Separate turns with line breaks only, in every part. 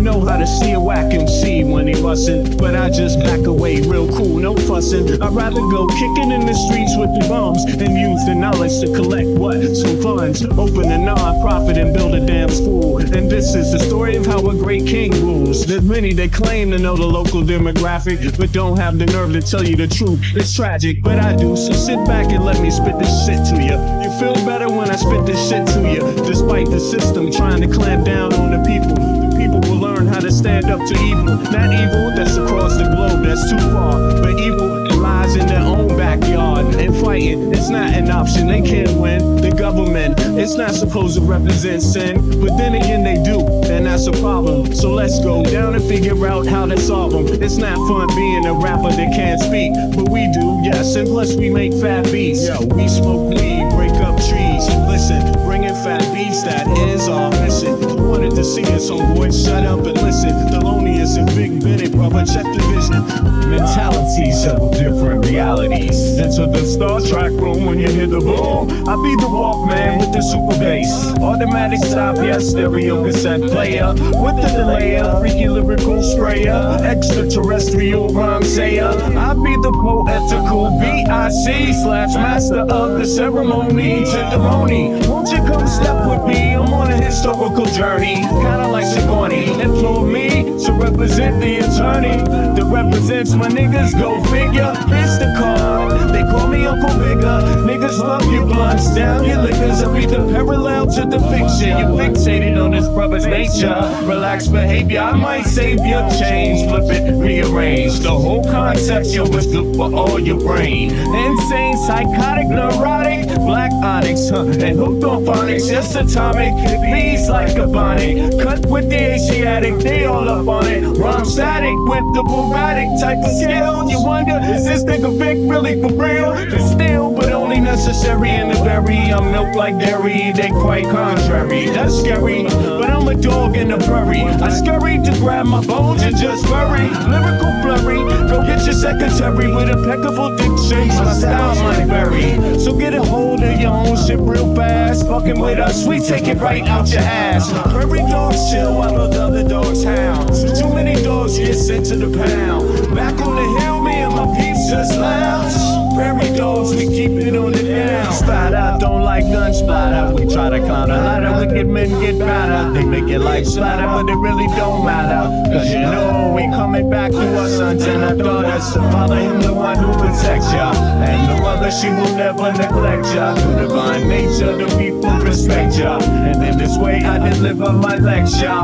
know how to see a whack MC when he bustin', but I just back away real cool, no fussin'. I'd rather go kicking in the streets with the bums and use the knowledge to collect what? Some funds. Open a non-profit and build a damn school. And this is the story of how a great king rules. There's many that claim to know the local demographic, but don't have the nerve to tell you the truth. It's tragic, but I do, so sit back and let me spit this shit to you. You feel better when I spit this shit to you. Despite the system trying to clamp down on the people, the people will learn how to stand up to evil. Not evil that's across the globe, that's too far, but evil that lies in their own backyard. And fighting, it's not an option, they can't win. The government, it's not supposed to represent sin, but then again they do, and that's a problem. So let's go down and figure out how to solve them. It's not fun being a rapper that can't speak, but we do, yes, and plus we make fat beats. Yo, we smoke weed, break up trees. Listen, bringing fat beats, that is our mission. You wanted to see us, homeboy, shut up and listen. Thelonious and Big Bennett, brother, check the vision. Mentalities show different realities. Enter the Star Trek room when you hear the boom. I be the Walkman with the super bass. Automatic stop, yes, stereo cassette player. With the delayer, freaky lyrical sprayer. Extraterrestrial rhyme sayer. I be the poetical VIC/master of the ceremony. Tenderoni, won't you come step with me? I'm on a historical journey. Kinda like Sigourney. Implore me to represent the attorney that represents my niggas, go figure. It's the card, they call me Uncle Bigger. Niggas love your blunts, down your liquors. I read the parallel to the fiction. You're fixated on this brother's nature. Relaxed behavior, I might save your change. Flip it, rearrange the whole concept. You was good for all your brain. Insane, psychotic, neurotic, black onyx, and hooked on phonics. Just atomic, bees like a bonnet. Cut with the Asiatic, they all up on it. Rhyme static with the Bugatti type of skill. You wonder, is this nigga Vic really for real? It's still, but only necessary in the berry. I'm milk like dairy, they quite contrary. That's scary, but I'm a dog in a prairie. I scurry to grab my bones and just bury. Lyrical flurry, go get your secretary with impeccable dictions. My style might vary, so get a hold of your own shit real fast. Fucking with us, we take it right out your ass. Prairie dogs chill while the other dogs howl. Too many dogs get sent to the pound. Back on the hill, me and my peeps just lounge. Prairie dogs, we keep it on the down. Splatter, don't like gun splatter. We try to climb the ladder, wicked men get better. They make it like splatter, but it really don't matter. Cause you know we coming back to our sons and our daughters. So father him the one who protects ya, and the mother she will never neglect ya. Through divine nature the people respect ya, and in this way I deliver my lecture.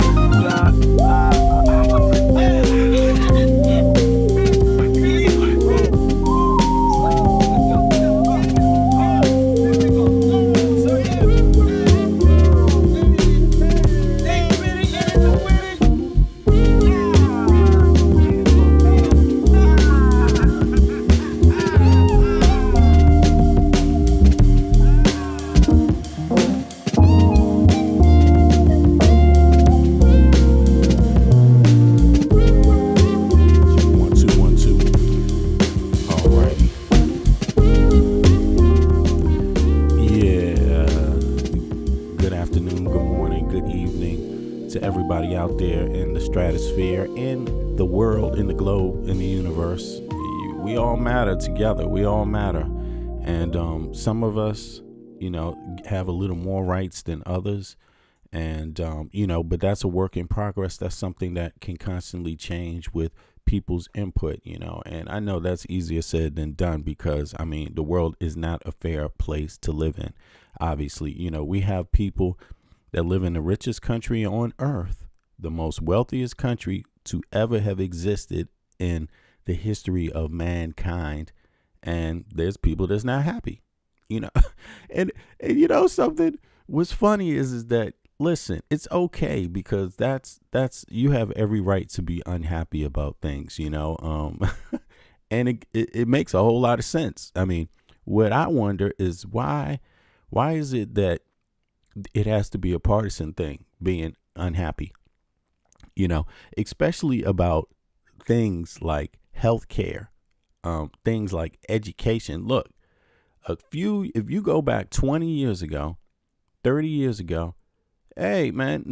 Out there in the stratosphere, in the world, in the globe, in the universe, we all matter together. We all matter, and some of us, have a little more rights than others, and but that's a work in progress. That's something that can constantly change with people's input, and I know that's easier said than done, because the world is not a fair place to live in. Obviously, we have people that live in the richest country on earth, the most wealthiest country to ever have existed in the history of mankind. And there's people that's not happy, and something what's funny is that, listen, it's okay, because that's, you have every right to be unhappy about things, and it makes a whole lot of sense. What I wonder is why is it that it has to be a partisan thing, being unhappy? Especially about things like healthcare, things like education. Look, if you go back 20 years ago, 30 years ago, Hey, man,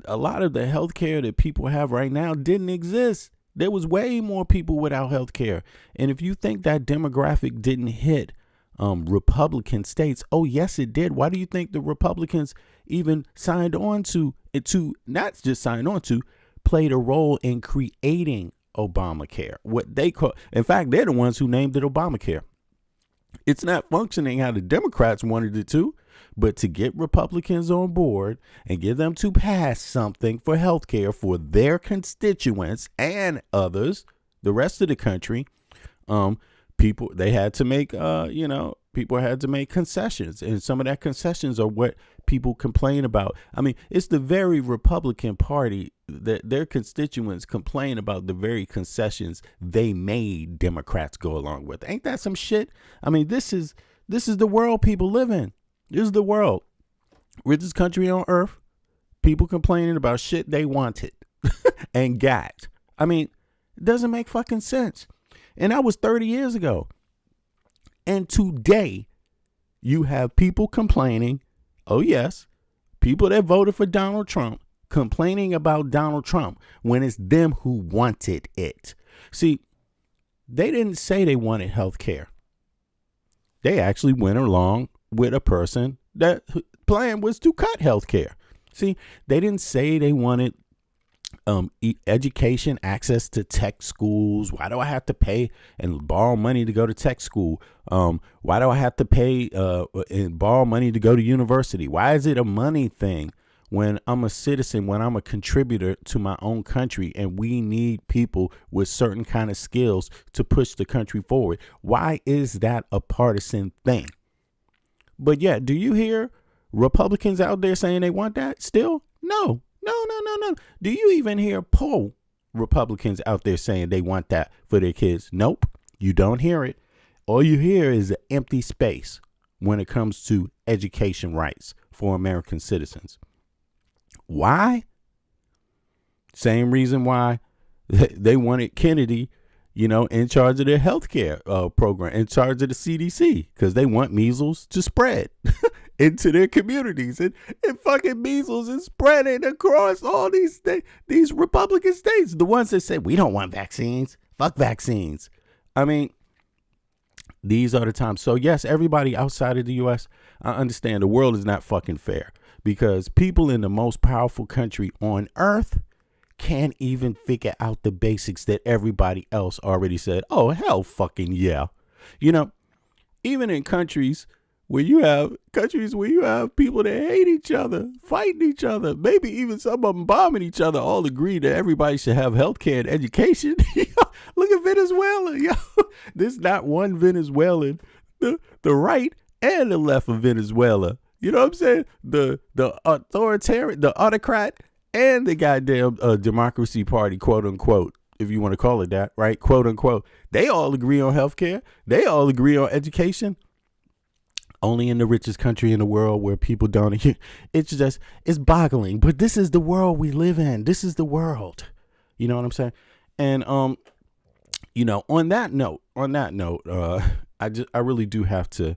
a lot of the healthcare that people have right now didn't exist. There was way more people without healthcare. And if you think that demographic didn't hit Republican states, oh yes, it did. Why do you think the Republicans even signed on to it, to not just signed on to, played a role in creating Obamacare? What they call, in fact, they're the ones who named it Obamacare. It's not functioning how the Democrats wanted it to, but to get Republicans on board and get them to pass something for health care for their constituents and others, the rest of the country, people, they had to make, people had to make concessions. And some of that concessions are what people complain about. I mean, it's the very Republican Party that their constituents complain about the very concessions they made Democrats go along with. Ain't that some shit? I mean, this is the world people live in. This is the world. Richest country on earth. People complaining about shit they wanted and got. I mean, it doesn't make fucking sense. And that was 30 years ago. And today, you have people complaining. Oh, yes. People that voted for Donald Trump complaining about Donald Trump when it's them who wanted it. See, they didn't say they wanted health care. They actually went along with a person that plan was to cut health care. See, they didn't say they wanted education, access to tech schools. Why do I have to pay and borrow money to go to tech school? Why do I have to pay and borrow money to go to university? Why is it a money thing when I'm a citizen, when I'm a contributor to my own country, and we need people with certain kind of skills to push the country forward? Why is that a partisan thing? But yeah, do you hear Republicans out there saying they want that still? No. Do you even hear Republicans out there saying they want that for their kids? Nope. You don't hear it. All you hear is an empty space when it comes to education rights for American citizens. Why? Same reason why they wanted Kennedy, in charge of their healthcare program, in charge of the CDC, because they want measles to spread into their communities, and fucking measles is spreading across all these Republican states, the ones that say we don't want vaccines, fuck vaccines. I mean, these are the times. So yes, everybody outside of the U.S., I understand the world is not fucking fair, because people in the most powerful country on earth can't even figure out the basics that everybody else already said. Oh, hell fucking yeah. Even in countries where you have people that hate each other, fighting each other, maybe even some of them bombing each other, all agree that everybody should have health care and education. Look at Venezuela. There's not one Venezuelan, the right and the left of Venezuela. You know what I'm saying? The authoritarian, the autocrat, and the goddamn Democracy Party, quote unquote, if you want to call it that, right? Quote unquote. They all agree on healthcare. They all agree on education. Only in the richest country in the world where people don't. It's boggling. But this is the world we live in. This is the world. You know what I'm saying? And on that note, I really do have to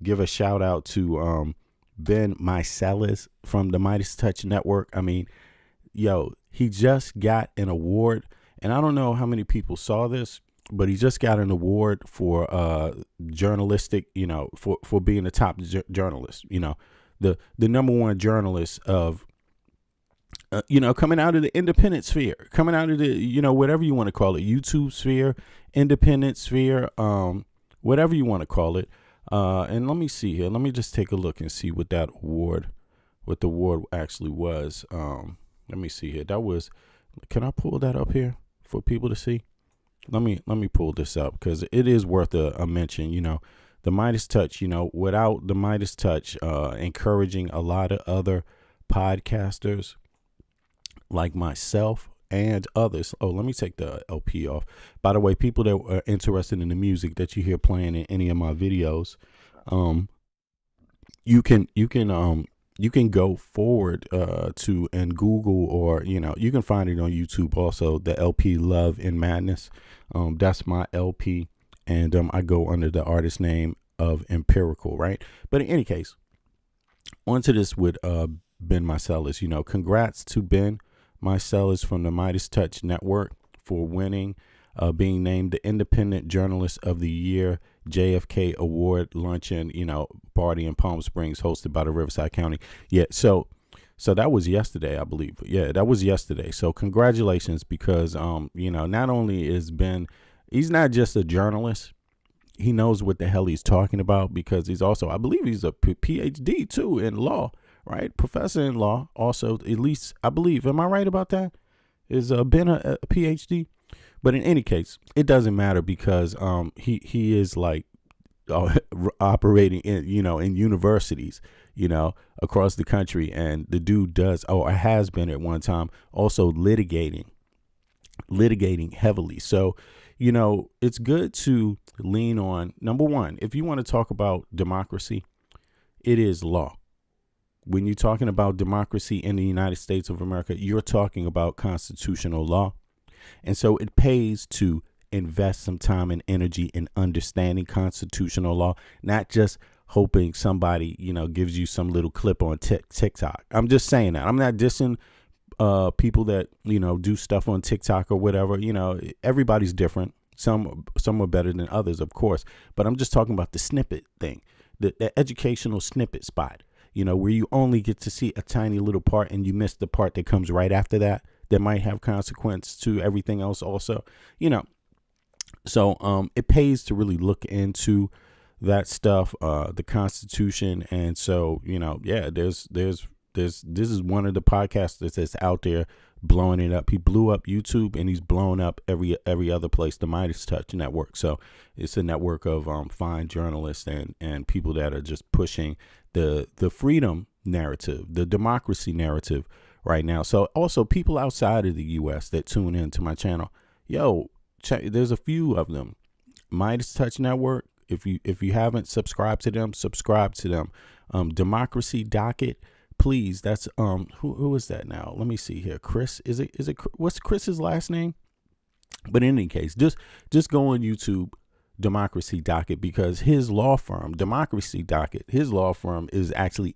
give a shout out to Ben Meiselas from the Midas Touch Network. I mean, he just got an award, and I don't know how many people saw this, but he just got an award for journalistic, for being the top journalist, the number one journalist of, coming out of the independent sphere, coming out of the, whatever you want to call it, YouTube sphere, independent sphere, whatever you want to call it. And let me see here. Let me just take a look and see what the award actually was. Let me see here. Can I pull that up here for people to see? Let me pull this up, because it is worth a mention. The Midas Touch, without the Midas Touch, encouraging a lot of other podcasters like myself and others. Oh, let me take the LP off. By the way, people that are interested in the music that you hear playing in any of my videos, you can go forward to and Google, or you can find it on YouTube also, the LP Love and Madness. That's my LP, and I go under the artist name of Empirical, right? But in any case, onto this with Ben Meiselas. Congrats to Ben Meiselas from the Midas Touch Network for winning, being named the Independent Journalist of the Year JFK Award luncheon, party in Palm Springs hosted by the Riverside County. Yeah, so that was yesterday, I believe. Yeah, that was yesterday. So congratulations, because, not only is Ben, he's not just a journalist, he knows what the hell he's talking about, because he's also, I believe he's a PhD too in law, right? Professor in law also, at least I believe. Am I right about that? Is Ben a PhD? But in any case, it doesn't matter, because he is like operating in universities across the country, and the dude has been at one time also litigating heavily. So it's good to lean on, number one, if you want to talk about democracy, it is law. When you're talking about democracy in the United States of America, you're talking about constitutional law. And so it pays to invest some time and energy in understanding constitutional law, not just hoping somebody, gives you some little clip on TikTok. I'm just saying that. I'm not dissing people that, do stuff on TikTok or whatever. Everybody's different. Some are better than others, of course. But I'm just talking about the snippet thing, the educational snippet spot, where you only get to see a tiny little part and you miss the part that comes right after that might have consequence to everything else also, So it pays to really look into that stuff, the Constitution. And so, this is one of the podcasters that's out there blowing it up. He blew up YouTube, and he's blown up every other place, the Midas Touch Network. So it's a network of fine journalists and people that are just pushing the freedom narrative, the democracy narrative right now. So also people outside of the U.S. that tune into my channel, there's a few of them. Midas Touch Network. If you haven't subscribed to them, subscribe to them. Democracy Docket, please. That's who is that now? Let me see here. Chris, is it what's Chris's last name? But in any case, just go on YouTube, Democracy Docket, because his law firm, Democracy Docket, his law firm is actually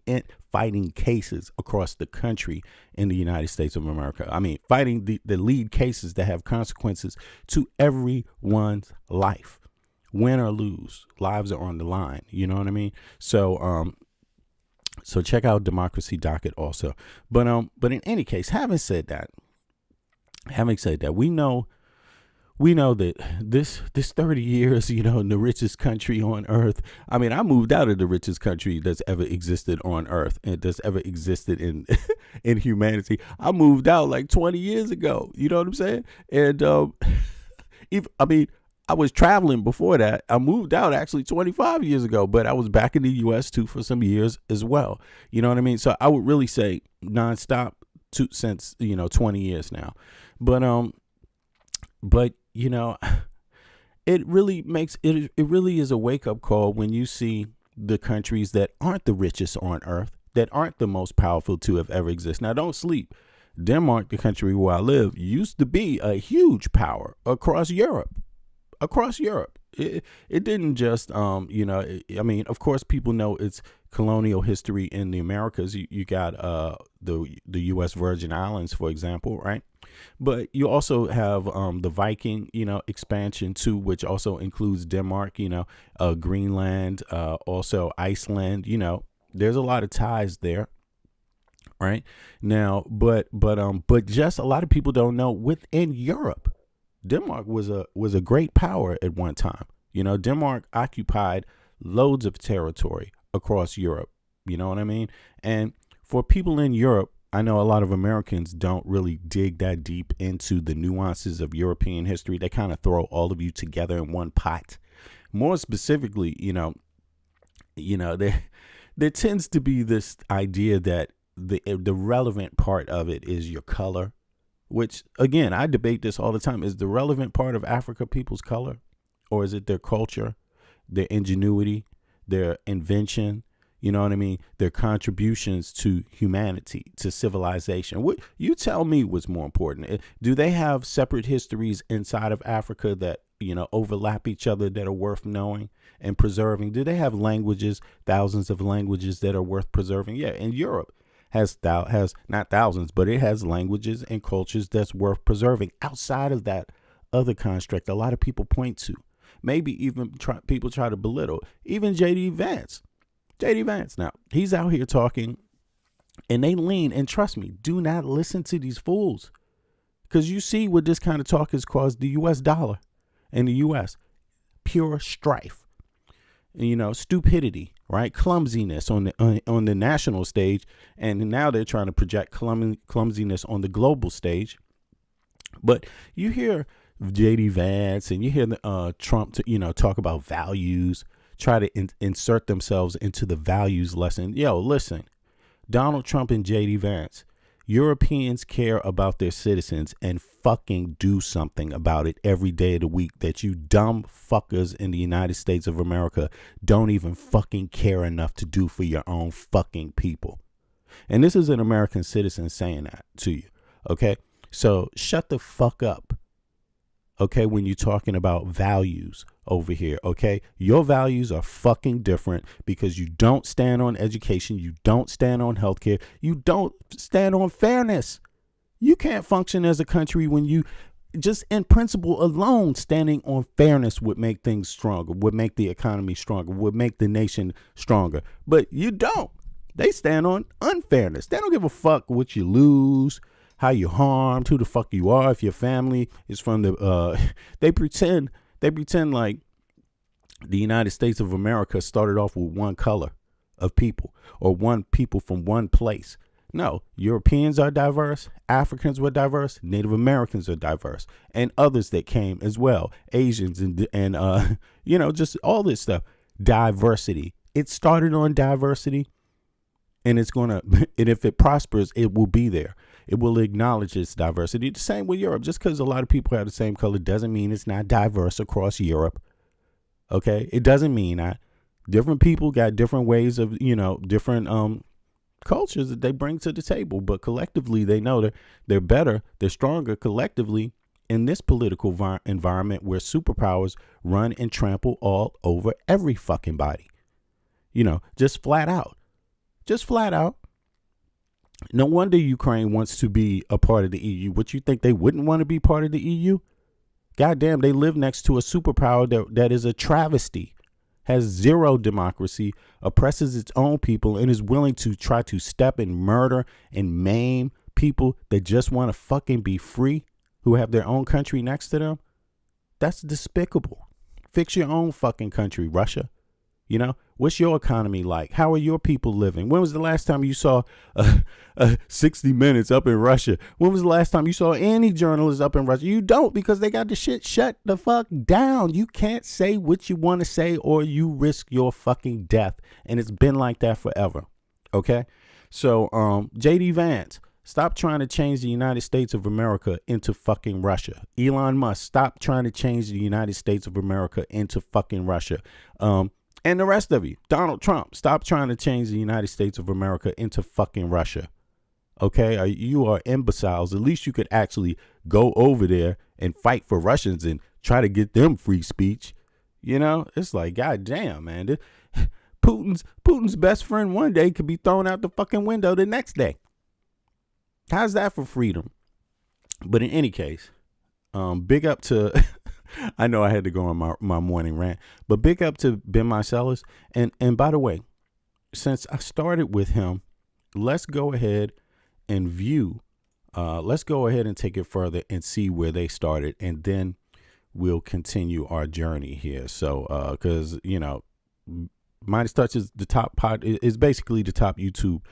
fighting cases across the country in the United States of America. I mean, fighting the lead cases that have consequences to everyone's life. Win or lose, lives are on the line. You know what I mean? So check out Democracy Docket also. But in any case, having said that, we know that this 30 years, in the richest country on earth. I mean, I moved out of the richest country that's ever existed on earth and that's ever existed in in humanity. I moved out like 20 years ago. You know what I'm saying? And I was traveling before that. I moved out actually 25 years ago, but I was back in the U.S. too for some years as well. You know what I mean? So I would really say nonstop since 20 years now. But it really makes it really is a wake up call when you see the countries that aren't the richest on earth, that aren't the most powerful to have ever existed. Now, don't sleep. Denmark, the country where I live, used to be a huge power across Europe. It didn't just, of course, people know its colonial history in the Americas. You got the U.S. Virgin Islands, for example, right? But you also have the Viking, expansion too, which also includes Denmark, Greenland, also Iceland. There's a lot of ties there. Right now, but just a lot of people don't know within Europe, Denmark was a great power at one time. Denmark occupied loads of territory across Europe. You know what I mean? And for people in Europe, I know a lot of Americans don't really dig that deep into the nuances of European history. They kind of throw all of you together in one pot. More specifically, there tends to be this idea that the relevant part of it is your color, which, again, I debate this all the time. Is the relevant part of Africa people's color, or is it their culture, their ingenuity, their invention? You know what I mean? Their contributions to humanity, to civilization. What you tell me what's more important? Do they have separate histories inside of Africa that, overlap each other, that are worth knowing and preserving? Do they have languages, thousands of languages that are worth preserving? Yeah. In Europe, has not thousands, but it has languages and cultures that's worth preserving outside of that other construct a lot of people point to. Maybe even people try to belittle. Even J.D. Vance. Now, he's out here talking, and they lean, and trust me, do not listen to these fools. Because you see what this kind of talk has caused the U.S. dollar and the U.S. Pure strife, stupidity, right? Clumsiness on the national stage. And now they're trying to project clumsiness on the global stage. But you hear J.D. Vance and you hear Trump, talk about values, try to insert themselves into the values lesson. Yo, listen, Donald Trump and J.D. Vance, Europeans care about their citizens and fucking do something about it every day of the week that you dumb fuckers in the United States of America don't even fucking care enough to do for your own fucking people. And this is an American citizen saying that to you. Okay. So shut the fuck up. Okay. When you're talking about values over here. Okay. Your values are fucking different because you don't stand on education. You don't stand on healthcare. You don't stand on fairness. You can't function as a country when you just in principle alone standing on fairness would make things stronger, would make the economy stronger, would make the nation stronger. But you don't. They stand on unfairness. They don't give a fuck what you lose, how you harmed, who the fuck you are, if your family is from the they pretend like the United States of America started off with one color of people or one people from one place. No, Europeans are diverse, Africans were diverse, Native Americans are diverse, and others that came as well, Asians and just all this stuff. Diversity. It started on diversity, and it's gonna, and if it prospers, it will be there. It will acknowledge its diversity. The same with Europe. Just because a lot of people have the same color doesn't mean it's not diverse across Europe. Okay, it doesn't mean that. Different people got different ways of, different cultures that they bring to the table, but collectively they know that they're better, they're stronger collectively in this political environment where superpowers run and trample all over every fucking body. Just flat out. No wonder Ukraine wants to be a part of the EU. What, you think they wouldn't want to be part of the EU? Goddamn, they live next to a superpower that is a travesty, has zero democracy, oppresses its own people, and is willing to try to step and murder and maim people that just want to fucking be free, who have their own country next to them. That's despicable. Fix your own fucking country, Russia. What's your economy like? How are your people living? When was the last time you saw 60 Minutes up in Russia? When was the last time you saw any journalists up in Russia? You don't, because they got the shit shut the fuck down. You can't say what you want to say or you risk your fucking death. And it's been like that forever. Okay? So, J.D. Vance, stop trying to change the United States of America into fucking Russia. Elon Musk, stop trying to change the United States of America into fucking Russia. And the rest of you, Donald Trump, stop trying to change the United States of America into fucking Russia. Okay? You are imbeciles. At least you could actually go over there and fight for Russians and try to get them free speech. It's like, goddamn, man. Putin's best friend one day could be thrown out the fucking window the next day. How's that for freedom? But in any case, big up to... I know I had to go on my morning rant, but big up to Ben Meiselas. And by the way, since I started with him, let's go ahead and let's go ahead and take it further and see where they started. And then we'll continue our journey here. So, cause Midas Touch is the top is basically the top YouTube,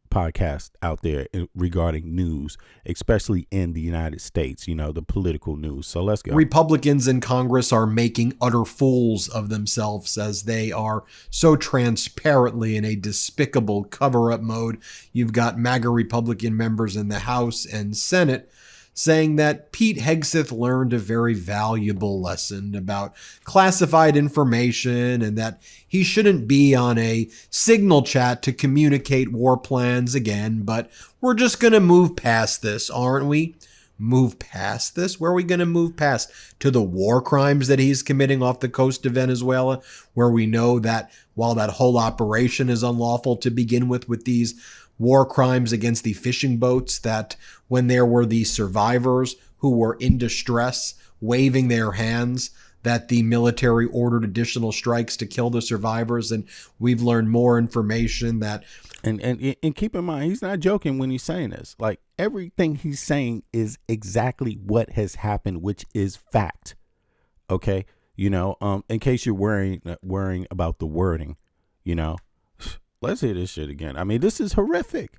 podcast out there regarding news, especially in the United States, the political news. So let's go.
Republicans in Congress are making utter fools of themselves as they are so transparently in a despicable cover-up mode. You've got MAGA Republican members in the House and Senate saying that Pete Hegseth learned a very valuable lesson about classified information and that he shouldn't be on a Signal chat to communicate war plans again, but we're just going to move past this, aren't we? move past this? Where are we going to move past? To the war crimes that he's committing off the coast of Venezuela, where we know that while that whole operation is unlawful to begin with these war crimes against the fishing boats, that when there were the survivors who were in distress, waving their hands, that the military ordered additional strikes to kill the survivors. And we've learned more information that...
And keep in mind, he's not joking when he's saying this. Like, everything he's saying is exactly what has happened, which is fact. Okay? You know, in case you're worrying about the wording, you know, let's hear this shit again. I mean, this is horrific.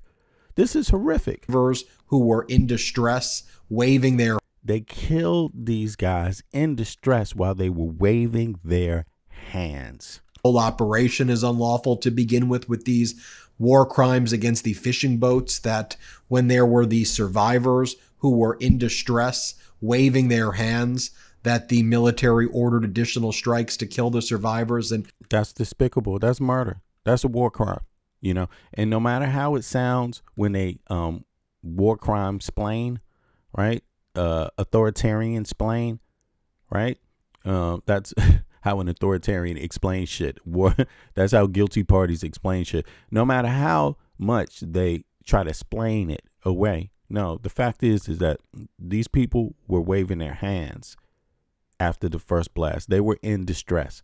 This is horrific.
Who were in distress, waving their...
They killed these guys in distress while they were waving their hands.
Whole operation is unlawful to begin with these war crimes against the fishing boats, that when there were the survivors who were in distress, waving their hands, that the military ordered additional strikes to kill the survivors. And
that's despicable. That's murder. That's a war crime, you know. And no matter how it sounds when they war crime splain, right? Authoritarian splain, right? That's how an authoritarian explains shit. That's how guilty parties explain shit. No matter how much they try to explain it away. No, the fact is that these people were waving their hands after the first blast. They were in distress,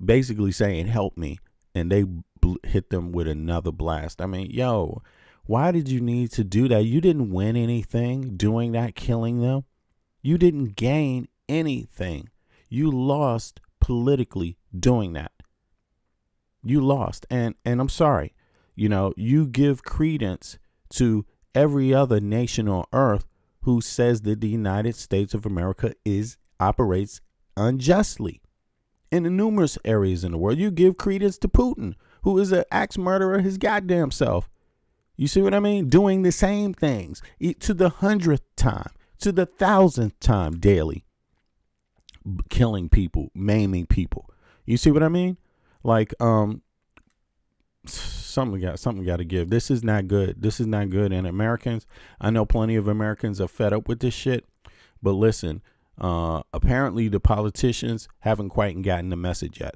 basically saying, help me. And they hit them with another blast. I mean, yo, why did you need to do that? You didn't win anything doing that, killing them. You didn't gain anything. You lost politically doing that. You lost. And I'm sorry, you know, you give credence to every other nation on earth who says that the United States of America operates unjustly in the numerous areas in the world. You give credence to Putin, who is an axe murderer his goddamn self. You see what I mean? Doing the same things to the 100th time, to the 1,000th time daily, killing people, maiming people. You see what I mean? Like, something got to give. This is not good. This is not good. And Americans, I know plenty of Americans are fed up with this shit. But listen, apparently the politicians haven't quite gotten the message yet.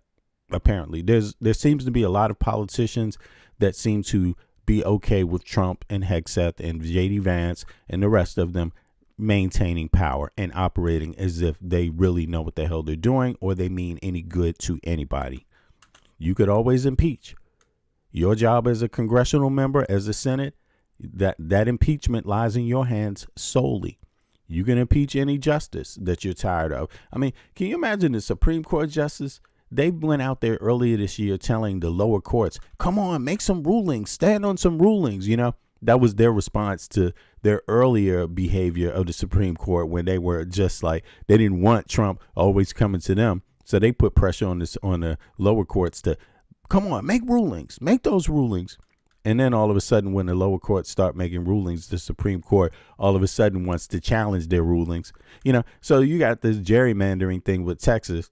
Apparently, there seems to be a lot of politicians that seem to be okay with Trump and Hegseth and JD Vance and the rest of them maintaining power and operating as if they really know what the hell they're doing or they mean any good to anybody. You could always impeach. Your job as a congressional member, as a Senate, that impeachment lies in your hands solely. You can impeach any justice that you're tired of. I mean, can you imagine the Supreme Court justice? They went out there earlier this year telling the lower courts, come on, make some rulings, stand on some rulings. You know, that was their response to their earlier behavior of the Supreme Court when they were just like, they didn't want Trump always coming to them. So they put pressure on the lower courts to come on, make rulings, make those rulings. And then all of a sudden, when the lower courts start making rulings, the Supreme Court all of a sudden wants to challenge their rulings. You know, so you got this gerrymandering thing with Texas.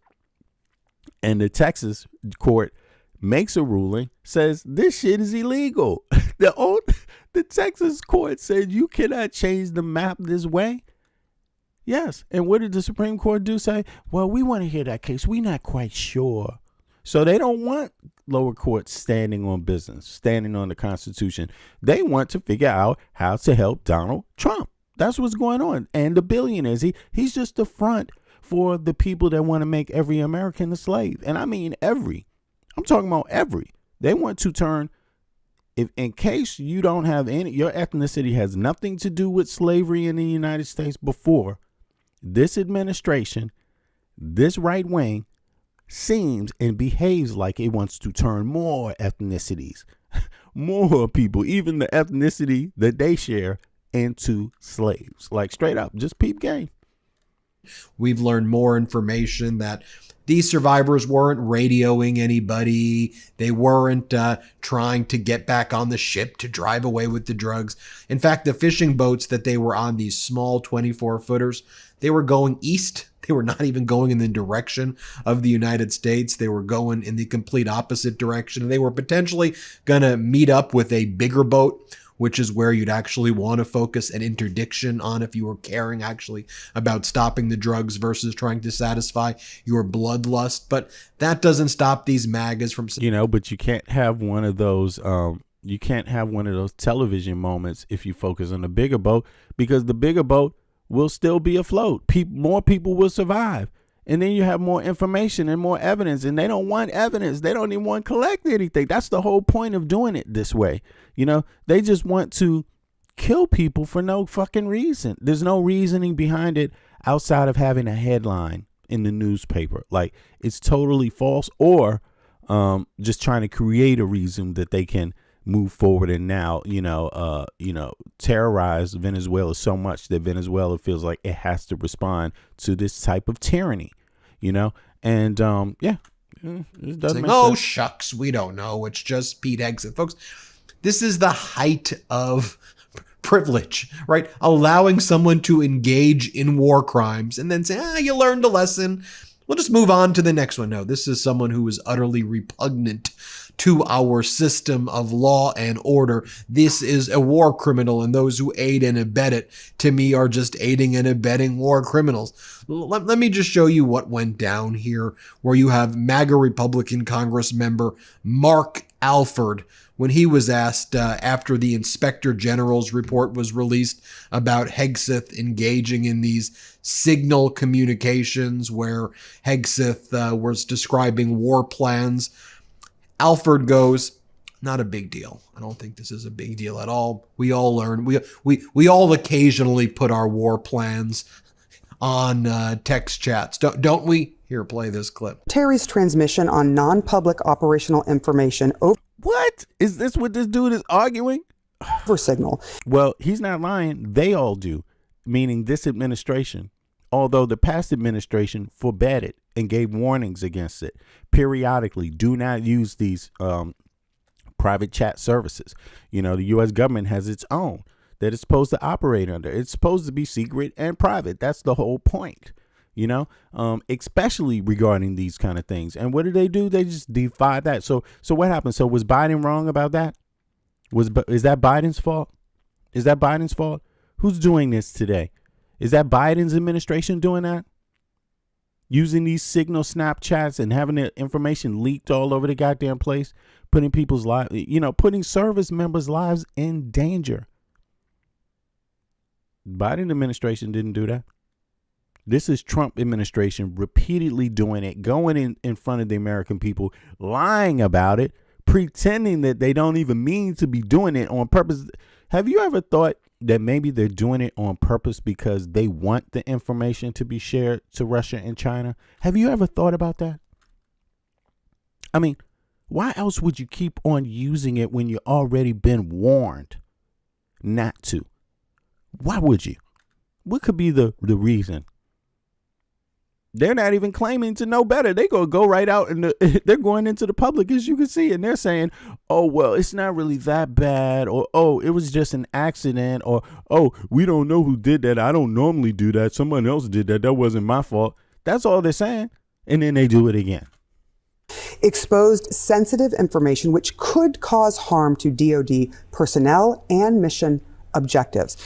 And the Texas court makes a ruling, says this shit is illegal. The Texas court said you cannot change the map this way. Yes. And what did the Supreme Court do? Say, well, we want to hear that case. We're not quite sure. So they don't want lower courts standing on business, standing on the Constitution. They want to figure out how to help Donald Trump. That's what's going on. And the billionaires, he's just the front for the people that want to make every American a slave. And I mean every. I'm talking about every. They want to turn, if in case you don't have any, your ethnicity has nothing to do with slavery in the United States before, this administration, this right wing, seems and behaves like it wants to turn more ethnicities, more people, even the ethnicity that they share, into slaves. Like straight up, just peep game.
We've learned more information that these survivors weren't radioing anybody. They weren't trying to get back on the ship to drive away with the drugs. In fact, the fishing boats that they were on, these small 24-footers, they were going east. They were not even going in the direction of the United States. They were going in the complete opposite direction. They were potentially going to meet up with a bigger boat which is where you'd actually want to focus an interdiction on if you were caring actually about stopping the drugs versus trying to satisfy your bloodlust. But that doesn't stop these MAGAs from...
But you can't have one of those... you can't have one of those television moments if you focus on the bigger boat, because the bigger boat will still be afloat. More people will survive. And then you have more information and more evidence, and they don't want evidence. They don't even want to collect anything. That's the whole point of doing it this way. They just want to kill people for no fucking reason. There's no reasoning behind it outside of having a headline in the newspaper. Like, it's totally false, or just trying to create a reason that they can move forward and now, terrorize Venezuela so much that Venezuela feels like it has to respond to this type of tyranny, and it doesn't make sense.
Shucks, we don't know. It's just Pete Hegseth. Folks, this is the height of privilege, right? Allowing someone to engage in war crimes and then say, you learned a lesson. We'll just move on to the next one. No, this is someone who is utterly repugnant to our system of law and order. This is a war criminal, and those who aid and abet it, to me, are just aiding and abetting war criminals. Let me just show you what went down here, where you have MAGA Republican Congress member Mark Alford, when he was asked after the Inspector General's report was released about Hegseth engaging in these signal communications where Hegseth was describing war plans. Alford goes, not a big deal. I don't think this is a big deal at all. We all learn. We all occasionally put our war plans on text chats, don't we? Here, play this clip.
Terry's transmission on non-public operational information over...
What? Is this what this dude is arguing?
Over signal.
Well, he's not lying. They all do, meaning this administration, although the past administration forbade it and gave warnings against it periodically. Do not use these private chat services. The U.S. government has its own that it's supposed to operate under. It's supposed to be secret and private. That's the whole point, especially regarding these kind of things. And what do? They just defy that. So what happened? So was Biden wrong about that? Is that Biden's fault? Is that Biden's fault? Who's doing this today? Is that Biden's administration doing that? Using these signal Snapchats and having the information leaked all over the goddamn place, putting people's lives, putting service members' lives in danger. Biden administration didn't do that. This is Trump administration repeatedly doing it, going in front of the American people, lying about it, pretending that they don't even mean to be doing it on purpose. Have you ever thought that maybe they're doing it on purpose because they want the information to be shared to Russia and China? Have you ever thought about that? I mean, why else would you keep on using it when you've already been warned not to? Why would you? What could be the reason? They're not even claiming to know better. They go right out and they're going into the public, as you can see, and they're saying, oh, well, it's not really that bad, or, oh, it was just an accident, or, oh, we don't know who did that. I don't normally do that. Someone else did that. That wasn't my fault. That's all they're saying. And then they do it again.
Exposed sensitive information which could cause harm to DoD personnel and mission objectives.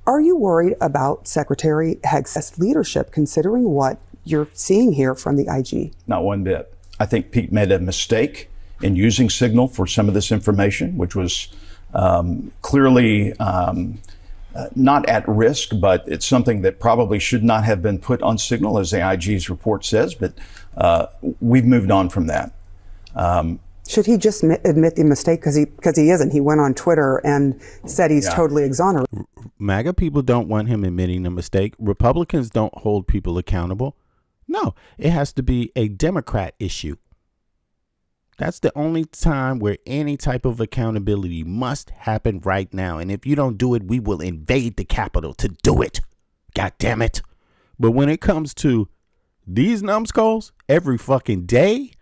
Are you worried about Secretary Hegseth's leadership, considering what you're seeing here from the IG?
Not one bit. I think Pete made a mistake in using Signal for some of this information, which was clearly not at risk, but it's something that probably should not have been put on Signal, as the IG's report says. But we've moved on from that.
Should he just admit the mistake? Because he isn't. He went on Twitter and said he's totally exonerated.
MAGA people don't want him admitting the mistake. Republicans don't hold people accountable. No, it has to be a Democrat issue. That's the only time where any type of accountability must happen right now. And if you don't do it, we will invade the Capitol to do it. God damn it. But when it comes to these numbskulls every fucking day,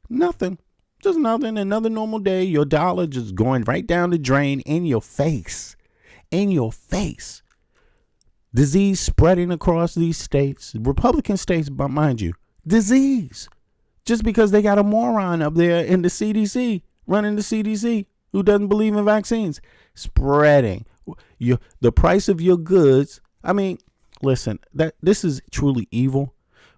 nothing. Just nothing. Another normal day. Your dollar just going right down the drain in your face. In your face. Disease spreading across these states. Republican states, but mind you. Disease. Just because they got a moron up there in the CDC, running the CDC, who doesn't believe in vaccines. spreading the price of your goods. I mean, listen, that this is truly evil.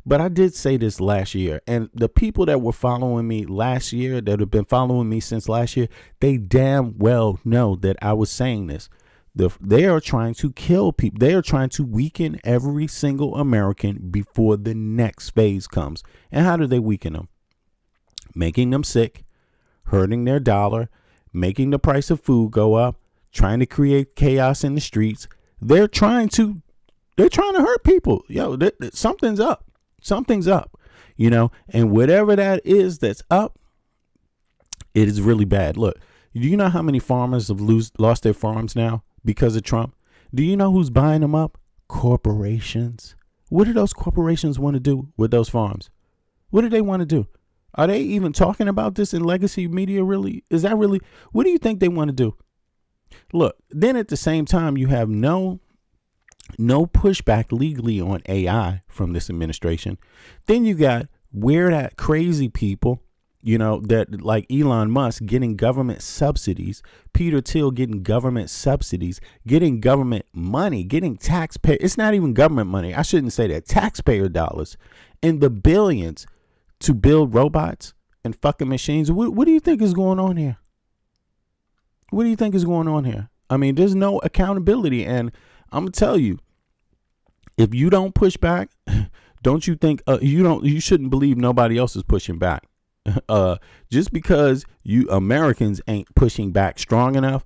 But I did say this last year, and the people that were following me last year, that have been following me since last year, they damn well know that I was saying this. They are trying to kill people. They are trying to weaken every single American before the next phase comes. And how do they weaken them? Making them sick, hurting their dollar, making the price of food go up, trying to create chaos in the streets. They're trying to hurt people. Yo, something's up. Something's up, you know, and whatever that is that's up, it is really bad. Look, do you know how many farmers have lost their farms now because of Trump? Do you know who's buying them up? Corporations. What do those corporations want to do with those farms? What do they want to do? Are they even talking about this in legacy media? Really? Is that really? What do you think they want to do? Look, then at the same time, you have no pushback legally on AI from this administration. Then you got weird, crazy people, you know, that like Elon Musk getting government subsidies, Peter Thiel getting government subsidies, getting government money, getting taxpayer. It's not even government money. I shouldn't say that. Taxpayer dollars in the billions to build robots and fucking machines. What do you think is going on here? What do you think is going on here? I mean, there's no accountability, and I'm gonna tell you, if you don't push back, don't you think you shouldn't believe nobody else is pushing back. Just because you Americans ain't pushing back strong enough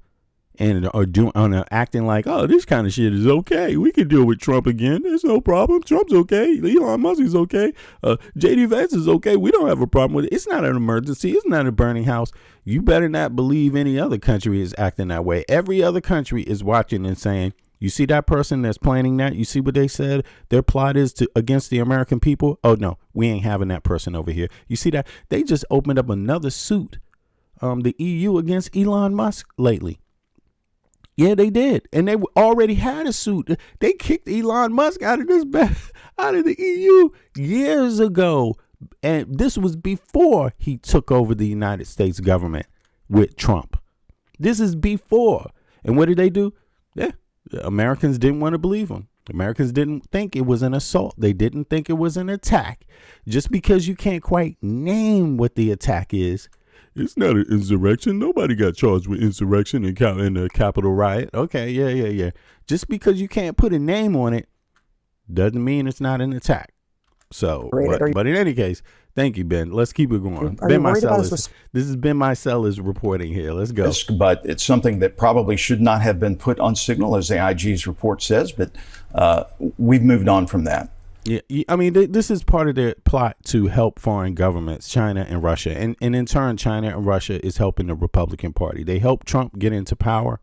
and are acting like, oh, this kind of shit is okay. We can deal with Trump again. There's no problem. Trump's okay. Elon Musk is okay. JD Vance is okay. We don't have a problem with it. It's not an emergency. It's not a burning house. You better not believe any other country is acting that way. Every other country is watching and saying, you see that person that's planning that? You see what they said their plot is against the American people? Oh, no, we ain't having that person over here. You see that? They just opened up another suit, the EU against Elon Musk lately. Yeah, they did. And they already had a suit. They kicked Elon Musk out of the EU years ago. And this was before he took over the United States government with Trump. This is before. And what did they do? Yeah. Americans didn't want to believe him. Americans didn't think it was an assault. They didn't think it was an attack. Just because you can't quite name what the attack is, it's not an insurrection. Nobody got charged with insurrection in the Capitol riot. Okay, yeah. Just because you can't put a name on it doesn't mean it's not an attack. So, but in any case, thank you, Ben. Let's keep it going. Ben Meiselas, this is Ben Meiselas reporting here. Let's go.
But it's something that probably should not have been put on Signal, as the IG's report says. But we've moved on from that.
Yeah, I mean, this is part of their plot to help foreign governments, China and Russia. And in turn, China and Russia is helping the Republican Party. They helped Trump get into power.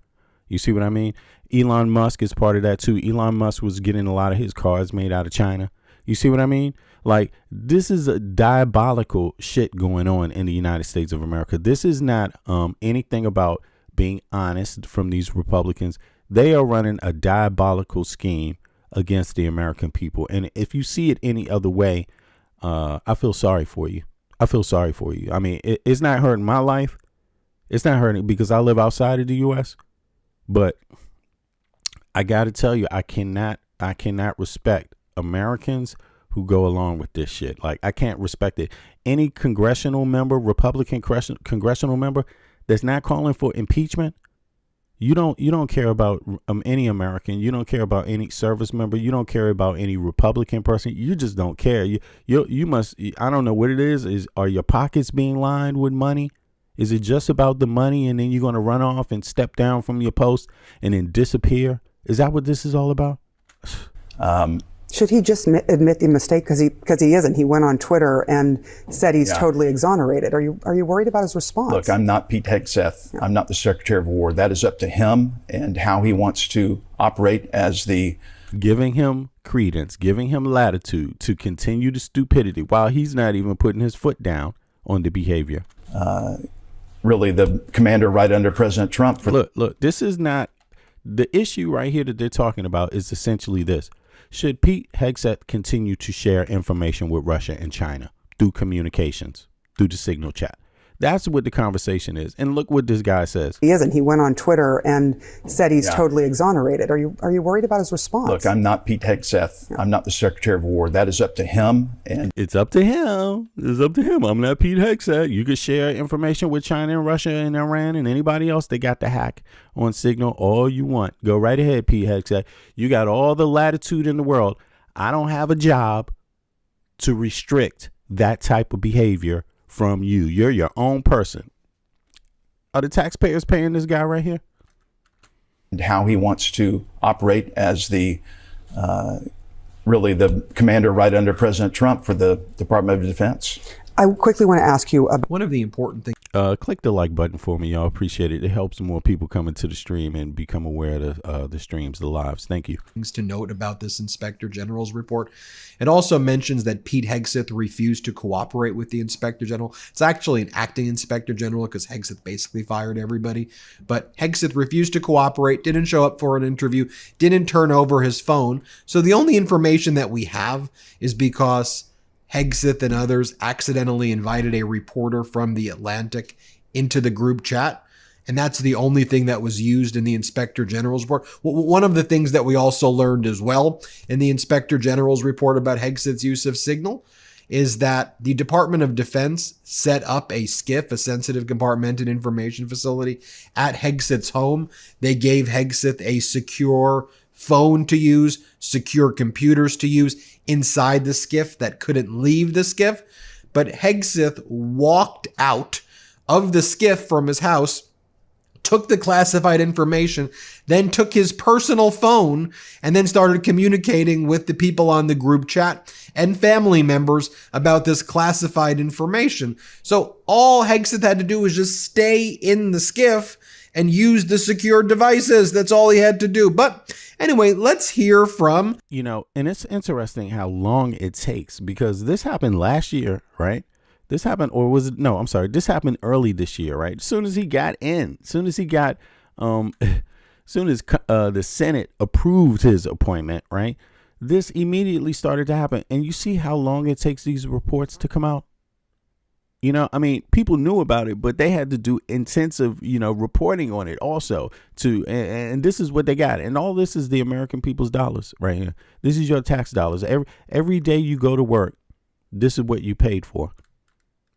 You see what I mean? Elon Musk is part of that, too. Elon Musk was getting a lot of his cars made out of China. You see what I mean? Like, this is a diabolical shit going on in the United States of America. This is not anything about being honest from these Republicans. They are running a diabolical scheme against the American people. And if you see it any other way, I feel sorry for you. I feel sorry for you. I mean, it's not hurting my life. It's not hurting because I live outside of the U.S. But I got to tell you, I cannot respect Americans who go along with this shit. Like, I can't respect it. Any congressional member, Republican congressional member that's not calling for impeachment, you don't care about any American. You don't care about any service member. You don't care about any Republican person. You just don't care. You must, I don't know what it is. Are your pockets being lined with money? Is it just about the money and then you're going to run off and step down from your post and then disappear? Is that what this is all about?
Should he just admit the mistake? Because he isn't. He went on Twitter and said he's totally exonerated. Are you worried about his response?
Look, I'm not Pete Hegseth. Yeah. I'm not the Secretary of War. That is up to him and how he wants to operate as the...
Giving him credence, giving him latitude to continue the stupidity while he's not even putting his foot down on the behavior.
Really the commander right under President Trump.
Look, this is not... The issue right here that they're talking about is essentially this. Should Pete Hegseth continue to share information with Russia and China through communications, through the Signal chat? That's what the conversation is. And look what this guy says.
He isn't. He went on Twitter and said he's totally exonerated. Are you worried about his response?
Look, I'm not Pete Hegseth. I'm not the Secretary of War. That is up to him. And
It's up to him. It's up to him. I'm not Pete Hegseth. You could share information with China and Russia and Iran and anybody else that got the hack on Signal all you want. Go right ahead, Pete Hegseth. You got all the latitude in the world. I don't have a job to restrict that type of behavior from you. You're your own person. Are the taxpayers paying this guy right here?
how he wants to operate as the really the commander right under President Trump for the Department of Defense.
I quickly want to ask you about
One of the important things
Click the like button for me, y'all. Appreciate it. It helps more people come into the stream and become aware of the streams, the lives. Thank you.
to note about this Inspector General's report. It also mentions that Pete Hegseth refused to cooperate with the Inspector General. It's actually an acting Inspector General because Hegseth basically fired everybody. But Hegseth refused to cooperate, didn't show up for an interview, didn't turn over his phone. So the only information that we have is because Hegseth and others accidentally invited a reporter from The Atlantic into the group chat. And that's the only thing that was used in the Inspector General's report. One of the things that we also learned as well in the Inspector General's report about Hegseth's use of Signal is that the Department of Defense set up a SCIF, a sensitive compartmented information facility, at Hegseth's home. They gave Hegseth a secure phone to use, secure computers to use inside the SCIF that couldn't leave the SCIF. But Hegseth walked out of the SCIF from his house, took the classified information, then took his personal phone and then started communicating with the people on the group chat and family members about this classified information. So all Hegseth had to do was just stay in the SCIF and use the secure devices. That's all he had to do. But anyway, let's hear from...
You know, and it's interesting how long it takes because this happened last year, right? This happened, or was it? No, I'm sorry. This happened early this year, right? As soon as he got in, soon as the Senate approved his appointment, right? This immediately started to happen. And you see how long it takes these reports to come out? You know, I mean, people knew about it, but they had to do intensive, reporting on it also and this is what they got. And all this is the American people's dollars right here. This is your tax dollars. Every day you go to work, this is what you paid for.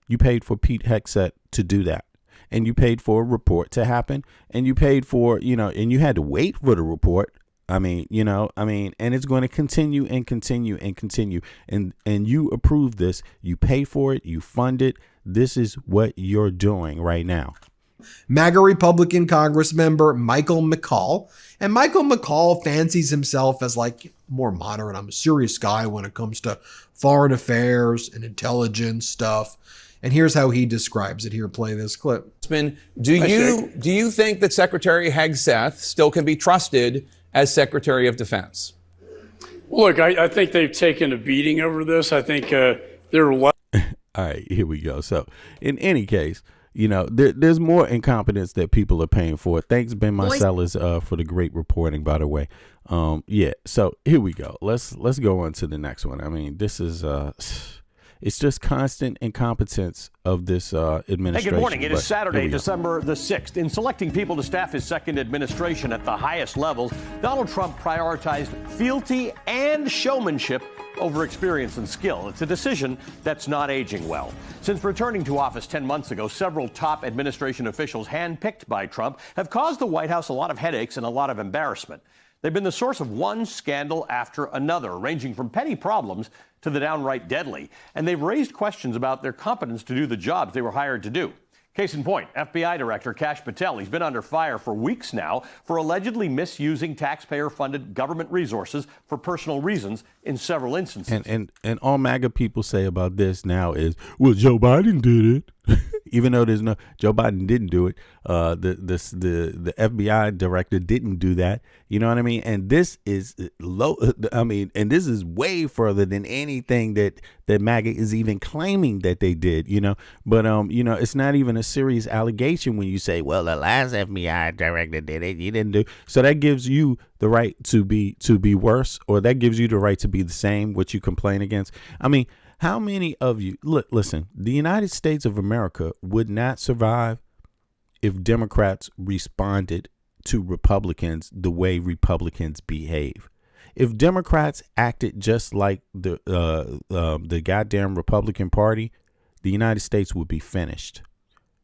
You paid for Pete Hegseth to do that. And you paid for a report to happen. And you paid for, and you had to wait for the report. And it's going to continue and continue and continue. And you approve this. You pay for it. You fund it. This is what you're doing right now.
MAGA Republican Congress member Michael McCaul. And Michael McCaul fancies himself as like more moderate. I'm a serious guy when it comes to foreign affairs and intelligence stuff. And here's how he describes it. Here, play this clip.
Do you think that Secretary Hegseth still can be trusted as Secretary of Defense?
Look, I think they've taken a beating over this. I think they're
all right, here we go. So in any case, there's more incompetence that people are paying for. Thanks, Ben Marcellus, for the great reporting, by the way. So here we go. Let's go on to the next one. I mean, this is it's just constant incompetence of this administration.
Hey, good morning. It is Saturday, December the 6th. In selecting people to staff his second administration at the highest levels, Donald Trump prioritized fealty and showmanship over experience and skill. It's a decision that's not aging well. Since returning to office 10 months ago, several top administration officials handpicked by Trump have caused the White House a lot of headaches and a lot of embarrassment. They've been the source of one scandal after another, ranging from petty problems to the downright deadly. And they've raised questions about their competence to do the jobs they were hired to do. Case in point, FBI Director Kash Patel, he's been under fire for weeks now for allegedly misusing taxpayer-funded government resources for personal reasons in several instances.
And all MAGA people say about this now is, well, Joe Biden did it. Even though Joe Biden didn't do it. The FBI director didn't do that. You know what I mean? And this is low. I mean, and this is way further than anything that MAGA is even claiming that they did, but, it's not even a serious allegation when you say, well, the last FBI director did it. You didn't do. So that gives you the right to be worse, or that gives you the right to be the same, what you complain against. I mean, How many of you listen, the United States of America would not survive if Democrats responded to Republicans the way Republicans behave. If Democrats acted just like the goddamn Republican Party, the United States would be finished.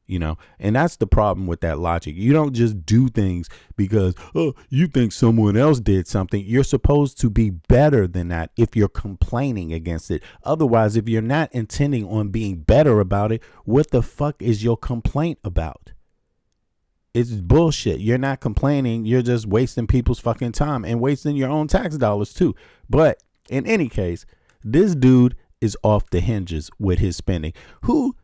You know, and that's the problem with that logic. You don't just do things because, oh, you think someone else did something. You're supposed to be better than that if you're complaining against it. Otherwise, if you're not intending on being better about it, what the fuck is your complaint about? It's bullshit. You're not complaining. You're just wasting people's fucking time and wasting your own tax dollars too. But in any case, this dude is off the hinges with his spending. Who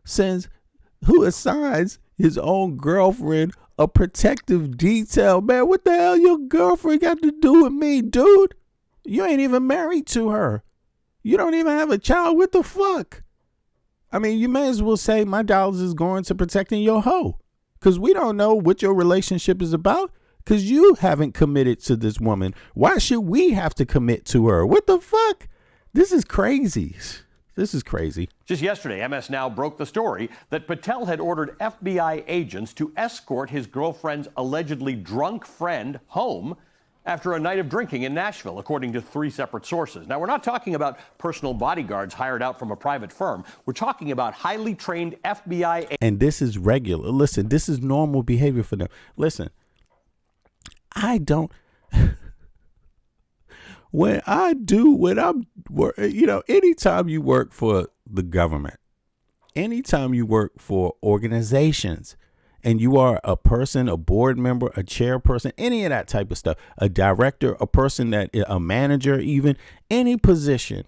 assigns his own girlfriend a protective detail? Man, what the hell your girlfriend got to do with me, dude? You ain't even married to her. You don't even have a child. What the fuck? I mean, you may as well say my dollars is going to protecting your hoe. Because we don't know what your relationship is about. Because you haven't committed to this woman. Why should we have to commit to her? What the fuck? This is crazy. This is crazy.
Just yesterday, MS Now broke the story that Patel had ordered FBI agents to escort his girlfriend's allegedly drunk friend home after a night of drinking in Nashville, according to 3 separate sources. Now, we're not talking about personal bodyguards hired out from a private firm. We're talking about highly trained FBI.
And this is regular. Listen, this is normal behavior for them. Listen, I don't. Anytime you work for the government, anytime you work for organizations, and you are a person, a board member, a chairperson, any of that type of stuff, a director, a person a manager, even any position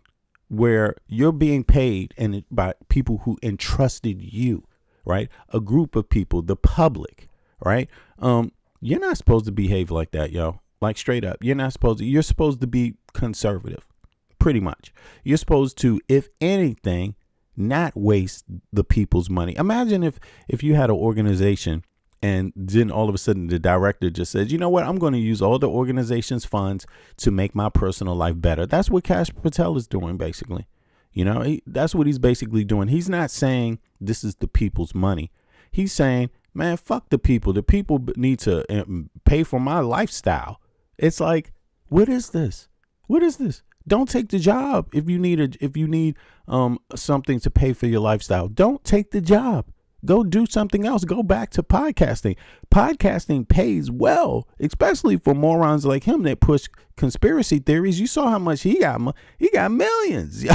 where you're being paid and by people who entrusted you, right? A group of people, the public, right? You're not supposed to behave like that, yo. Like straight up, you're supposed to be conservative, pretty much. You're supposed to, if anything, not waste the people's money. Imagine if you had an organization and then all of a sudden the director just says, you know what, I'm going to use all the organization's funds to make my personal life better. That's what Kash Patel is doing, basically. You know, that's what he's basically doing. He's not saying this is the people's money. He's saying, man, fuck the people. The people need to pay for my lifestyle. It's like, what is this? What is this? Don't take the job if you need something to pay for your lifestyle. Don't take the job. Go do something else. Go back to podcasting. Podcasting pays well, especially for morons like him that push conspiracy theories. You saw how much he got. He got millions. Yo,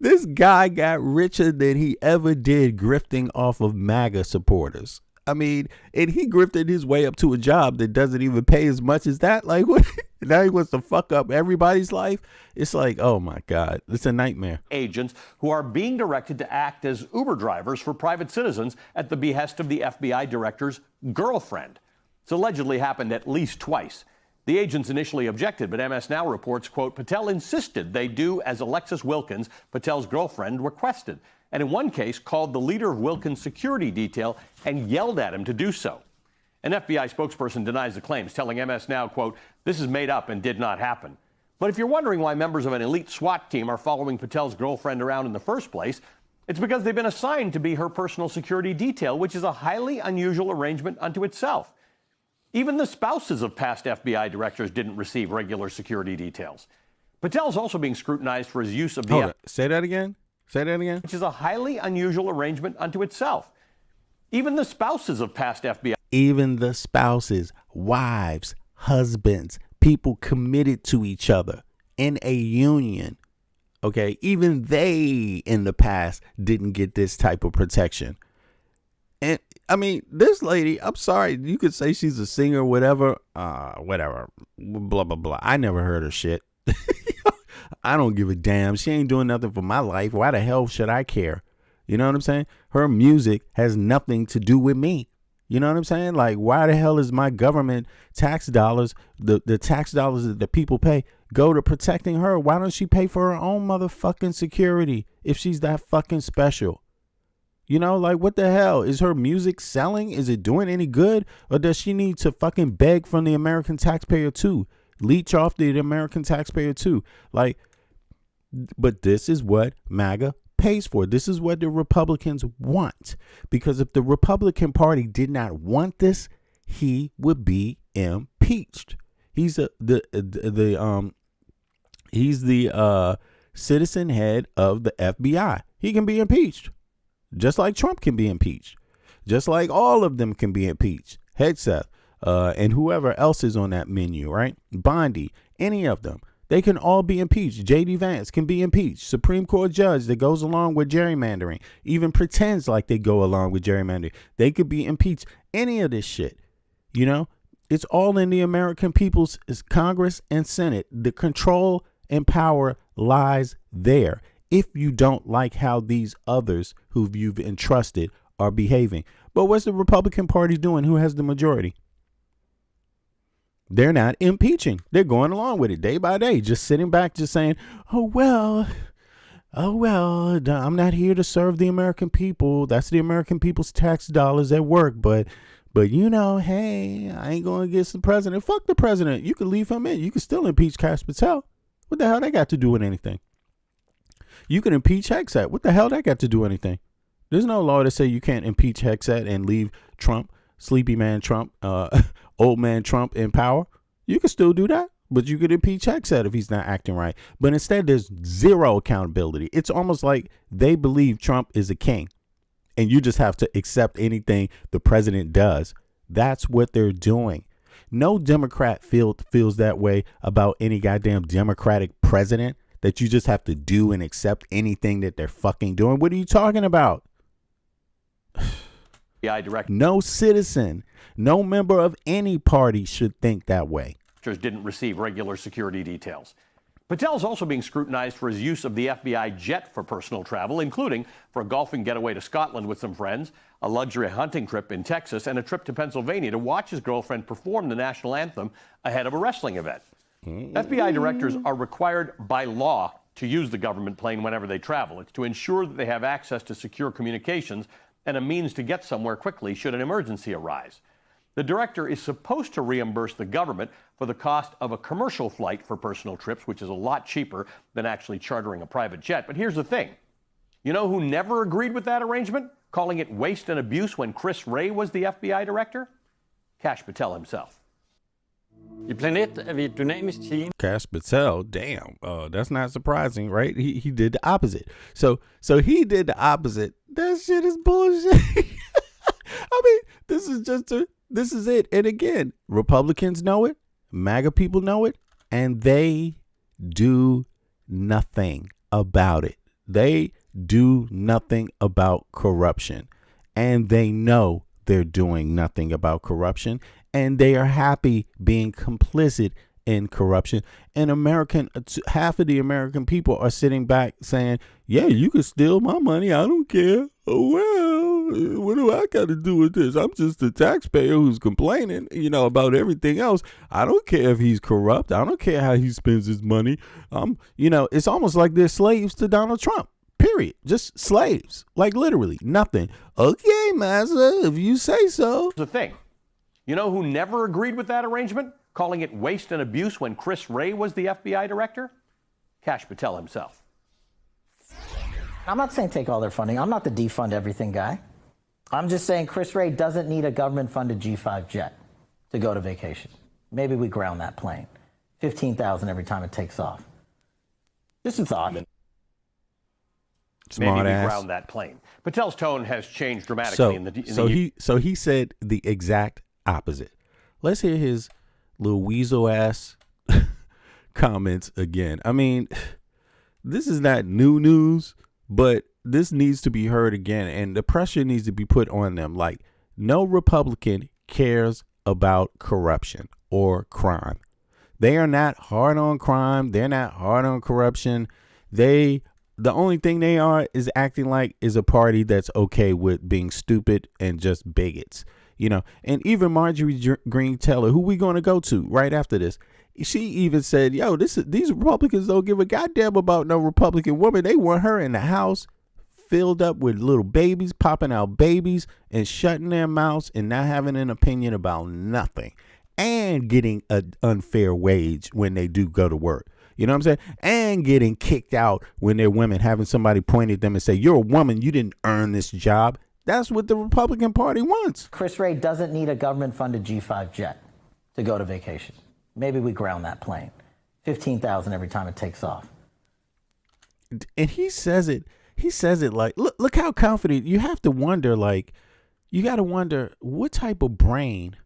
this guy got richer than he ever did grifting off of MAGA supporters. I mean, and he grifted his way up to a job that doesn't even pay as much as that. Like, what? Now he wants to fuck up everybody's life. It's like, oh my God, it's a nightmare.
Agents who are being directed to act as Uber drivers for private citizens at the behest of the FBI director's girlfriend. It's allegedly happened at least twice. The agents initially objected, but MS Now reports, quote, Patel insisted they do as Alexis Wilkins, Patel's girlfriend, requested. And in one case, called the leader of Wilkins' security detail and yelled at him to do so. An FBI spokesperson denies the claims, telling MS Now, quote, this is made up and did not happen. But if you're wondering why members of an elite SWAT team are following Patel's girlfriend around in the first place, it's because they've been assigned to be her personal security detail, which is a highly unusual arrangement unto itself. Even the spouses of past FBI directors didn't receive regular security details. Patel's also being scrutinized for his use of the...
Say that again? Say that again?
Which is a highly unusual arrangement unto itself. Even the spouses of past FBI...
Even the spouses, wives, husbands, people committed to each other in a union, okay? Even they in the past didn't get this type of protection. And I mean, this lady, I'm sorry, you could say she's a singer, whatever, blah, blah, blah. I never heard her shit. I don't give a damn. She ain't doing nothing for my life. Why the hell should I care? You know what I'm saying? Her music has nothing to do with me. You know what I'm saying? Like, why the hell is my government tax dollars, the tax dollars that the people pay, go to protecting her? Why don't she pay for her own motherfucking security if she's that fucking special? You know, like, what the hell? Is her music selling? Is it doing any good? Or does she need to fucking beg from the American taxpayer too? Leech off the American taxpayer too? Like, But this is what MAGA pays for. This is what the Republicans want. Because if the Republican Party did not want this, he would be impeached. He's the citizen head of the FBI. He can be impeached, just like Trump can be impeached, just like all of them can be impeached. Hegseth, and whoever else is on that menu, right? Bondi, any of them. They can all be impeached. J.D. Vance can be impeached. Supreme Court judge that goes along with gerrymandering, even pretends like they go along with gerrymandering. They could be impeached. Any of this shit, you know, it's all in the American people's Congress and Senate. The control and power lies there. If you don't like how these others who you've entrusted are behaving. But what's the Republican Party doing? Who has the majority? They're not impeaching. They're going along with it day by day, just sitting back, just saying, oh, well, I'm not here to serve the American people. That's the American people's tax dollars at work. But you know, hey, I ain't going to get the president. Fuck the president. You can leave him in. You can still impeach Kash Patel. What the hell that got to do with anything? You can impeach Hegseth. What the hell that got to do with anything? There's no law to say you can't impeach Hegseth and leave Trump, sleepy man Trump, old man Trump in power. You can still do that, but you could impeach Hegseth if he's not acting right. But instead, there's zero accountability. It's almost like they believe Trump is a king, and you just have to accept anything the president does. That's what they're doing. No Democrat feels that way about any goddamn Democratic president, that you just have to do and accept anything that they're fucking doing. What are you talking about? No citizen, no member of any party should think that way.
Didn't receive regular security details. Patel's also being scrutinized for his use of the FBI jet for personal travel, including for a golfing getaway to Scotland with some friends, a luxury hunting trip in Texas, and a trip to Pennsylvania to watch his girlfriend perform the national anthem ahead of a wrestling event. FBI directors are required by law to use the government plane whenever they travel. It's to ensure that they have access to secure communications and a means to get somewhere quickly should an emergency arise. The director is supposed to reimburse the government for the cost of a commercial flight for personal trips, which is a lot cheaper than actually chartering a private jet. But here's the thing. You know who never agreed with that arrangement, calling it waste and abuse when Chris Wray was the FBI director? Kash Patel himself.
I Planet er vi et dynamisk team.
Kash Patel, damn, that's not surprising, right? He did the opposite. So he did the opposite. That shit is bullshit. I mean, this is it. And again, Republicans know it, MAGA people know it, and they do nothing about it. They do nothing about corruption, and they know they're doing nothing about corruption, and they are happy being complicit in corruption. And half of the American people are sitting back saying, yeah, you can steal my money. I don't care. Oh, well, what do I got to do with this? I'm just a taxpayer who's complaining, about everything else. I don't care if he's corrupt. I don't care how he spends his money. It's almost like they're slaves to Donald Trump. Period. Just slaves. Like literally nothing. Okay, massa, if you say so.
The thing. You know who never agreed with that arrangement, calling it waste and abuse when Chris Wray was the FBI director? Kash Patel himself.
I'm not saying take all their funding. I'm not the defund everything guy. I'm just saying Chris Wray doesn't need a government-funded G5 jet to go to vacation. Maybe we ground that plane. $15,000 every time it takes off. Just a thought.
Smart
Maybe we
ass.
ground that plane. Patel's tone has changed dramatically.
So he said the exact opposite. Let's hear his little weasel ass comments again. I mean, this is not new news, but this needs to be heard again, and the pressure needs to be put on them. Like, no Republican cares about corruption or crime. They are not hard on crime. They're not hard on corruption. The only thing they are is acting like is a party that's okay with being stupid and just bigots, and even Marjorie Greene Taylor, who we going to go to right after this. She even said, yo, these Republicans don't give a goddamn about no Republican woman. They want her in the house filled up with little babies, popping out babies and shutting their mouths and not having an opinion about nothing and getting an unfair wage when they do go to work. You know what I'm saying? And getting kicked out when they're women, having somebody point at them and say, you're a woman, you didn't earn this job. That's what the Republican Party wants.
Chris Wray doesn't need a government-funded G5 jet to go to vacation. Maybe we ground that plane. $15,000 every time it takes off.
And he says it like, look how confident. You have to wonder, like, you got to wonder what type of brain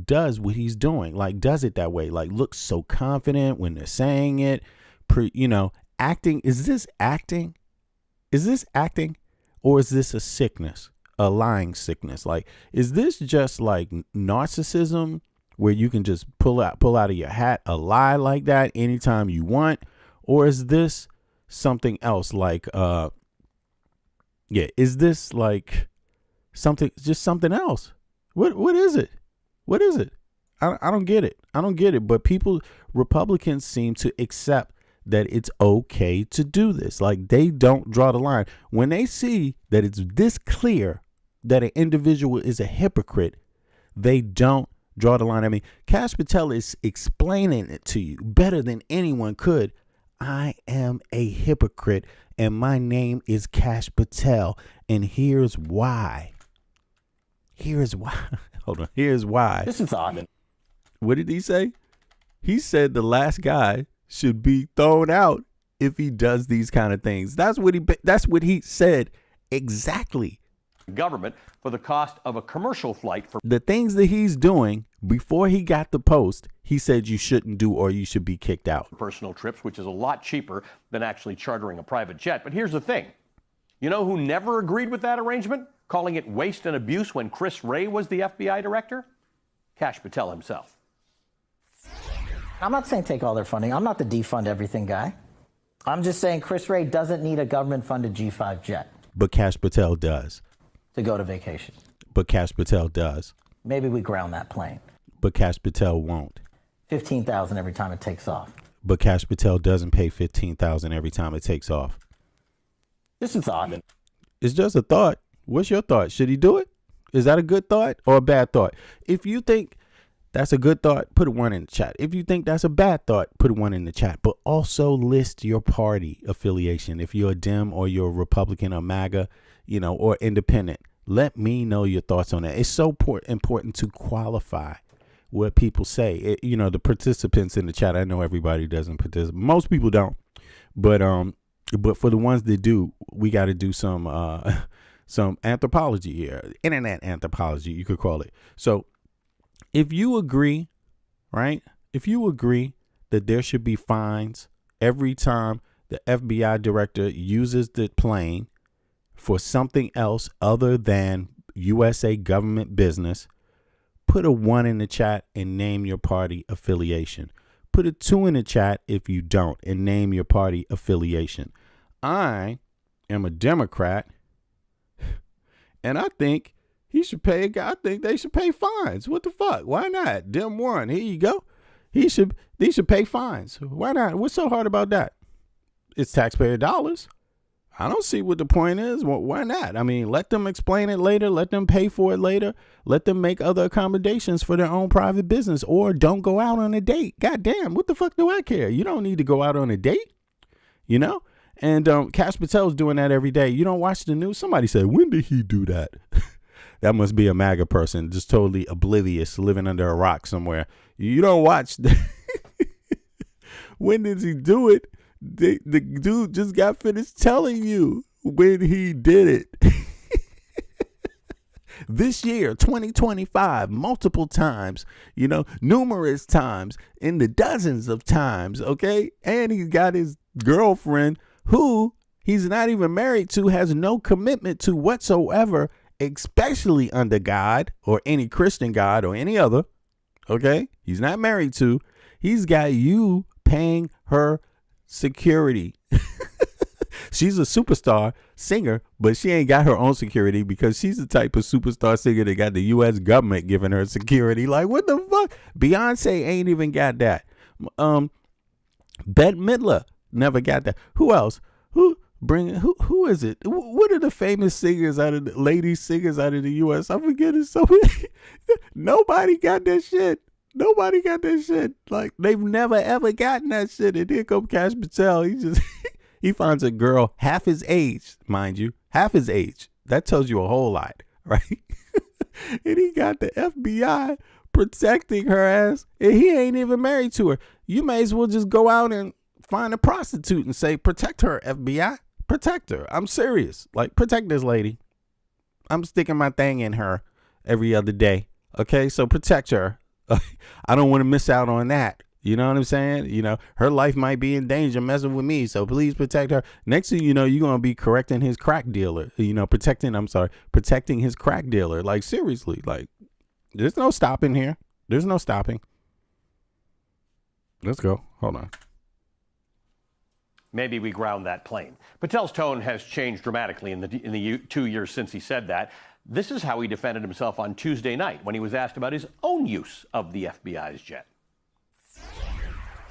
does what he's doing. Like, does it that way? Like, looks so confident when they're saying it. Acting. Is this acting? Is this acting? Or is this a sickness? A lying sickness? Like, is this just like narcissism where you can just pull out of your hat a lie like that anytime you want? Or is this something else? Like, is this like something else? What is it? What is it? I don't get it. I don't get it. But Republicans seem to accept that it's okay to do this. Like, they don't draw the line. When they see that it's this clear that an individual is a hypocrite, they don't draw the line. I mean, Kash Patel is explaining it to you better than anyone could. I am a hypocrite and my name is Kash Patel. And here's why. Here's why. Hold on. Here's why.
This is odd.
What did he say? He said the last guy should be thrown out if he does these kind of things. That's what he said exactly.
Government for the cost of a commercial flight for
the things that he's doing before he got the post. He said you shouldn't do, or you should be kicked out.
Personal trips, which is a lot cheaper than actually chartering a private jet. But here's the thing. You know who never agreed with that arrangement, calling it waste and abuse when Chris Wray was the FBI director? Kash Patel himself.
I'm not saying take all their funding. I'm not the defund everything guy. I'm just saying Chris Wray doesn't need a government-funded G5 jet.
But Kash Patel does.
To go to vacation.
But Kash Patel does.
Maybe we ground that plane.
But Kash Patel won't.
$15,000 every time it takes off.
But Kash Patel doesn't pay $15,000 every time it takes off.
This is odd.
It's just a thought. What's your thought? Should he do it? Is that a good thought or a bad thought? If you think that's a good thought, put a 1 in the chat. If you think that's a bad thought, put a 1 in the chat. But also list your party affiliation. If you're a Dem or you're a Republican or MAGA, or independent, let me know your thoughts on that. It's so important to qualify what people say. The participants in the chat, I know everybody doesn't participate. Most people don't. But for the ones that do, we got to do some anthropology here. Internet anthropology, you could call it. So if you agree, right? If you agree that there should be fines every time the FBI director uses the plane for something else other than USA government business, put a 1 in the chat and name your party affiliation. Put a 2 in the chat if you don't and name your party affiliation. I am a Democrat and I think he should pay. I think they should pay fines. What the fuck? Why not? Dem 1. Here you go. They should pay fines. Why not? What's so hard about that? It's taxpayer dollars. I don't see what the point is. Well, why not? I mean, let them explain it later. Let them pay for it later. Let them make other accommodations for their own private business, or don't go out on a date. God damn, what the fuck do I care? You don't need to go out on a date, And Kash Patel's doing that every day. You don't watch the news? Somebody said, when did he do that? That must be a MAGA person, just totally oblivious, living under a rock somewhere. You don't watch. When did he do it? The dude just got finished telling you when he did it. This year, 2025, multiple times, numerous times, in the dozens of times, okay? And he's got his girlfriend who he's not even married to, has no commitment to whatsoever, especially under God or any Christian God or any other, okay? He's not married to. He's got you paying her security. She's a superstar singer, but she ain't got her own security because she's the type of superstar singer that got the U.S. government giving her security. Like, what the fuck? Beyonce ain't even got that. Bette Midler never got that. Who else? Who is it? What are the famous singers lady singers out of the U.S.? I forget it. So nobody got that shit. Nobody got that shit. Like, they've never, ever gotten that shit. And here come Kash Patel. He just, he finds a girl half his age, mind you, half his age. That tells you a whole lot, right? And he got the FBI protecting her ass, and he ain't even married to her. You may as well just go out and find a prostitute and say, protect her, FBI. Protect her. I'm serious. Like, protect this lady. I'm sticking my thing in her every other day. Okay, so protect her. I don't want to miss out on that. You know what I'm saying? You know, her life might be in danger messing with me, so please protect her. Next thing you know, you're going to be correcting his crack dealer. You know, protecting his crack dealer. Like, seriously, like, there's no stopping here. There's no stopping. Let's go. Hold on.
Maybe we ground that plane. Patel's tone has changed dramatically in the 2 years since he said that. This is how he defended himself on Tuesday night when he was asked about his own use of the FBI's jet.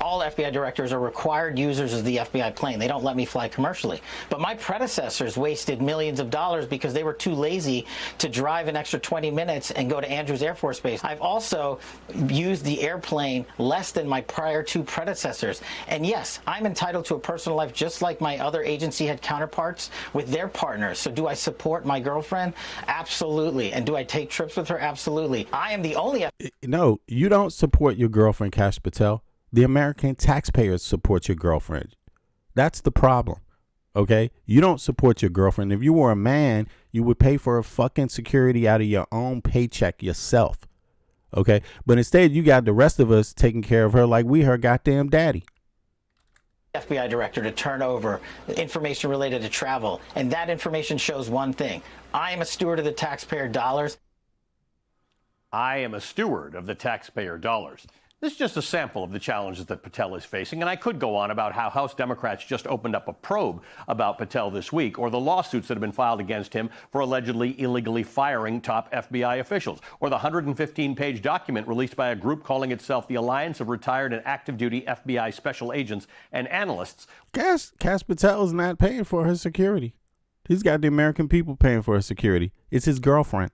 All FBI directors are required users of the FBI plane. They don't let me fly commercially. But my predecessors wasted millions of dollars because they were too lazy to drive an extra 20 minutes and go to Andrews Air Force Base. I've also used the airplane less than my prior two predecessors. And yes, I'm entitled to a personal life just like my other agency had counterparts with their partners. So do I support my girlfriend? Absolutely. And do I take trips with her? Absolutely. I am the only...
No, you don't support your girlfriend, Kash Patel. The American taxpayers support your girlfriend. That's the problem. Okay? You don't support your girlfriend. If you were a man, you would pay for her fucking security out of your own paycheck yourself. Okay? But instead, you got the rest of us taking care of her like we her goddamn daddy.
FBI director to turn over information related to travel. And that information shows one thing. I am a steward of the taxpayer dollars.
I am a steward of the taxpayer dollars. This is just a sample of the challenges that Patel is facing, and I could go on about how House Democrats just opened up a probe about Patel this week, or the lawsuits that have been filed against him for allegedly illegally firing top FBI officials, or the 115-page document released by a group calling itself the Alliance of Retired and Active Duty FBI Special Agents and Analysts.
Kash Patel is not paying for her security. He's got the American people paying for her security. It's his girlfriend.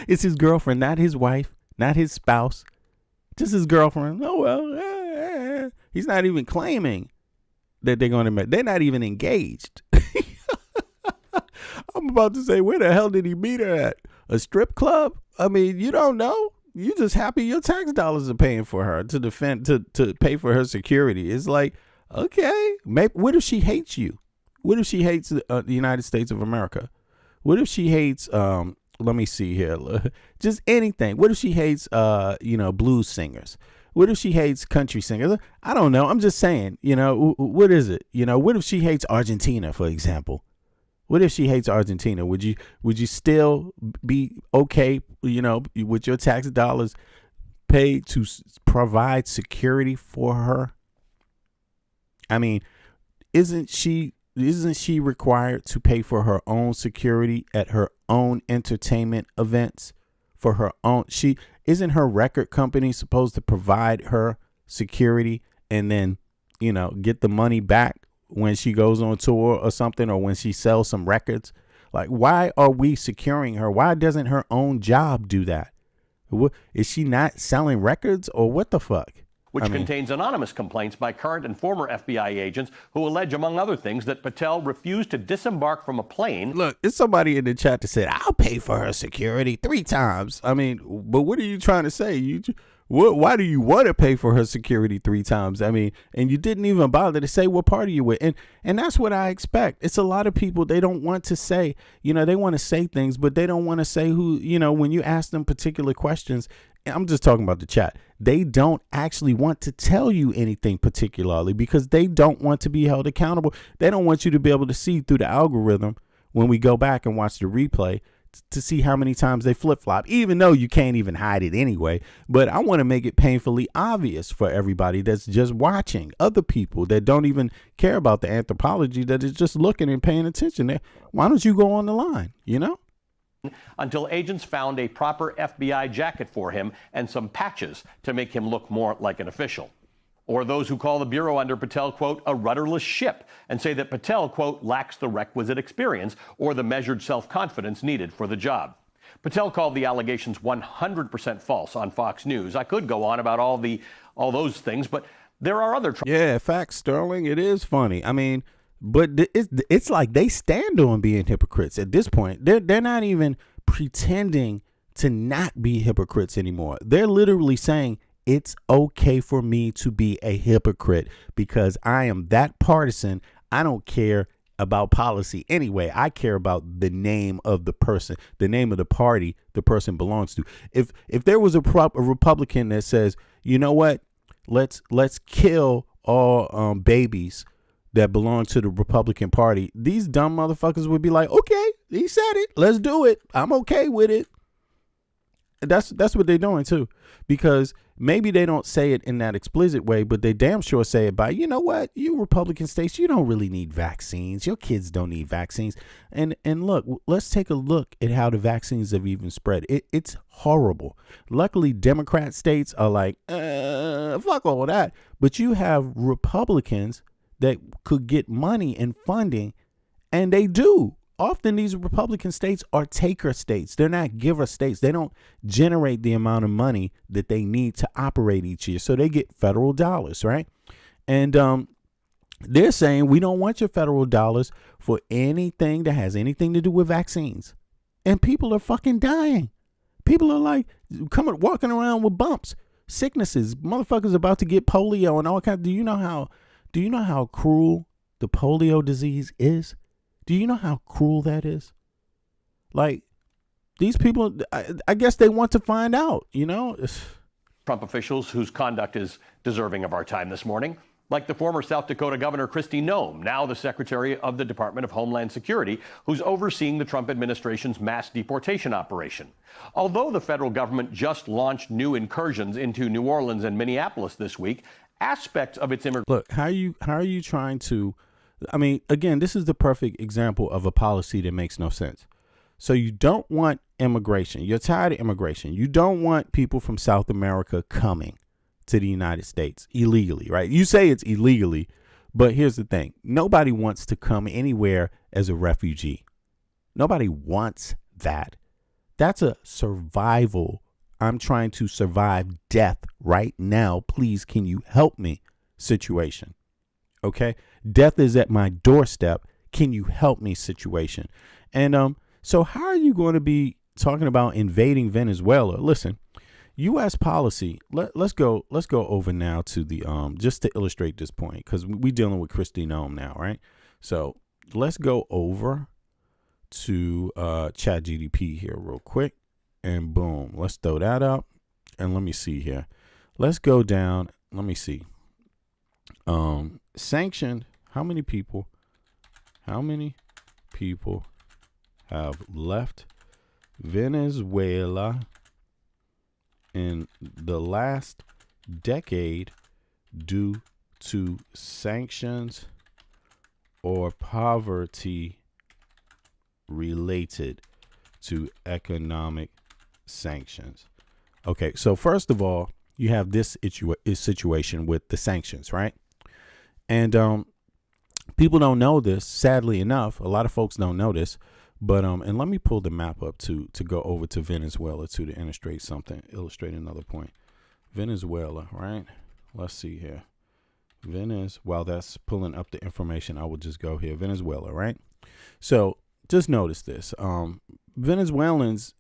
It's his girlfriend, not his wife. Not his spouse, just his girlfriend. Oh, well, he's not even claiming that they're going to, they're not even engaged. I'm about to say, where the hell did he meet her at? A strip club? I mean, you don't know. You just happy your tax dollars are paying for her to defend, to pay for her security. It's like, okay, maybe, what if she hates you? What if she hates the United States of America? What if she hates, let me see here. Just anything. What if she hates, blues singers? What if she hates country singers? I don't know. I'm just saying, what is it? What if she hates Argentina, for example? What if she hates Argentina? Would you still be okay, with your tax dollars paid to provide security for her? I mean, isn't she required to pay for her own security at her own entertainment events? For her own, isn't her record company supposed to provide her security and then, get the money back when she goes on tour or something, or when she sells some records? Like, why are we securing her? Why doesn't her own job do that? Is she not selling records, or what the fuck?
Which contains anonymous complaints by current and former FBI agents who allege, among other things, that Patel refused to disembark from a plane.
Look, it's somebody in the chat that said, I'll pay for her security 3 times. I mean, but what are you trying to say? Why do you want to pay for her security 3 times? I mean, and you didn't even bother to say what party you with. And that's what I expect. It's a lot of people, they don't want to say, they want to say things, but they don't want to say who, when you ask them particular questions. I'm just talking about the chat. They don't actually want to tell you anything particularly because they don't want to be held accountable. They don't want you to be able to see through the algorithm when we go back and watch the replay to see how many times they flip-flop, even though you can't even hide it anyway. But I want to make it painfully obvious for everybody that's just watching, other people that don't even care about the anthropology, that is just looking and paying attention. Why don't you go on the line,
Until agents found a proper FBI jacket for him and some patches to make him look more like an official. Or those who call the Bureau under Patel, quote, a rudderless ship, and say that Patel, quote, lacks the requisite experience or the measured self-confidence needed for the job. Patel called the allegations 100% false on Fox News. I could go on about all those things, but there are other...
Yeah, facts, Sterling. It is funny. I mean, but it's like they stand on being hypocrites at this point. They're not even pretending to not be hypocrites anymore. They're literally saying it's okay for me to be a hypocrite because I am that partisan. I don't care about policy anyway. I care about the name of the person, the name of the party the person belongs to. If there was a Republican that says, you know what, let's kill all babies that belong to the Republican Party, these dumb motherfuckers would be like, okay, he said it, let's do it. I'm okay with it. That's what they're doing too, because maybe they don't say it in that explicit way, but they damn sure say it by, you know what, you Republican states, you don't really need vaccines. Your kids don't need vaccines. And look, let's take a look at how the vaccines have even spread. It's horrible. Luckily, Democrat states are like, fuck all that. But you have Republicans that could get money and funding, and they do. Often these Republican states are taker states. They're not giver states. They don't generate the amount of money that they need to operate each year. So they get federal dollars, right? And they're saying we don't want your federal dollars for anything that has anything to do with vaccines. And people are fucking dying. People are like walking around with bumps, sicknesses, motherfuckers about to get polio and all kinds. Do you know how cruel the polio disease is? Do you know how cruel that is? Like, these people, I guess they want to find out, you know?
Trump officials whose conduct is deserving of our time this morning, like the former South Dakota Governor Kristi Noem, now the Secretary of the Department of Homeland Security, who's overseeing the Trump administration's mass deportation operation. Although the federal government just launched new incursions into New Orleans and Minneapolis this week, aspects of its immigration...
Look, how are you trying to... I mean, again, this is the perfect example of a policy that makes no sense. So you don't want immigration. You're tired of immigration. You don't want people from South America coming to the United States illegally, right? You say it's illegally, but here's the thing. Nobody wants to come anywhere as a refugee. Nobody wants that. That's a survival. I'm trying to survive death right now. Please, can you help me situation? Okay. Death is at my doorstep. Can you help me situation? And so how are you going to be talking about invading Venezuela? Listen, U.S. policy. Let's go over now to the just to illustrate this point, because we're dealing with Kristi Noem now, right? So let's go over to ChatGPT here real quick, and boom, let's throw that up, and let me see here. Let's go down. Let me see. Sanctioned. How many people have left Venezuela in the last decade due to sanctions or poverty related to economic sanctions? Okay, so first of all, you have this situation with the sanctions, right? And people don't know this, sadly enough. A lot of folks don't know this, but and let me pull the map up to go over to Venezuela to illustrate another point. Venezuela, right? Let's see here. While that's pulling up the information, I will just go here. Venezuela, right? So just notice this. Venezuelans,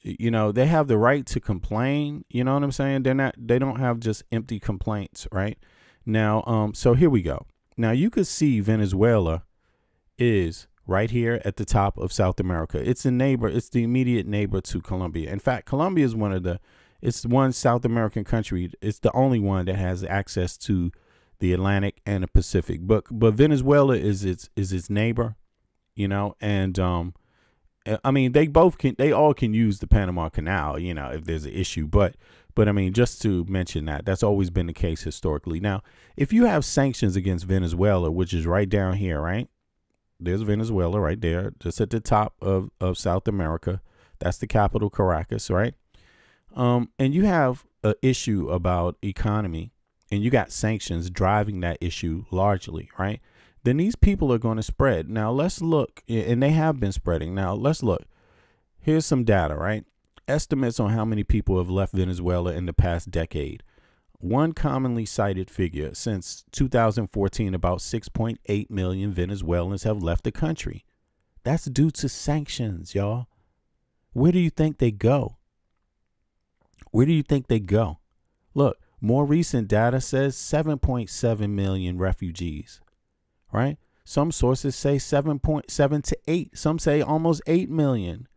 you know, they have the right to complain. You know what I'm saying? They don't have just empty complaints, right? Now, so here we go. Now you could see Venezuela is right here at the top of South America. It's a neighbor. It's the immediate neighbor to Colombia. In fact, Colombia is it's one South American country. It's the only one that has access to the Atlantic and the Pacific. But Venezuela is its neighbor, you know, and I mean, they all can use the Panama Canal, you know, if there's an issue. But I mean, just to mention that's always been the case historically. Now, if you have sanctions against Venezuela, which is right down here, right? There's Venezuela right there, just at the top of South America. That's the capital, Caracas, right? And you have an issue about economy, and you got sanctions driving that issue largely, right? Then these people are going to spread. Now, let's look, and they have been spreading. Now, let's look. Here's some data, right? Estimates on how many people have left Venezuela in the past decade. One commonly cited figure: since 2014, about 6.8 million Venezuelans have left the country. That's due to sanctions, y'all. Where do you think they go? Where do you think they go? Look, more recent data says 7.7 million refugees, right? Some sources say 7.7 to 8. Some say almost 8 million,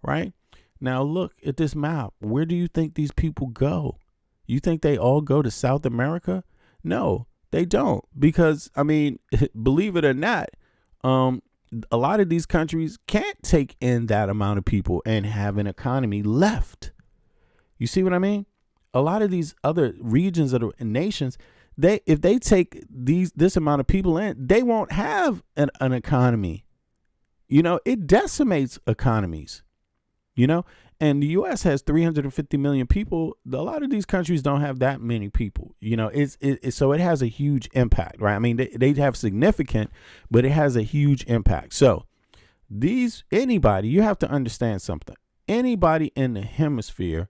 right? Now look at this map. Where do you think these people go? You think they all go to South America? No, they don't. Because, I mean, believe it or not, a lot of these countries can't take in that amount of people and have an economy left. You see what I mean? A lot of these other regions or nations, if they take this amount of people in, they won't have an economy. You know, it decimates economies. You know, and the U.S. has 350 million people. A lot of these countries don't have that many people. You know, so it has a huge impact, right? I mean, they have significant, but it has a huge impact. So anybody, you have to understand something. Anybody in the hemisphere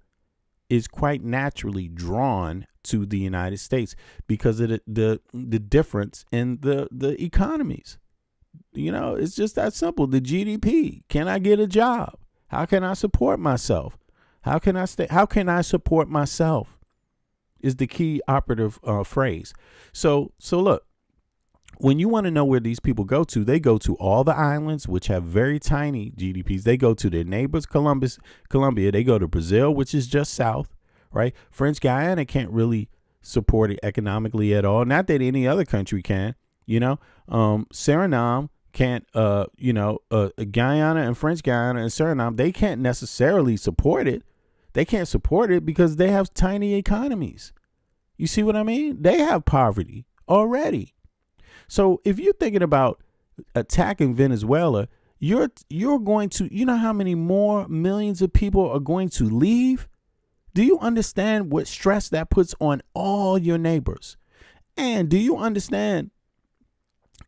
is quite naturally drawn to the United States because of the difference in the economies. You know, it's just that simple. The GDP. Can I get a job? How can I support myself? How can I support myself is the key operative phrase. So look, when you want to know where these people go to, they go to all the islands, which have very tiny GDPs. They go to their neighbors, Colombia. They go to Brazil, which is just south, right? French Guiana can't really support it economically at all. Not that any other country can, you know. Suriname can't, Guyana and French Guiana and Suriname, they can't necessarily support it. They can't support it because they have tiny economies. You see what I mean? They have poverty already. So if you're thinking about attacking Venezuela, you're going to, you know how many more millions of people are going to leave? Do you understand what stress that puts on all your neighbors? And do you understand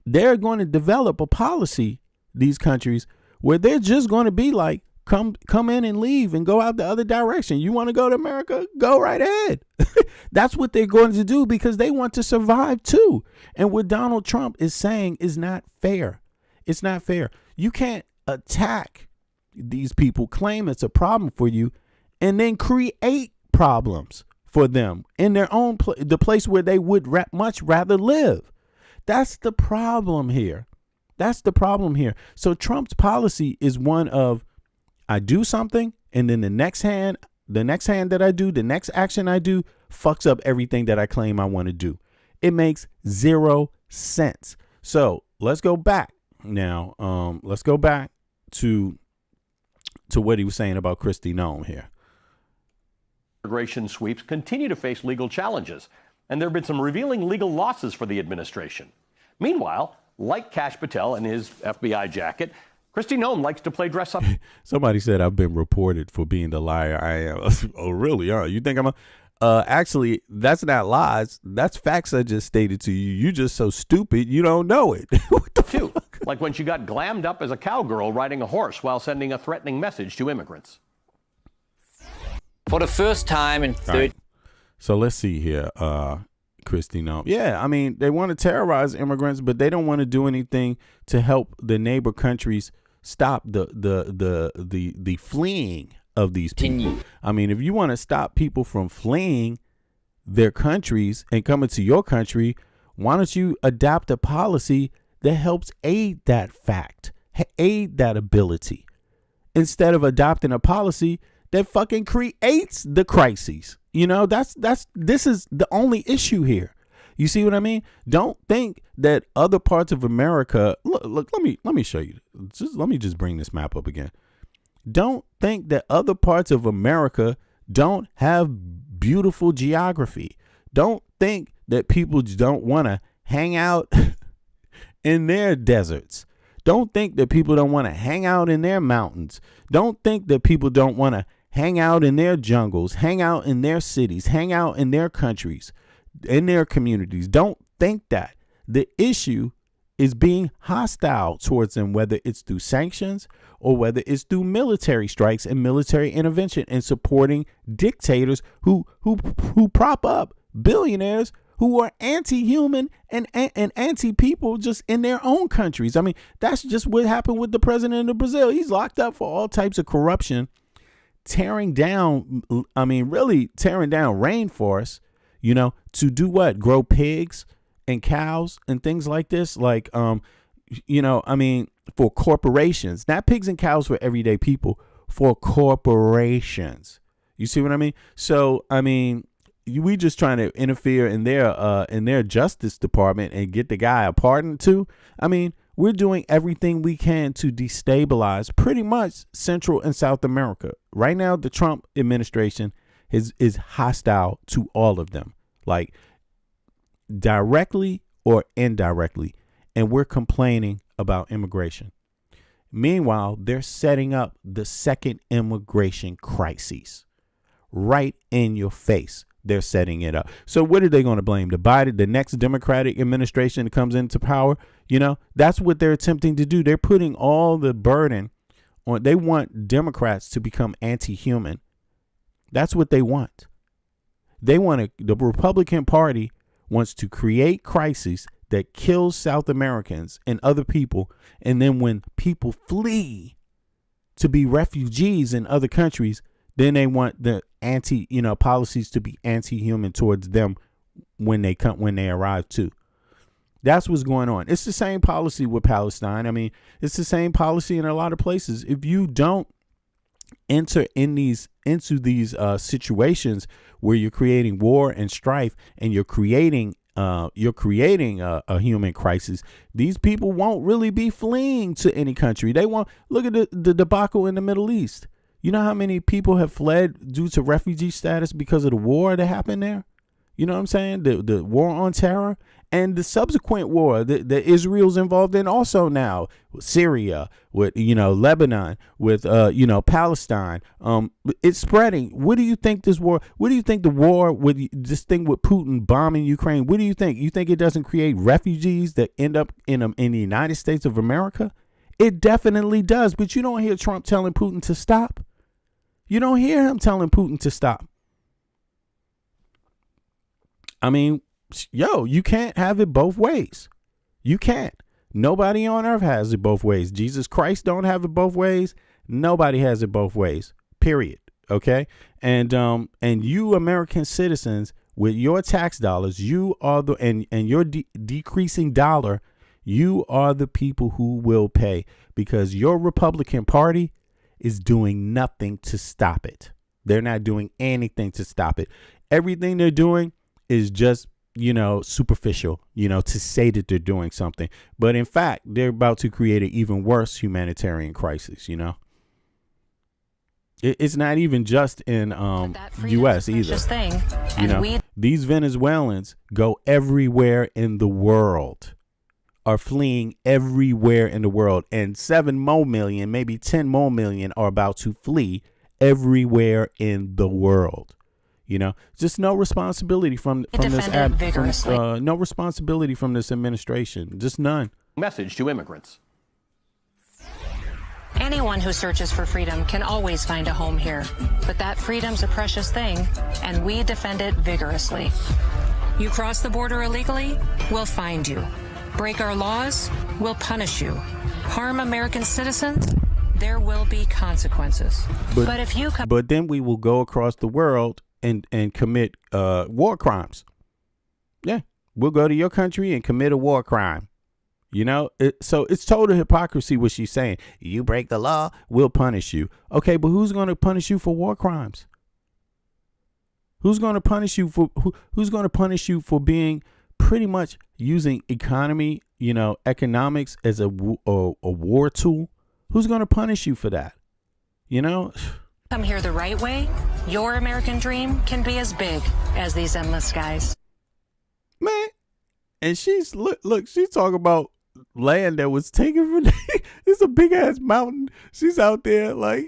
they're going to develop a policy, these countries, where they're just going to be like, come in and leave and go out the other direction. You want to go to America? Go right ahead. That's what they're going to do because they want to survive too. And what Donald Trump is saying is not fair. It's not fair. You can't attack these people, claim it's a problem for you, and then create problems for them in their own the place where they would much rather live. That's the problem here. That's the problem here. So Trump's policy is one of, I do something, and then the next hand that I do, the next action I do, fucks up everything that I claim I want to do. It makes 0 sense. So let's go back now. Let's go back to what he was saying about Kristi Noem here.
Immigration sweeps continue to face legal challenges, and there have been some revealing legal losses for the administration. Meanwhile, like Kash Patel in his FBI jacket, Kristi Noem likes to play dress up.
Somebody said I've been reported for being the liar I am. Oh, really? You think I'm actually, that's not lies. That's facts I just stated to you. You just so stupid you don't know it. What the fuck?
Like when she got glammed up as a cowgirl riding a horse while sending a threatening message to immigrants.
For the first time in 30...
Right. So let's see here. Kristi Noem. Yeah, I mean, they want to terrorize immigrants, but they don't want to do anything to help the neighbor countries stop the fleeing of these people. I mean, if you want to stop people from fleeing their countries and coming to your country, why don't you adopt a policy that helps aid that fact, aid that ability, instead of adopting a policy that fucking creates the crises? You know, this is the only issue here. You see what I mean? Don't think that other parts of America, look, let me show you. Let me just bring this map up again. Don't think that other parts of America don't have beautiful geography. Don't think that people don't want to hang out in their deserts. Don't think that people don't want to hang out in their mountains. Don't think that people don't want to hang out in their jungles, hang out in their cities, hang out in their countries, in their communities. Don't think that. The issue is being hostile towards them, whether it's through sanctions or whether it's through military strikes and military intervention and supporting dictators who prop up billionaires who are anti-human and anti-people just in their own countries. I mean, that's just what happened with the president of Brazil. He's locked up for all types of corruption, tearing down rainforests, to do what? Grow pigs and cows and things like this. Like, for corporations, not pigs and cows for everyday people, for corporations. You see what I mean? So, we just trying to interfere in their Justice Department and get the guy a pardon too. We're doing everything we can to destabilize pretty much Central and South America. Right now, the Trump administration is hostile to all of them, like directly or indirectly. And we're complaining about immigration. Meanwhile, they're setting up the second immigration crisis right in your face. They're setting it up. So what are they going to blame? The next Democratic administration that comes into power? That's what they're attempting to do. They're putting all the burden on. They want Democrats to become anti-human. That's what they want. The Republican Party wants to create crises that kills South Americans and other people. And then when people flee to be refugees in other countries, then they want the policies to be anti-human towards them when they arrive too. That's what's going on. It's the same policy with Palestine. It's the same policy in a lot of places. If you don't enter into these situations where you're creating war and strife and you're creating a human crisis, these people won't really be fleeing to any country. They won't. Look at the debacle in the Middle East. You know how many people have fled due to refugee status because of the war that happened there? You know what I'm saying? The war on terror and the subsequent war that Israel's involved in also now, with Syria, with, Lebanon, with, Palestine. It's spreading. What do you think the war with this thing with Putin bombing Ukraine, what do you think? You think it doesn't create refugees that end up in the United States of America? It definitely does. But you don't hear Trump telling Putin to stop. You don't hear him telling Putin to stop. You can't have it both ways. You can't. Nobody on earth has it both ways. Jesus Christ don't have it both ways. Nobody has it both ways. Period. Okay? And you American citizens, with your tax dollars, you are and your decreasing dollar, you are the people who will pay, because your Republican Party is doing nothing to stop it. They're not doing anything to stop it. Everything they're doing is just, superficial, to say that they're doing something. But in fact, they're about to create an even worse humanitarian crisis, It's not even just in U.S. either. These Venezuelans go everywhere in the world. Are fleeing everywhere in the world, and 7 more million, maybe 10 more million are about to flee everywhere in the world. Just no responsibility from this no responsibility from this administration, just none.
Message to immigrants.
Anyone who searches for freedom can always find a home here, but that freedom's a precious thing, and we defend it vigorously. You cross the border illegally, we'll find you. Break our laws, we'll punish you. Harm American citizens, there will be consequences. But if you
but then we will go across the world and commit war crimes. Yeah, we'll go to your country and commit a war crime. So it's total hypocrisy what she's saying. You break the law, we'll punish you. Okay, but who's going to punish you for war crimes? Who's going to punish you for being pretty much using economics as a war tool? Who's going to punish you for that?
Come here the right way, your American dream can be as big as these endless skies.
Man, and she's talking about land that was taken from it's a big ass mountain. She's out there like,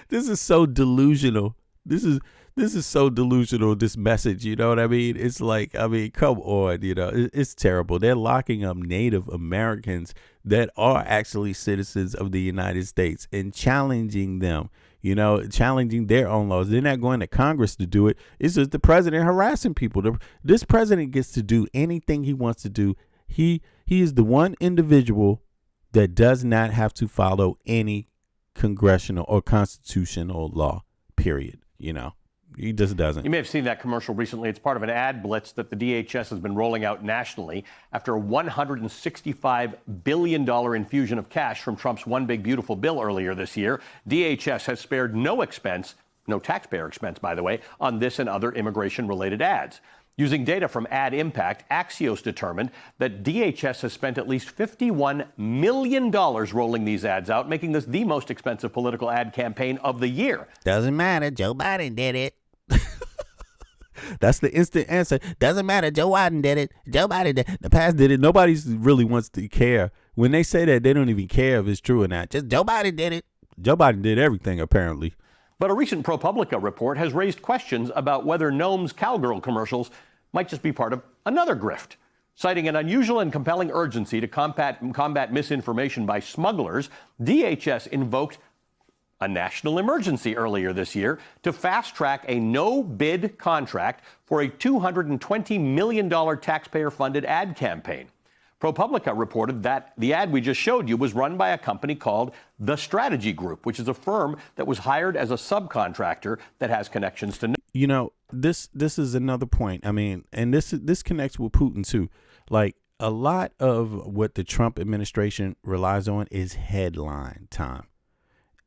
this is so delusional This is so delusional, this message, you know what I mean? It's like, I mean, come on, you know, it's terrible. They're locking up Native Americans that are actually citizens of the United States and challenging them, you know, challenging their own laws. They're not going to Congress to do it. It's just the president harassing people. This president gets to do anything he wants to do. He is the one individual that does not have to follow any congressional or constitutional law, period. You know, he just doesn't.
You may have seen that commercial recently. It's part of an ad blitz that the DHS has been rolling out nationally after a $165 billion infusion of cash from Trump's One Big Beautiful Bill earlier this year. DHS has spared no expense, no taxpayer expense, by the way, on this and other immigration-related ads. Using data from Ad Impact, Axios determined that DHS has spent at least $51 million rolling these ads out, making this the most expensive political ad campaign of the year.
Doesn't matter. Joe Biden did it. That's the instant answer. Doesn't matter. Joe Biden did it. Joe Biden did it. The past did it. Nobody really wants to care. When they say that, they don't even care if it's true or not. Just Joe Biden did it. Joe Biden did everything, apparently.
But a recent ProPublica report has raised questions about whether Noam's cowgirl commercials might just be part of another grift. Citing an unusual and compelling urgency to combat misinformation by smugglers, DHS invoked a national emergency earlier this year to fast-track a no-bid contract for a $220 million taxpayer-funded ad campaign. ProPublica reported that the ad we just showed you was run by a company called The Strategy Group, which is a firm that was hired as a subcontractor that has connections to...
You know, this is another point. I mean, and this connects with Putin too. Like, a lot of what the Trump administration relies on is headline time.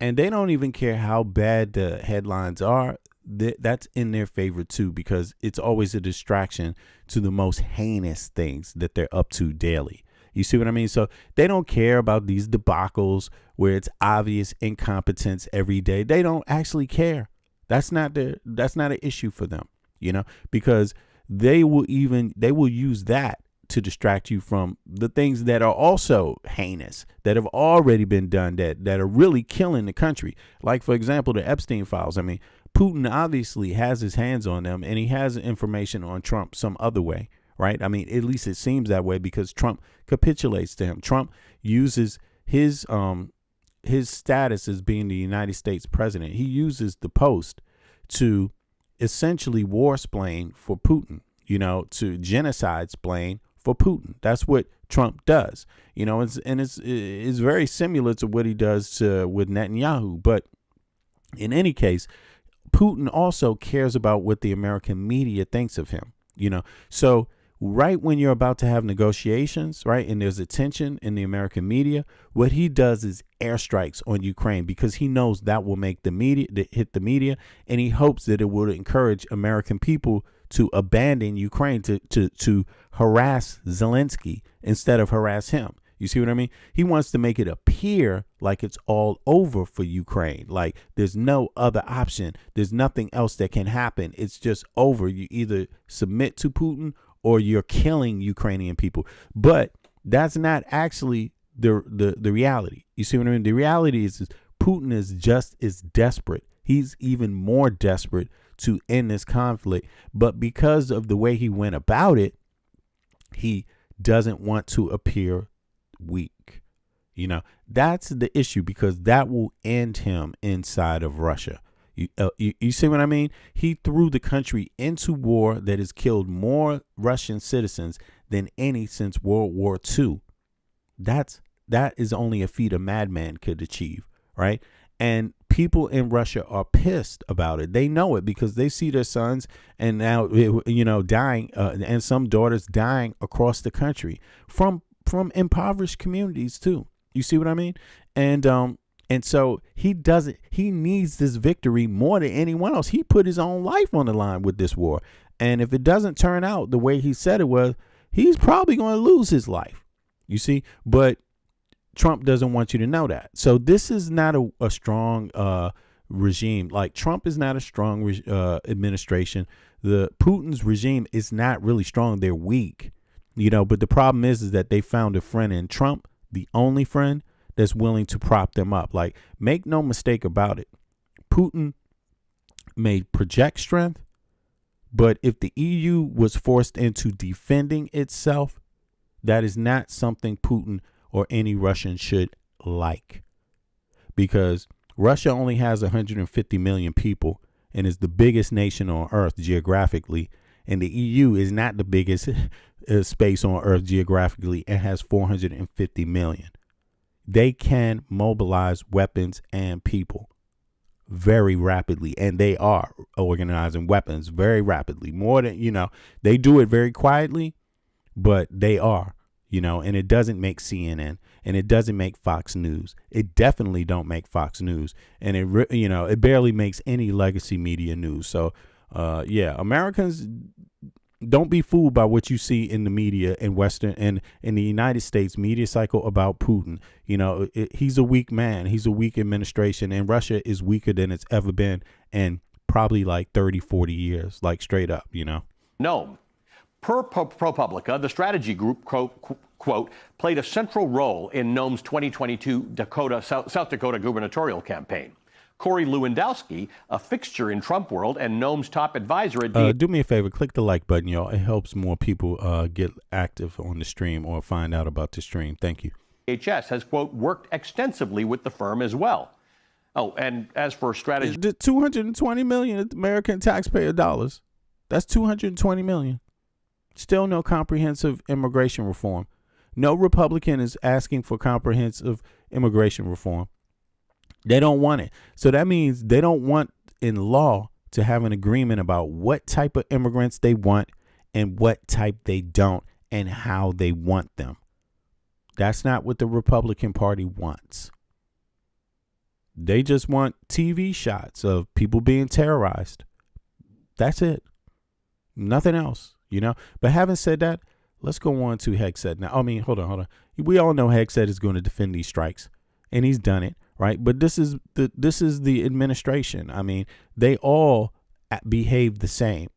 And they don't even care how bad the headlines are. That's in their favor too, because it's always a distraction to the most heinous things that they're up to daily. You see what I mean? So they don't care about these debacles where it's obvious incompetence every day. They don't actually care. That's not an issue for them, you know, because they will use that to distract you from the things that are also heinous, that have already been done, that are really killing the country. Like, for example, the Epstein files. I mean, Putin obviously has his hands on them, and he has information on Trump some other way, right? I mean, at least it seems that way, because Trump capitulates to him. Trump uses his status as being the United States president. He uses the Post to essentially war-splain for Putin, you know, to genocide-splain for Putin. That's what Trump does, you know, it's very similar to what he does with Netanyahu. But in any case, Putin also cares about what the American media thinks of him, you know. So right when you're about to have negotiations, right, and there's a tension in the American media, what he does is airstrikes on Ukraine, because he knows that will make the media hit the media, and he hopes that it will encourage American people to abandon Ukraine, to harass Zelensky instead of harass him. You see what I mean? He wants to make it appear like it's all over for Ukraine. Like there's no other option. There's nothing else that can happen. It's just over. You either submit to Putin or you're killing Ukrainian people. But that's not actually the reality. You see what I mean? The reality is Putin is just as desperate. He's even more desperate to end this conflict. But because of the way he went about it, he doesn't want to appear weak. You know, that's the issue, because that will end him inside of Russia. You see what I mean? He threw the country into war that has killed more Russian citizens than any since World War II. That is only a feat a madman could achieve, right? And people in Russia are pissed about it. They know it because they see their sons and now, you know, dying, and some daughters dying across the country from impoverished communities too. You see what I mean? And so he needs this victory more than anyone else. He put his own life on the line with this war. And if it doesn't turn out the way he said it was, he's probably going to lose his life. You see, but Trump doesn't want you to know that. So this is not a strong regime. Like, Trump is not a strong administration. The Putin's regime is not really strong. They're weak, you know, but the problem is that they found a friend in Trump, the only friend that's willing to prop them up. Like, make no mistake about it. Putin may project strength, but if the EU was forced into defending itself, that is not something Putin or any Russian should like, because Russia only has 150 million people and is the biggest nation on earth geographically, and the EU is not the biggest space on earth geographically and has 450 million. They can mobilize weapons and people very rapidly, and they are organizing weapons very rapidly, more than, they do it very quietly, but they are, and it doesn't make CNN, and it doesn't make Fox News. It definitely don't make Fox News, and it barely makes any legacy media news. So Americans, don't be fooled by what you see in the media in Western and in the United States media cycle about Putin. He's a weak man. He's a weak administration, and Russia is weaker than it's ever been in probably like 30, 40 years, like straight up,
No. Per ProPublica, the strategy group, quote, played a central role in Noam's 2022 South Dakota gubernatorial campaign. Corey Lewandowski, a fixture in Trump world and Noam's top advisor at
do me a favor, click the like button, y'all. It helps more people get active on the stream or find out about the stream. Thank you.
DHS has, quote, worked extensively with the firm as well. Oh, and as for strategy,
the 220 million American taxpayer dollars. That's 220 million. Still no comprehensive immigration reform. No Republican is asking for comprehensive immigration reform. They don't want it. So that means they don't want in law to have an agreement about what type of immigrants they want and what type they don't and how they want them. That's not what the Republican Party wants. They just want TV shots of people being terrorized. That's it. Nothing else, But having said that, let's go on to Hegseth now. Hold on. We all know Hegseth is going to defend these strikes, and he's done it. Right. But this is the administration. They all behave the same.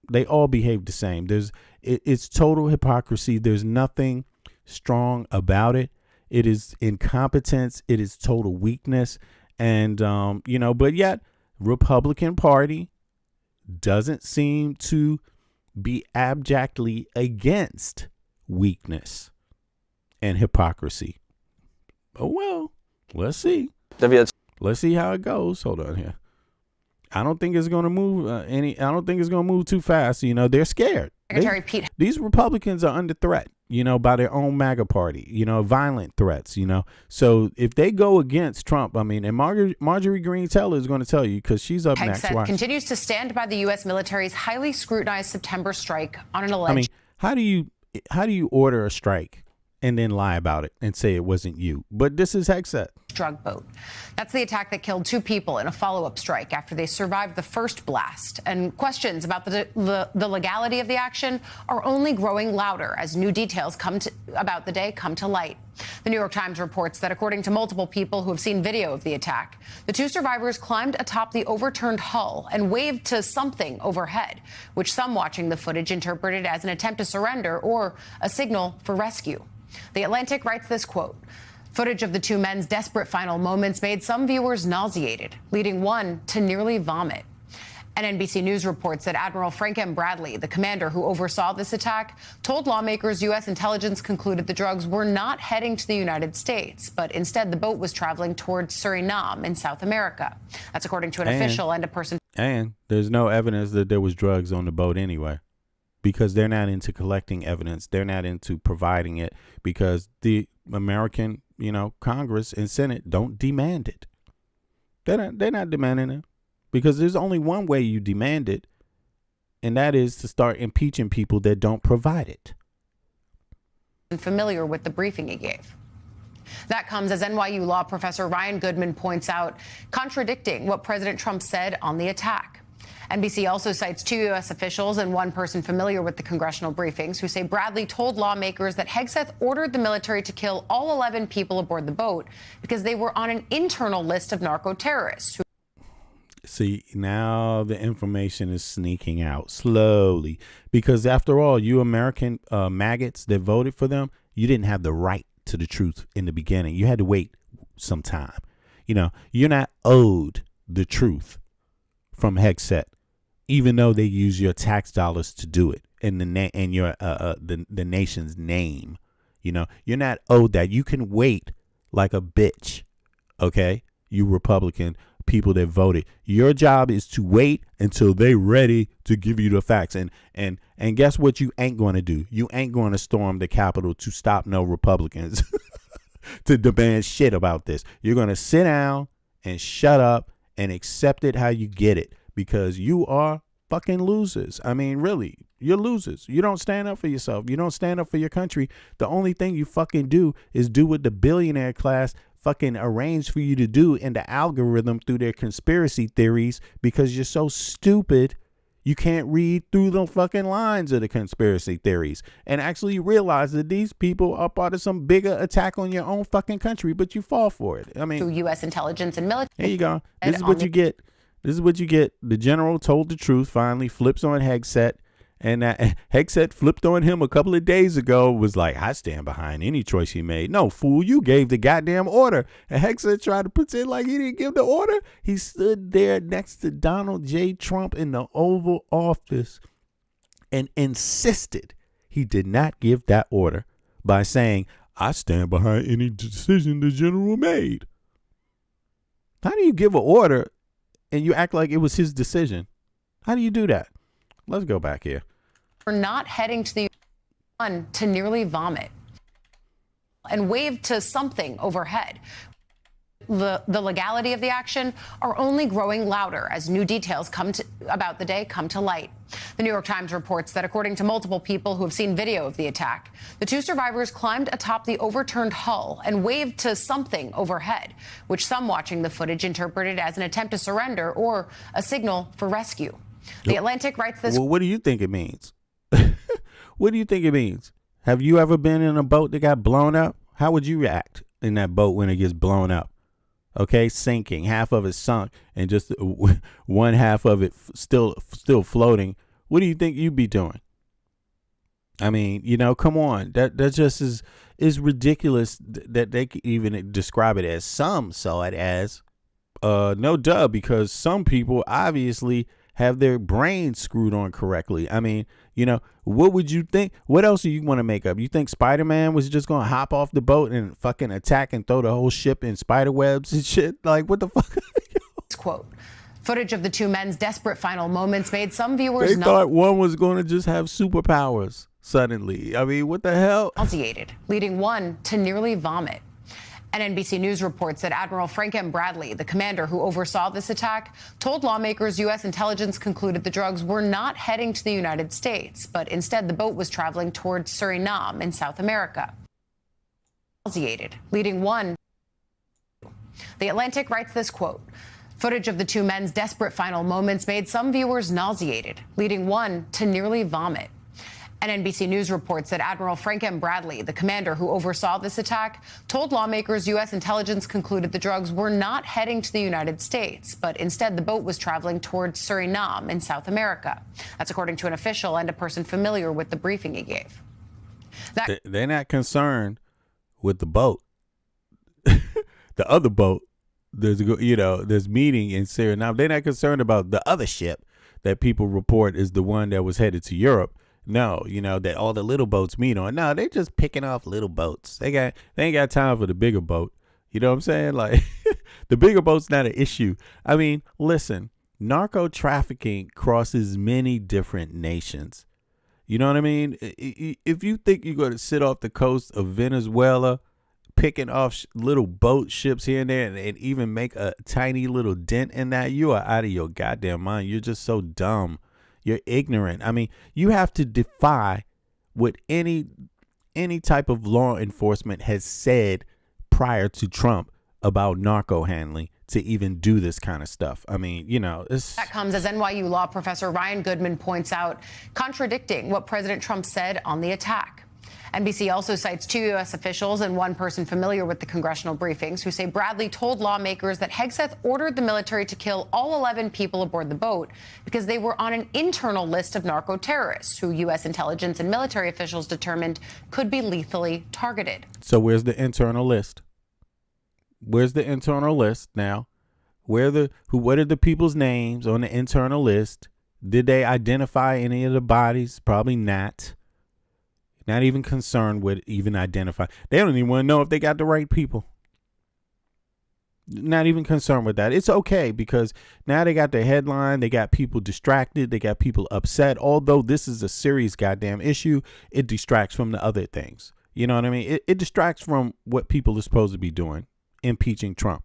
It's total hypocrisy. There's nothing strong about it. It is incompetence. It is total weakness. And, but yet Republican Party doesn't seem to be abjectly against weakness and hypocrisy. Oh, well, let's see. Let's see how it goes. Hold on here. I don't think it's going to move I don't think it's going to move too fast. They're scared.
Secretary Pete.
These Republicans are under threat, by their own MAGA party, violent threats, So if they go against Trump, and Marjorie Greene Taylor is going to tell you, because she's up next.
Hegseth continues to stand by the U.S. military's highly scrutinized September strike on an alleged.
How do you order a strike and then lie about it and say it wasn't you? But this is Hegseth.
Drug boat. That's the attack that killed 2 people in a follow-up strike after they survived the first blast. And questions about the legality of the action are only growing louder as new details about the day come to light. The New York Times reports that according to multiple people who have seen video of the attack, the 2 survivors climbed atop the overturned hull and waved to something overhead, which some watching the footage interpreted as an attempt to surrender or a signal for rescue. The Atlantic writes this quote: footage of the 2 men's desperate final moments made some viewers nauseated, leading one to nearly vomit. And NBC News reports that Admiral Frank M. Bradley, the commander who oversaw this attack, told lawmakers U.S. intelligence concluded the drugs were not heading to the United States, but instead the boat was traveling towards Suriname in South America. That's according to an official and a person.
And there's no evidence that there was drugs on the boat anyway, because they're not into collecting evidence. They're not into providing it because the American, Congress and Senate don't demand it. They're not demanding it because there's only one way you demand it, and that is to start impeaching people that don't provide it.
Familiar with the briefing he gave. That comes as NYU law professor Ryan Goodman points out, contradicting what President Trump said on the attack. NBC also cites 2 U.S. officials and 1 person familiar with the congressional briefings who say Bradley told lawmakers that Hegseth ordered the military to kill all 11 people aboard the boat because they were on an internal list of narco-terrorists.
See, now the information is sneaking out slowly because, after all, you American maggots that voted for them, you didn't have the right to the truth in the beginning. You had to wait some time. You're not owed the truth from Hegseth. even though they use your tax dollars to do it in the nation's name. You know, you're not owed that. You can wait like a bitch. Okay, you Republican people that voted. Your job is to wait until they're ready to give you the facts. And guess what? You ain't going to do. You ain't going to storm the Capitol to stop no Republicans to demand shit about this. You're going to sit down and shut up and accept it how you get it, because you are fucking losers. I mean, really, you're losers. You don't stand up for yourself. You don't stand up for your country. The only thing you fucking do is do what the billionaire class fucking arranged for you to do in the algorithm through their conspiracy theories, because you're so stupid you can't read through the fucking lines of the conspiracy theories and actually realize that these people are part of some bigger attack on your own fucking country, but you fall for it. I mean,
to U.S. intelligence and military.
There you go. This is what you get. This is what you get. The general told the truth, finally flips on Hegseth, and Hegseth flipped on him a couple of days ago, was like, I stand behind any choice he made. No, fool, you gave the goddamn order. And Hegseth tried to pretend like he didn't give the order. He stood there next to Donald J. Trump in the Oval Office and insisted he did not give that order by saying, I stand behind any decision the general made. How do you give an order and you act like it was his decision? How do you do that? Let's go back here.
We're not heading to the UN to nearly vomit and wave to something overhead. The legality of the action are only growing louder as new details about the day come to light. The New York Times reports that according to multiple people who have seen video of the attack, the two survivors climbed atop the overturned hull and waved to something overhead, which some watching the footage interpreted as an attempt to surrender or a signal for rescue. The Atlantic writes this.
Well, what do you think it means? What do you think it means? Have you ever been in a boat that got blown up? How would you react in that boat when it gets blown up? Okay, sinking, half of it sunk, and just one half of it still floating. What do you think you'd be doing? I mean, you know, come on. That just is ridiculous that they could even describe it as. Some saw it as no duh, because some people obviously have their brains screwed on correctly. I mean, you know, what would you think? What else do you want to make up? You think Spider-Man was just going to hop off the boat and fucking attack and throw the whole ship in spider webs and shit? Like, what the fuck?
Quote, footage of the two men's desperate final moments made some viewers
They thought one was going to just have superpowers suddenly. I mean, what the hell?
Nauseated, leading one to nearly vomit. And NBC News reports that Admiral Frank M. Bradley, the commander who oversaw this attack, told lawmakers U.S. intelligence concluded the drugs were not heading to the United States, but instead the boat was traveling towards Suriname in South America. Nauseated, leading one. The Atlantic writes this quote, footage of the two men's desperate final moments made some viewers nauseated, leading one to nearly vomit. And NBC News reports that Admiral Frank M. Bradley, the commander who oversaw this attack, told lawmakers U.S. intelligence concluded the drugs were not heading to the United States, but instead the boat was traveling towards Suriname in South America. That's according to an official and a person familiar with the briefing he gave.
They're not concerned with the boat. The other boat, there's meeting in Suriname. They're not concerned about the other ship that people report is the one that was headed to Europe. No, you know, that all the little boats meet on. No, they're just picking off little boats. They ain't got time for the bigger boat. You know what I'm saying? Like, the bigger boat's not an issue. I mean, listen, narco trafficking crosses many different nations. You know what I mean? If you think you're going to sit off the coast of Venezuela, picking off little boat ships here and there, and even make a tiny little dent in that, you are out of your goddamn mind. You're just so dumb. You're ignorant. I mean, you have to defy what any type of law enforcement has said prior to Trump about narco handling to even do this kind of stuff. I mean, you know,
that comes as NYU law professor Ryan Goodman points out, contradicting what President Trump said on the attack. NBC also cites two U.S. officials and one person familiar with the congressional briefings who say Bradley told lawmakers that Hegseth ordered the military to kill all 11 people aboard the boat because they were on an internal list of narco terrorists who U.S. intelligence and military officials determined could be lethally targeted.
So where's the internal list? Where's the internal list now? What are the people's names on the internal list Did they identify any of the bodies? Probably not. Not even concerned with even identify. They don't even want to know if they got the right people. Not even concerned with that. It's okay because now they got the headline. They got people distracted. They got people upset. Although this is a serious goddamn issue, it distracts from the other things. You know what I mean? It distracts from what people are supposed to be doing, impeaching Trump.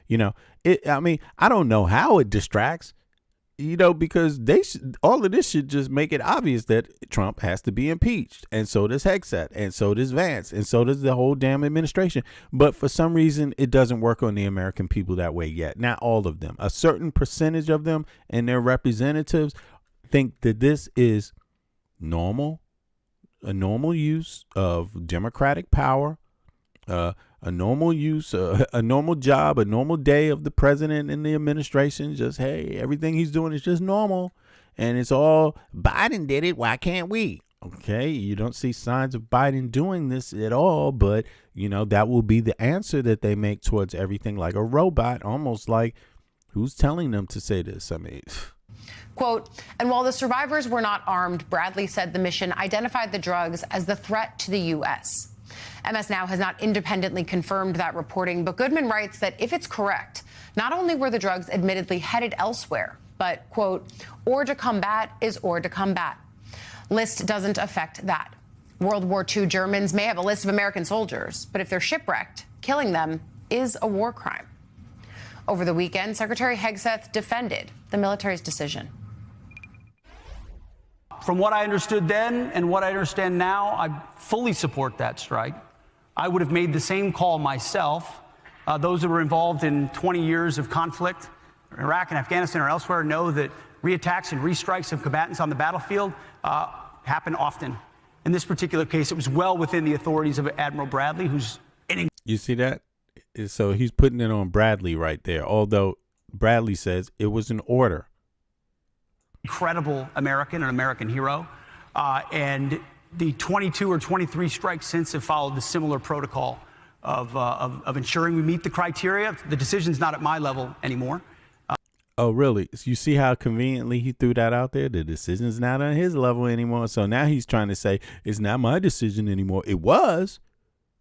You know, I don't know how it distracts, you know, because all of this should just make it obvious that Trump has to be impeached. And so does Hegseth, and so does Vance, and so does the whole damn administration. But for some reason, it doesn't work on the American people that way yet. Not all of them. A certain percentage of them and their representatives think that this is normal, a normal use of democratic power, a normal use, a normal job, a normal day of the president and the administration. Just, hey, everything he's doing is just normal. And it's all Biden did it. Why can't we? Okay. You don't see signs of Biden doing this at all. But, you know, that will be the answer that they make towards everything, like a robot, almost like who's telling them to say this? I mean,
quote, and while the survivors were not armed, Bradley said the mission identified the drugs as the threat to the U.S. MS Now has not independently confirmed that reporting, but Goodman writes that if it's correct, not only were the drugs admittedly headed elsewhere, but, quote, or to combat is or to combat. List doesn't affect that. World War II Germans may have a list of American soldiers, but if they're shipwrecked, killing them is a war crime. Over the weekend, Secretary Hegseth defended the military's decision.
From what I understood then and what I understand now, I fully support that strike. I would have made the same call myself. Those that were involved in 20 years of conflict in Iraq and Afghanistan or elsewhere know that reattacks and restrikes of combatants on the battlefield happen often. In this particular case, it was well within the authorities of Admiral Bradley, who's
you see that? So he's putting it on Bradley right there, although Bradley says it was an order.
Incredible American, an American hero. And the 22 or 23 strikes since have followed the similar protocol of ensuring we meet the criteria. The decision's not at my level anymore.
Oh, really? So you see how conveniently he threw that out there? The decision's not on his level anymore. So now he's trying to say it's not my decision anymore. It was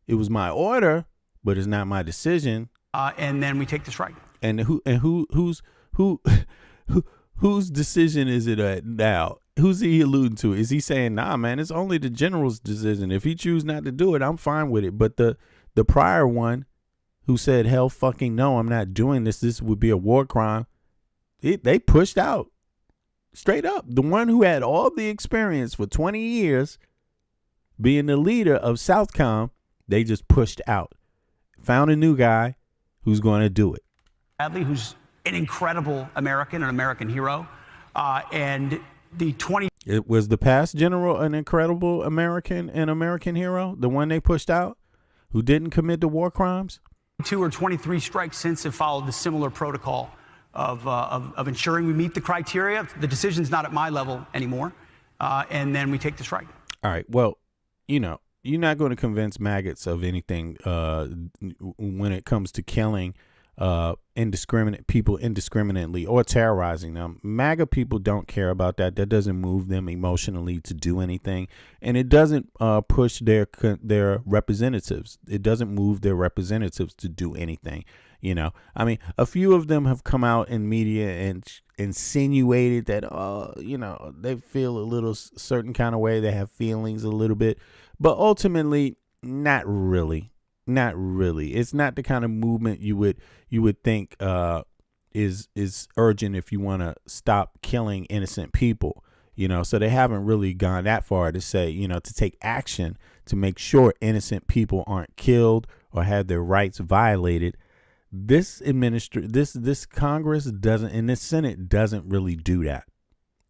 my order, but it's not my decision.
And then we take the strike.
And whose decision is it at now? Who's he alluding to? Is he saying, nah, man, it's only the general's decision. If he chooses not to do it, I'm fine with it. But the prior one who said, hell fucking no, I'm not doing this. This would be a war crime. They pushed out straight up. The one who had all the experience for 20 years being the leader of Southcom, they just pushed out. Found a new guy who's going to do it.
Bradley, who's an incredible American, an American hero. And the 20.
It was the past general an incredible American, an American hero, the one they pushed out, who didn't commit the war crimes.
2 or 23 strikes since have followed the similar protocol of ensuring we meet the criteria. The decision's not at my level anymore. And then we take the strike.
All right. Well, you know, you're not going to convince maggots of anything when it comes to killing people indiscriminately or terrorizing them. MAGA people don't care about that. That doesn't move them emotionally to do anything, and it doesn't push their representatives. It doesn't move their representatives to do anything. You know, I mean, a few of them have come out in media and insinuated that, you know, they feel a little certain kind of way. They have feelings a little bit, but ultimately, not really. Not really. It's not the kind of movement you would think is urgent if you want to stop killing innocent people. You know, so they haven't really gone that far to say, you know, to take action to make sure innocent people aren't killed or have their rights violated. This Congress doesn't, and this Senate doesn't really do that.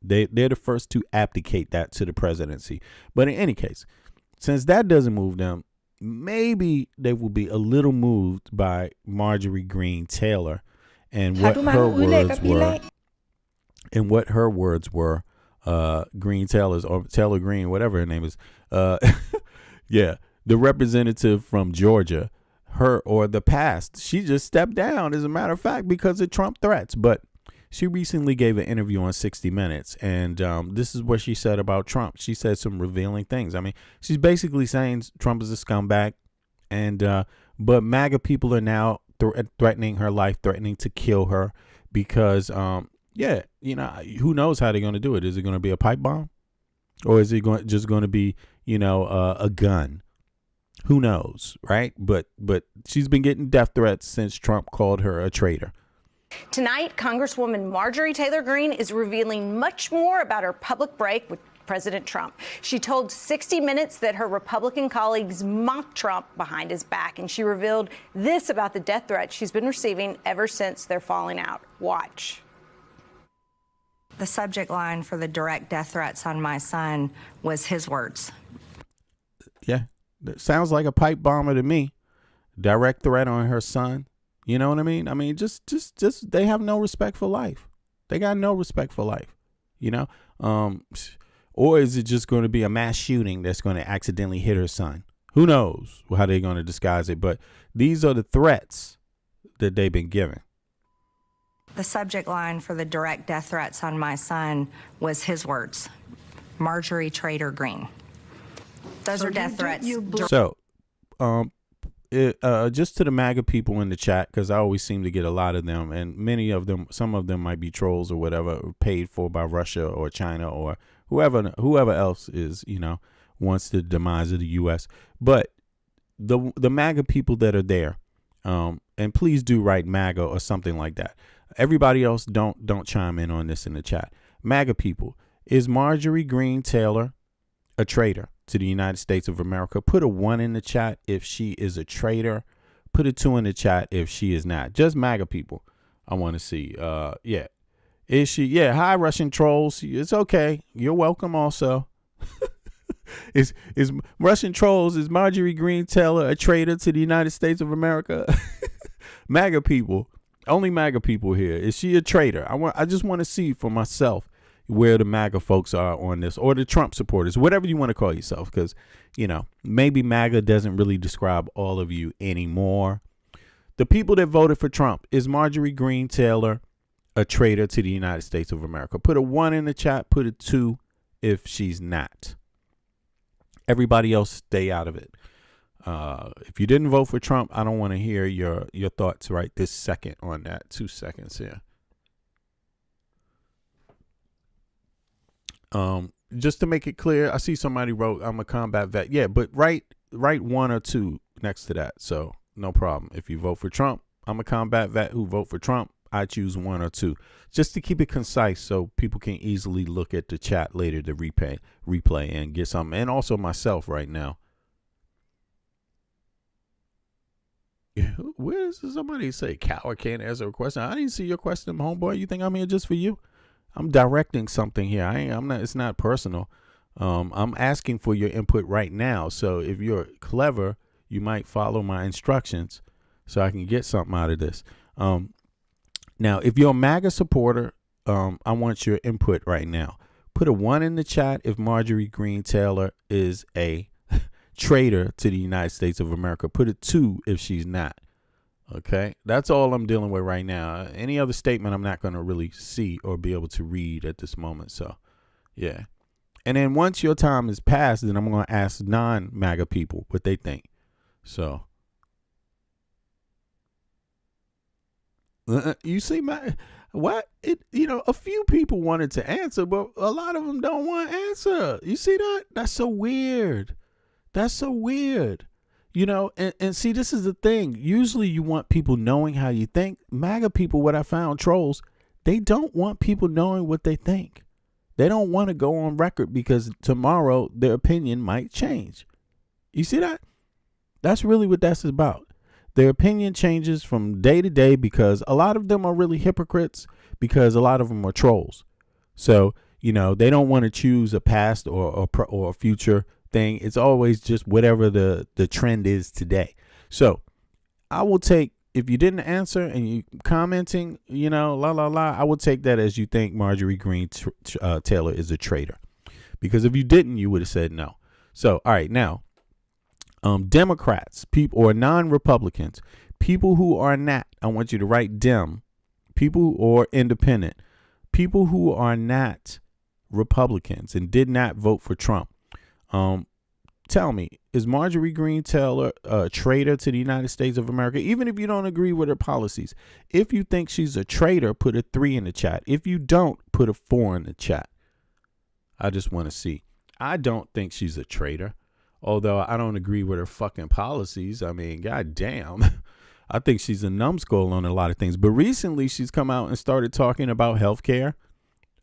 They're the first to abdicate that to the presidency. But in any case, since that doesn't move them, maybe they will be a little moved by Marjorie Greene Taylor and what her words were. And what her words were, Greene Taylor's or Taylor Greene, whatever her name is. Yeah, the representative from Georgia. Her or the past, she just stepped down, as a matter of fact, because of Trump threats. But She recently gave an interview on 60 Minutes, and this is what she said about Trump. She said some revealing things. I mean, she's basically saying Trump is a scumbag, and but MAGA people are now threatening her life, threatening to kill her because, yeah, you know, who knows how they're going to do it? Is it going to be a pipe bomb, or is it just going to be, you know, a gun? Who knows, right? But she's been getting death threats since Trump called her a traitor.
Tonight, Congresswoman Marjorie Taylor Greene is revealing much more about her public break with President Trump. She told 60 Minutes that her Republican colleagues mocked Trump behind his back, and she revealed this about the death threats she's been receiving ever since their falling out. Watch.
The subject line for the direct death threats on my son was his words.
Yeah, that sounds like a pipe bomber to me. Direct threat on her son. You know what I mean? I mean, just they have no respect for life. They got no respect for life, you know? Or is it just going to be a mass shooting that's going to accidentally hit her son? Who knows how they're going to disguise it? But these are the threats that they've been given.
The subject line for the direct death threats on my son was his words, Marjorie Taylor Greene. Those are death threats.
So, just to the MAGA people in the chat, because I always seem to get a lot of them, and many of them, some of them might be trolls or whatever, paid for by Russia or China or whoever else is, you know, wants the demise of the U.S. But the MAGA people that are there, and please do write MAGA or something like that. Everybody else don't chime in on this in the chat. MAGA people, is Marjorie Greene Taylor a traitor to the United States of America? Put a 1 in the chat if she is a traitor. Put a 2 in the chat if she is not. Just MAGA people, I want to see. Yeah. Is she? Yeah. Hi, Russian trolls. It's okay. You're welcome also. Is Russian trolls, is Marjorie Greene Taylor a traitor to the United States of America? MAGA people. Only MAGA people here. Is she a traitor? I just want to see for myself where the MAGA folks are on this, or the Trump supporters, whatever you want to call yourself, because, you know, maybe MAGA doesn't really describe all of you anymore. The people that voted for Trump, is Marjorie Greene Taylor a traitor to the United States of America? Put a 1 in the chat, put a 2 if she's not. Everybody else stay out of it. If you didn't vote for Trump, I don't want to hear your thoughts right this second on that. 2 seconds here. Just to make it clear, I see somebody wrote, I'm a combat vet. Yeah, but write 1 or 2 next to that. So no problem. If you vote for Trump, I'm a combat vet who vote for Trump. I choose 1 or 2, just to keep it concise so people can easily look at the chat later to replay and get something. And also myself right now. Where does somebody say coward can't answer a question? I didn't see your question, homeboy. You think I'm here just for you? I'm directing something here. I'm not. It's not personal. I'm asking for your input right now. So if you're clever, you might follow my instructions so I can get something out of this. Now, if you're a MAGA supporter, I want your input right now. Put a 1 in the chat if Marjorie Greene Taylor is a traitor to the United States of America. Put a 2 if she's not. Okay, that's all I'm dealing with right now. Any other statement I'm not going to really see or be able to read at this moment. So, yeah. And then once your time is passed, then I'm going to ask non-MAGA people what they think. So, you see, a few people wanted to answer, but a lot of them don't want to answer. You see that? That's so weird. That's so weird. You know, and see, this is the thing. Usually you want people knowing how you think. MAGA people, what I found, trolls, they don't want people knowing what they think. They don't want to go on record because tomorrow their opinion might change. You see that? That's really what that's about. Their opinion changes from day to day because a lot of them are really hypocrites, because a lot of them are trolls. So, you know, they don't want to choose a past or a future thing. It's always just whatever the trend is today. So I will take, if you didn't answer and you commenting, you know, I would take that as you think Marjorie Greene Taylor is a traitor, because if you didn't, you would have said no. So, all right, now, Democrats, people or non-Republicans, people who are not, I want you to write Dem, people or independent, people who are not Republicans and did not vote for Trump. Tell me, is Marjorie Greene Taylor a traitor to the United States of America? Even if you don't agree with her policies, if you think she's a traitor, put a 3 in the chat. If you don't, put a 4 in the chat. I just want to see. I don't think she's a traitor, although I don't agree with her fucking policies. I mean, goddamn. I think she's a numbskull on a lot of things. But recently, she's come out and started talking about health care.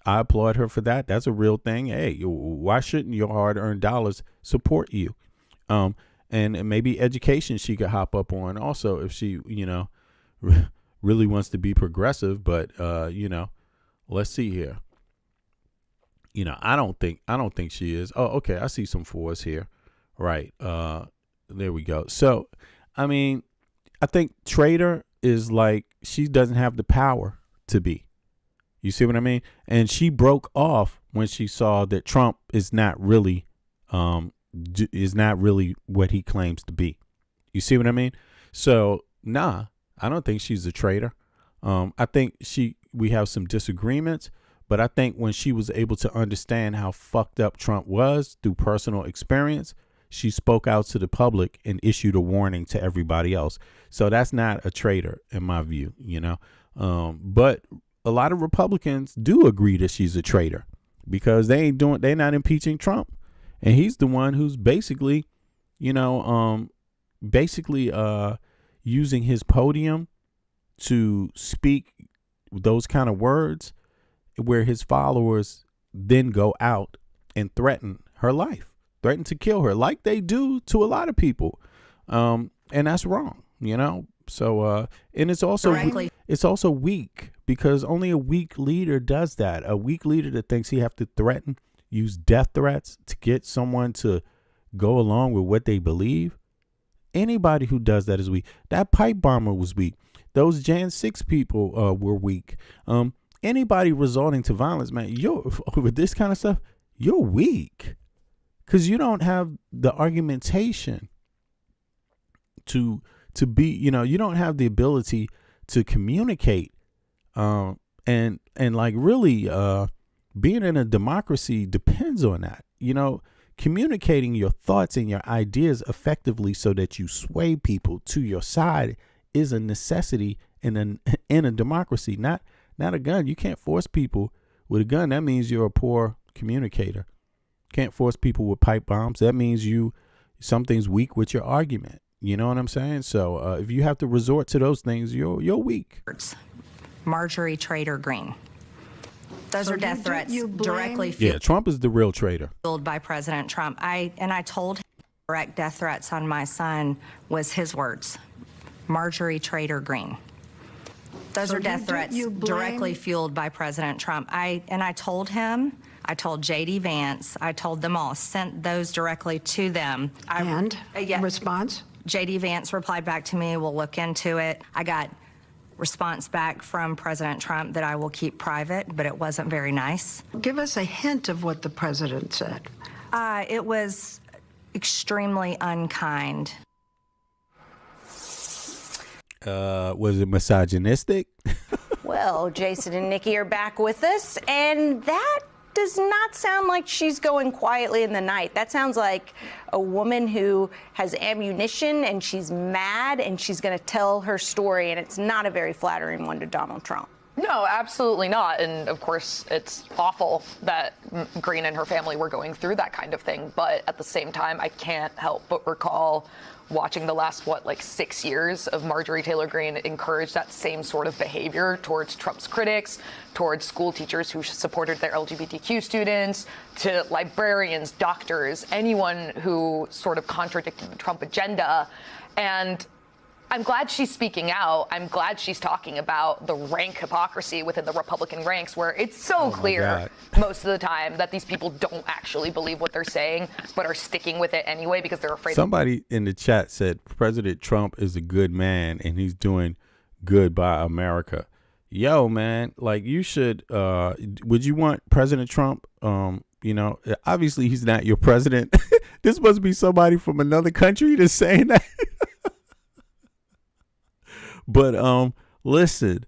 I applaud her for that. That's a real thing. Hey, why shouldn't your hard-earned dollars support you? And maybe education she could hop up on also if she, really wants to be progressive. But let's see here. I don't think she is. Oh, okay. I see some 4s here. Right. There we go. So, I mean, I think traitor is like she doesn't have the power to be. You see what I mean? And she broke off when she saw that Trump is not really what he claims to be. You see what I mean? So, nah, I don't think she's a traitor. I think we have some disagreements, but I think when she was able to understand how fucked up Trump was through personal experience, she spoke out to the public and issued a warning to everybody else. So that's not a traitor in my view, but a lot of Republicans do agree that she's a traitor because they're not impeaching Trump. And he's the one who's basically, using his podium to speak those kind of words where his followers then go out and threaten her life, threaten to kill her like they do to a lot of people. And that's wrong, So, and it's also weak because only a weak leader does that. A weak leader that thinks he have to use death threats to get someone to go along with what they believe. Anybody who does that is weak. That pipe bomber was weak. Those Jan 6 people were weak. Anybody resorting to violence, man, with this kind of stuff, you're weak because you don't have the argumentation to be, you don't have the ability to communicate and like really being in a democracy depends on that, communicating your thoughts and your ideas effectively so that you sway people to your side is a necessity in a democracy, not a gun. You can't force people with a gun. That means you're a poor communicator. Can't force people with pipe bombs. That means something's weak with your argument. You know what I'm saying? So if you have to resort to those things, you're weak.
Marjorie Taylor Greene. Those are death threats directly fueled.
Yeah, Trump is the real traitor.
By President Trump. I told him direct death threats on my son was his words. Marjorie Taylor Greene. Those are death threats directly fueled by President Trump. I told him, I told J.D. Vance, I told them all, sent those directly to them. Response? J.D. Vance replied back to me, we'll look into it. I got response back from President Trump that I will keep private, but it wasn't very nice.
Give us a hint of what the president said.
It was extremely unkind.
Was it misogynistic?
Well, Jason and Nikki are back with us, and that does not sound like she's going quietly in the night. That sounds like a woman who has ammunition and she's mad and she's going to tell her story, and it's not a very flattering one to Donald Trump.
No, absolutely not. And of course, it's awful that Greene and her family were going through that kind of thing. But at the same time, I can't help but recall watching the last, 6 years of Marjorie Taylor Greene encourage that same sort of behavior towards Trump's critics, towards school teachers who supported their LGBTQ students, to librarians, doctors, anyone who sort of contradicted the Trump agenda. And I'm glad she's speaking out. I'm glad she's talking about the rank hypocrisy within the Republican ranks, where it's so clear most of the time that these people don't actually believe what they're saying, but are sticking with it anyway because they're afraid.
Somebody in the chat said President Trump is a good man and he's doing good by America. Yo, man, you should, would you want President Trump, obviously he's not your president. This must be somebody from another country that's saying that. But listen,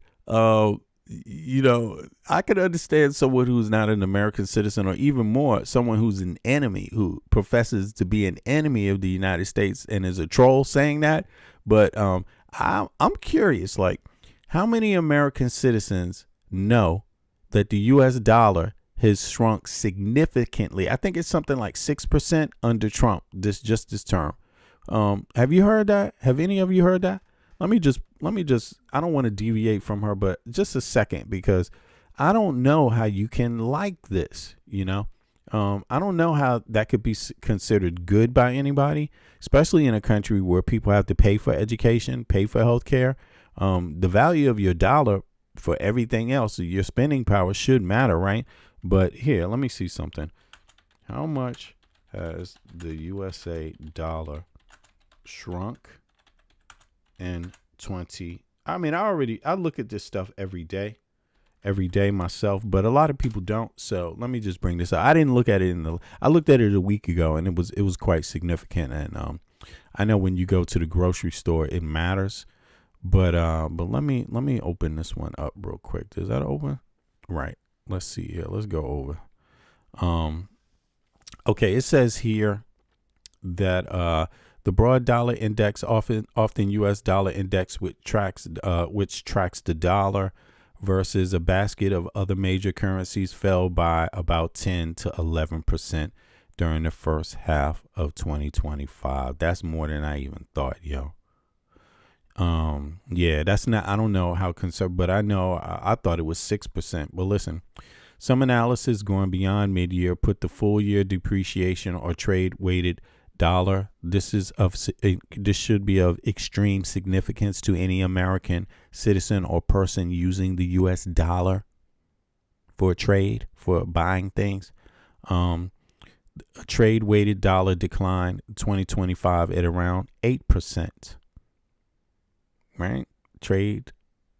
you know, I could understand someone who's not an American citizen, or even more, someone who's an enemy, who professes to be an enemy of the United States and is a troll saying that. But I'm curious, like, how many American citizens know that the U.S. dollar has shrunk significantly? I think it's something like 6% under Trump this term. Have you heard that? Have any of you heard that? Let me just, I don't want to deviate from her, but just a second, because I don't know how you can like this, you know? I don't know how that could be considered good by anybody, especially in a country where people have to pay for education, pay for healthcare. The value of your dollar for everything else, your spending power should matter, right? But here, let me see something. How much has the USA dollar shrunk in 20? I mean, I look at this stuff every day myself, but a lot of people don't. So let me just bring this up. I didn't look at it I looked at it a week ago, and it was quite significant. And I know when you go to the grocery store, it matters. But let me open this one up real quick. Does that open? Right. Let's see here. Let's go over. Okay, it says here that the broad dollar index, often U.S. dollar index, which tracks the dollar versus a basket of other major currencies, fell by about 10 to 11% during the first half of 2025. That's more than I even thought, yo. Yeah, that's not, I don't know how conservative, but I know I thought it was 6%. But listen, some analysis going beyond mid-year put the full year depreciation or trade weighted dollar. This should be of extreme significance to any American citizen or person using the U.S. dollar for trade, for buying things. A trade weighted dollar declined 2025 at around 8%. Right? Trade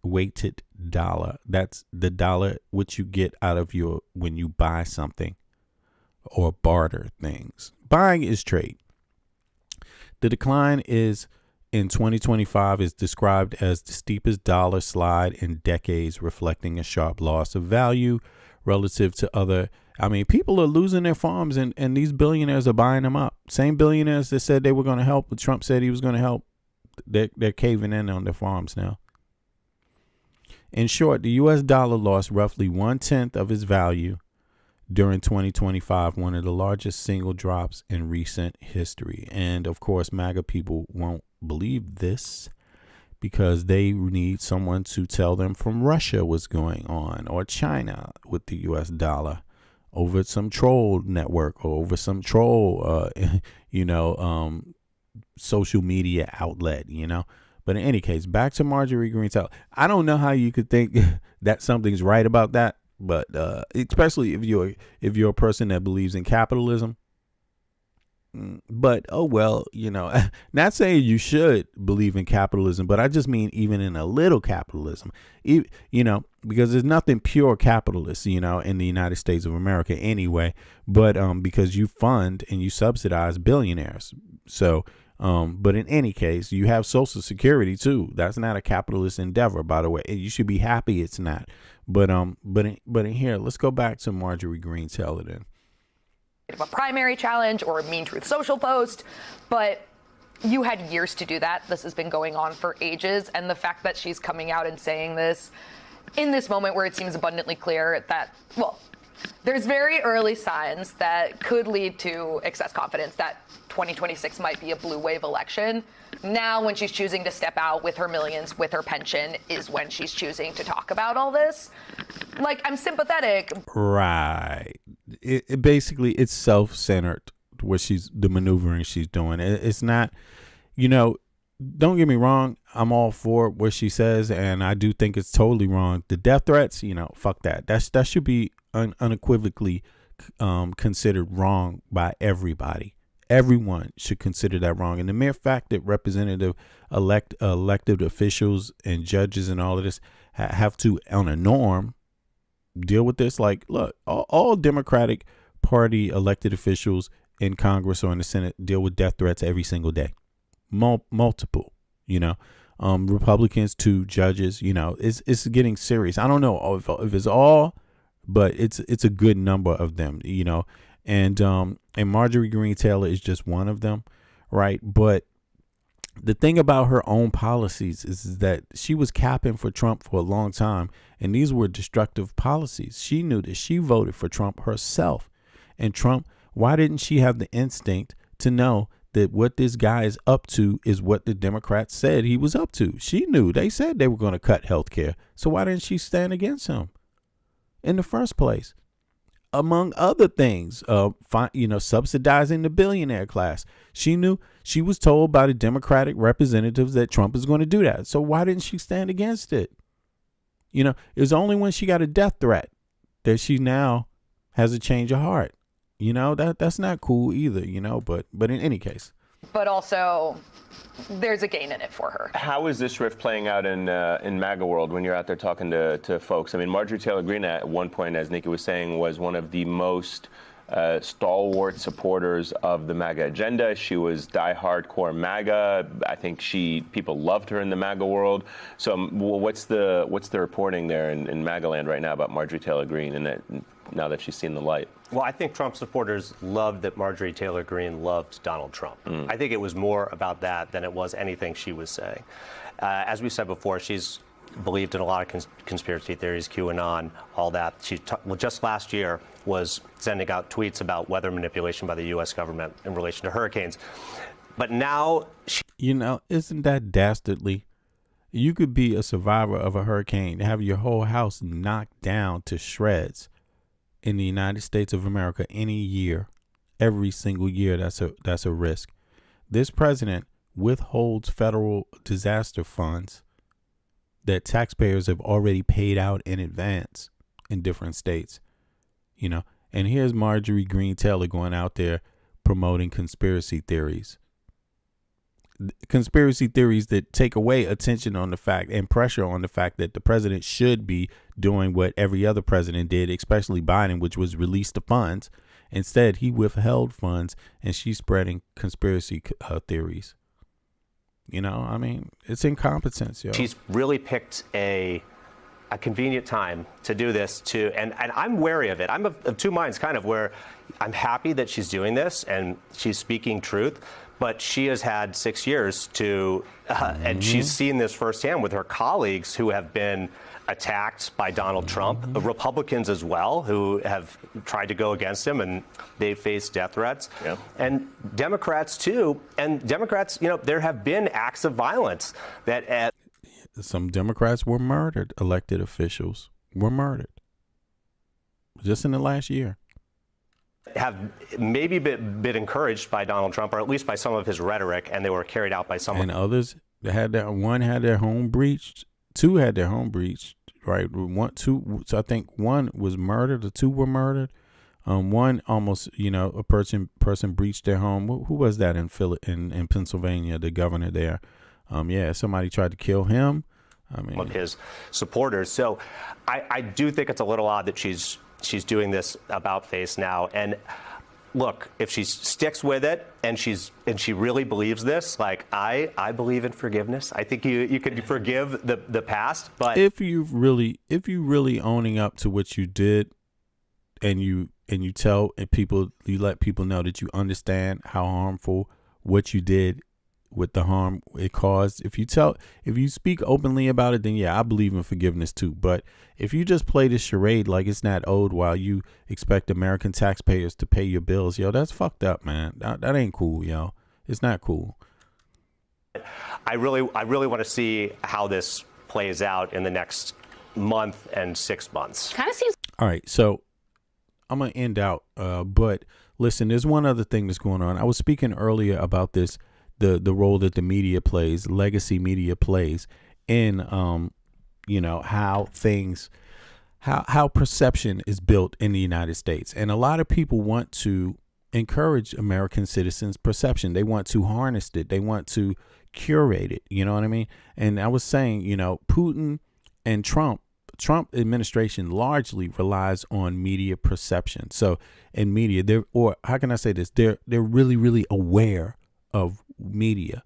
weighted dollar. That's the dollar which you get out of when you buy something or barter things. Buying is trade. The decline in 2025 is described as the steepest dollar slide in decades, reflecting a sharp loss of value relative to other. I mean, people are losing their farms, and these billionaires are buying them up. Same billionaires that said they were going to help, but Trump said he was going to help. They're caving in on their farms now. In short, the U.S. dollar lost roughly 1/10 of its value during 2025, one of the largest single drops in recent history. And of course, MAGA people won't believe this because they need someone to tell them from Russia what's going on, or China with the U.S. dollar, over some troll network, or over some troll, social media outlet, you know. But in any case, back to Marjorie Greene's out. I don't know how you could think that something's right about that, but especially if you're a person that believes in capitalism. But oh well, you know, not saying you should believe in capitalism, but I just mean even in a little capitalism, you know, because there's nothing pure capitalist, you know, in the United States of America anyway. But because you fund and you subsidize billionaires, so. But in any case, you have Social Security too. That's not a capitalist endeavor, by the way. And you should be happy it's not. But in here, let's go back to Marjorie Greene Taylor.
A primary challenge or a Mean Truth Social post, but you had years to do that. This has been going on for ages, and the fact that she's coming out and saying this in this moment where it seems abundantly clear that, well, there's very early signs that could lead to excess confidence that 2026 might be a blue wave election. Now, when she's choosing to step out with her millions, with her pension, is when she's choosing to talk about all this. Like, I'm sympathetic.
Right. It basically, it's self-centered, the maneuvering she's doing. It's not, you know, don't get me wrong. I'm all for what she says, and I do think it's totally wrong. The death threats, you know, fuck that. That should be unequivocally considered wrong by everybody. Everyone should consider that wrong. And the mere fact that elected officials and judges and all of this have to, on a norm, deal with this. Like, look, all Democratic Party elected officials in Congress or in the Senate deal with death threats every single day. Multiple, you know. Republicans 2 judges. You know, it's getting serious. I don't know if it's all, but it's a good number of them. You know, and Marjorie Greene Taylor is just one of them, right? But the thing about her own policies is that she was capping for Trump for a long time, and these were destructive policies. She knew that. She voted for Trump herself. And Trump, why didn't she have the instinct to know that what this guy is up to is what the Democrats said he was up to? She knew. They said they were going to cut health care. So why didn't she stand against him in the first place? Among other things, subsidizing the billionaire class. She knew. She was told by the Democratic representatives that Trump is going to do that. So why didn't she stand against it? You know, it was only when she got a death threat that she now has a change of heart. You know, that's not cool either, you know, but in any case.
But also, there's a gain in it for her.
How is this rift playing out in MAGA world when you're out there talking to folks? I mean, Marjorie Taylor Greene at one point, as Nikki was saying, was one of the most stalwart supporters of the MAGA agenda. She was die-hardcore MAGA. I think people loved her in the MAGA world. So what's the reporting there in MAGA land right now about Marjorie Taylor Greene and now that she's seen the light?
Well, I think Trump supporters loved that Marjorie Taylor Greene loved Donald Trump. I think it was more about that than it was anything she was saying. As we said before, she's believed in a lot of conspiracy theories, QAnon, all that. She just last year was sending out tweets about weather manipulation by the U.S. government in relation to hurricanes. But now
you know, isn't that dastardly? You could be a survivor of a hurricane, have your whole house knocked down to shreds in the United States of America any year, every single year. That's a risk. This president withholds federal disaster funds that taxpayers have already paid out in advance in different states, you know. And here's Marjorie Greene Taylor going out there promoting conspiracy theories that take away attention on the fact and pressure on the fact that the president should be doing what every other president did, especially Biden, which was release the funds. Instead, he withheld funds, and she's spreading conspiracy theories. You know, I mean, it's incompetence, yo.
She's really picked a convenient time to do this and I'm wary of it. I'm of two minds, kind of, where I'm happy that she's doing this and she's speaking truth, but she has had 6 years to, and she's seen this firsthand with her colleagues who have been attacked by Donald Trump, Republicans as well, who have tried to go against him, and they face death threats. Yeah. And Democrats, too. And Democrats, you know, there have been acts of violence that...
Some Democrats were murdered. Elected officials were murdered just in the last year.
Have maybe been encouraged by Donald Trump, or at least by some of his rhetoric, and they were carried out by someone.
And others had one had their home breached. 2 had their home breached. Right, 1, 2. So I think 1 was murdered, the 2 were murdered. 1 almost, you know, a person breached their home. Who was that in Pennsylvania? The governor there. Yeah, somebody tried to kill him. I mean,
of his supporters. So I do think it's a little odd that she's doing this about face now. And look, if she sticks with it and she really believes this, like I believe in forgiveness. I think you can forgive the past, but
if you really owning up to what you did, and you let people know that you understand how harmful what you did with the harm it caused. If you speak openly about it, then yeah, I believe in forgiveness too. But if you just play this charade like it's not owed while you expect American taxpayers to pay your bills, yo, that's fucked up, man. That ain't cool, yo. It's not cool.
I really want to see how this plays out in the next month and 6 months.
Kind of seems.
All right, so I'm gonna end out, but listen, there's one other thing that's going on. I was speaking earlier about this. The role that the media plays, legacy media plays in, you know, how perception is built in the United States. And a lot of people want to encourage American citizens' perception. They want to harness it. They want to curate it. You know what I mean? And I was saying, you know, Putin and Trump administration largely relies on media perception. So in media, how can I say this? They're really, really aware of media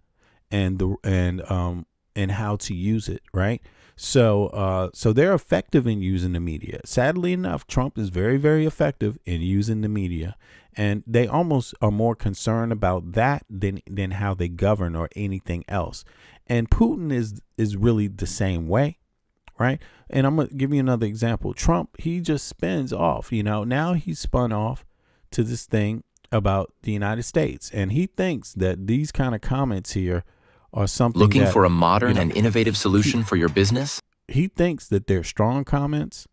and and how to use it, right? So they're effective in using the media. Sadly enough, Trump is very, very effective in using the media, and they almost are more concerned about that than how they govern or anything else. And Putin is really the same way, right? And I'm gonna give you another example. Trump, he just spins off, now he's spun off to this thing about the United States, and he thinks that these kind of comments here are something
Looking
that,
for a modern and innovative solution for your business?
He thinks that they're strong comments,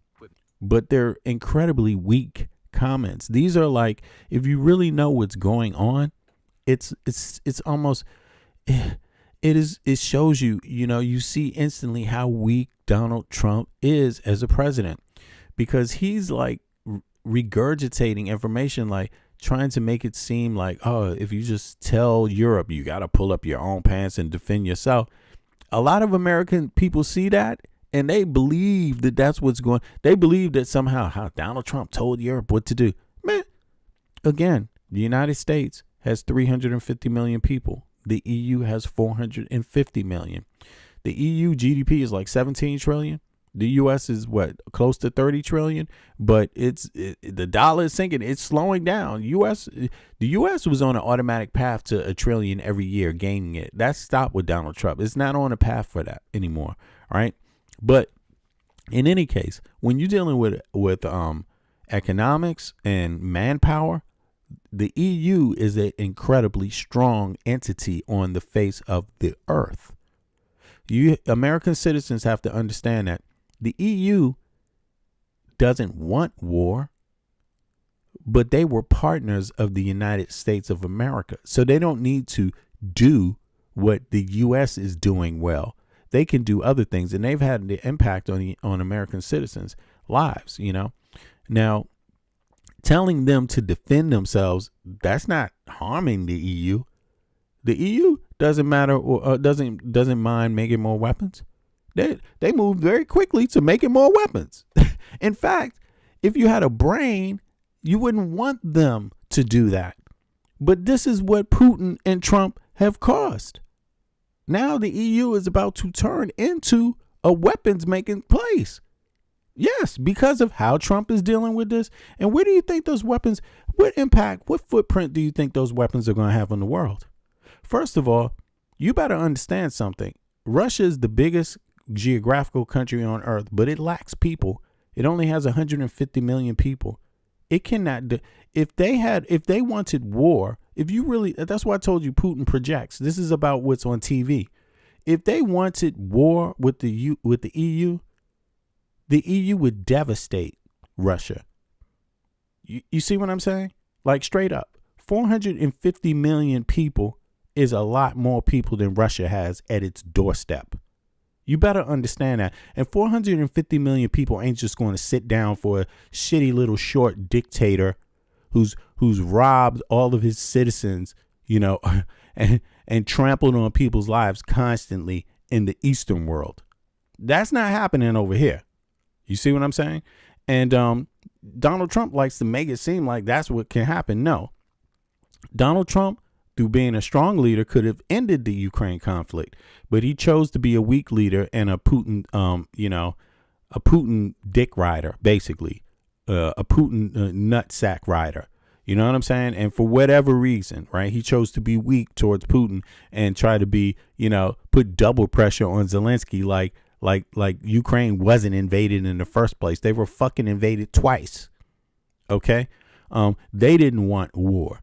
but they're incredibly weak comments. These are like, if you really know what's going on, it's almost, it shows you, you see instantly how weak Donald Trump is as a president, because he's like regurgitating information, like trying to make it seem like, oh, if you just tell Europe you got to pull up your own pants and defend yourself. A lot of American people see that and they believe that that's what's going. They believe that somehow how Donald Trump told Europe what to do. Man, again, the United States has 350 million people. The EU has 450 million. The EU GDP is like 17 trillion. The U.S. is close to 30 trillion, but the dollar is sinking. It's slowing down. The U.S. was on an automatic path to $1 trillion every year, gaining it. That stopped with Donald Trump. It's not on a path for that anymore. Right. But in any case, when you're dealing with economics and manpower, the EU is an incredibly strong entity on the face of the earth. You American citizens have to understand that. The EU doesn't want war, but they were partners of the United States of America. So they don't need to do what the U.S. is doing well. They can do other things, and they've had the impact on American citizens' lives, Now, telling them to defend themselves, that's not harming the EU. The EU doesn't matter or doesn't mind making more weapons. They moved very quickly to making more weapons. In fact, if you had a brain, you wouldn't want them to do that. But this is what Putin and Trump have caused. Now the EU is about to turn into a weapons making place. Yes, because of how Trump is dealing with this. And where do you think those weapons, what impact, what footprint do you think those weapons are going to have on the world? First of all, you better understand something. Russia is the biggest geographical country on earth, but it lacks people. It only has 150 million people. It cannot if they wanted war, that's why I told you Putin projects. This is about what's on TV. If they wanted war with the EU, the EU would devastate Russia. You see what I'm saying? Like straight up, 450 million people is a lot more people than Russia has at its doorstep. You better understand that. And 450 million people ain't just going to sit down for a shitty little short dictator who's robbed all of his citizens, and trampled on people's lives constantly in the Eastern world. That's not happening over here. You see what I'm saying? And Donald Trump likes to make it seem like that's what can happen. No. Donald Trump, through being a strong leader, could have ended the Ukraine conflict, but he chose to be a weak leader and a Putin, a Putin dick rider, basically, a Putin nutsack rider. You know what I'm saying? And for whatever reason, right, he chose to be weak towards Putin and try to be, put double pressure on Zelensky, like Ukraine wasn't invaded in the first place. They were fucking invaded twice. Okay, they didn't want war.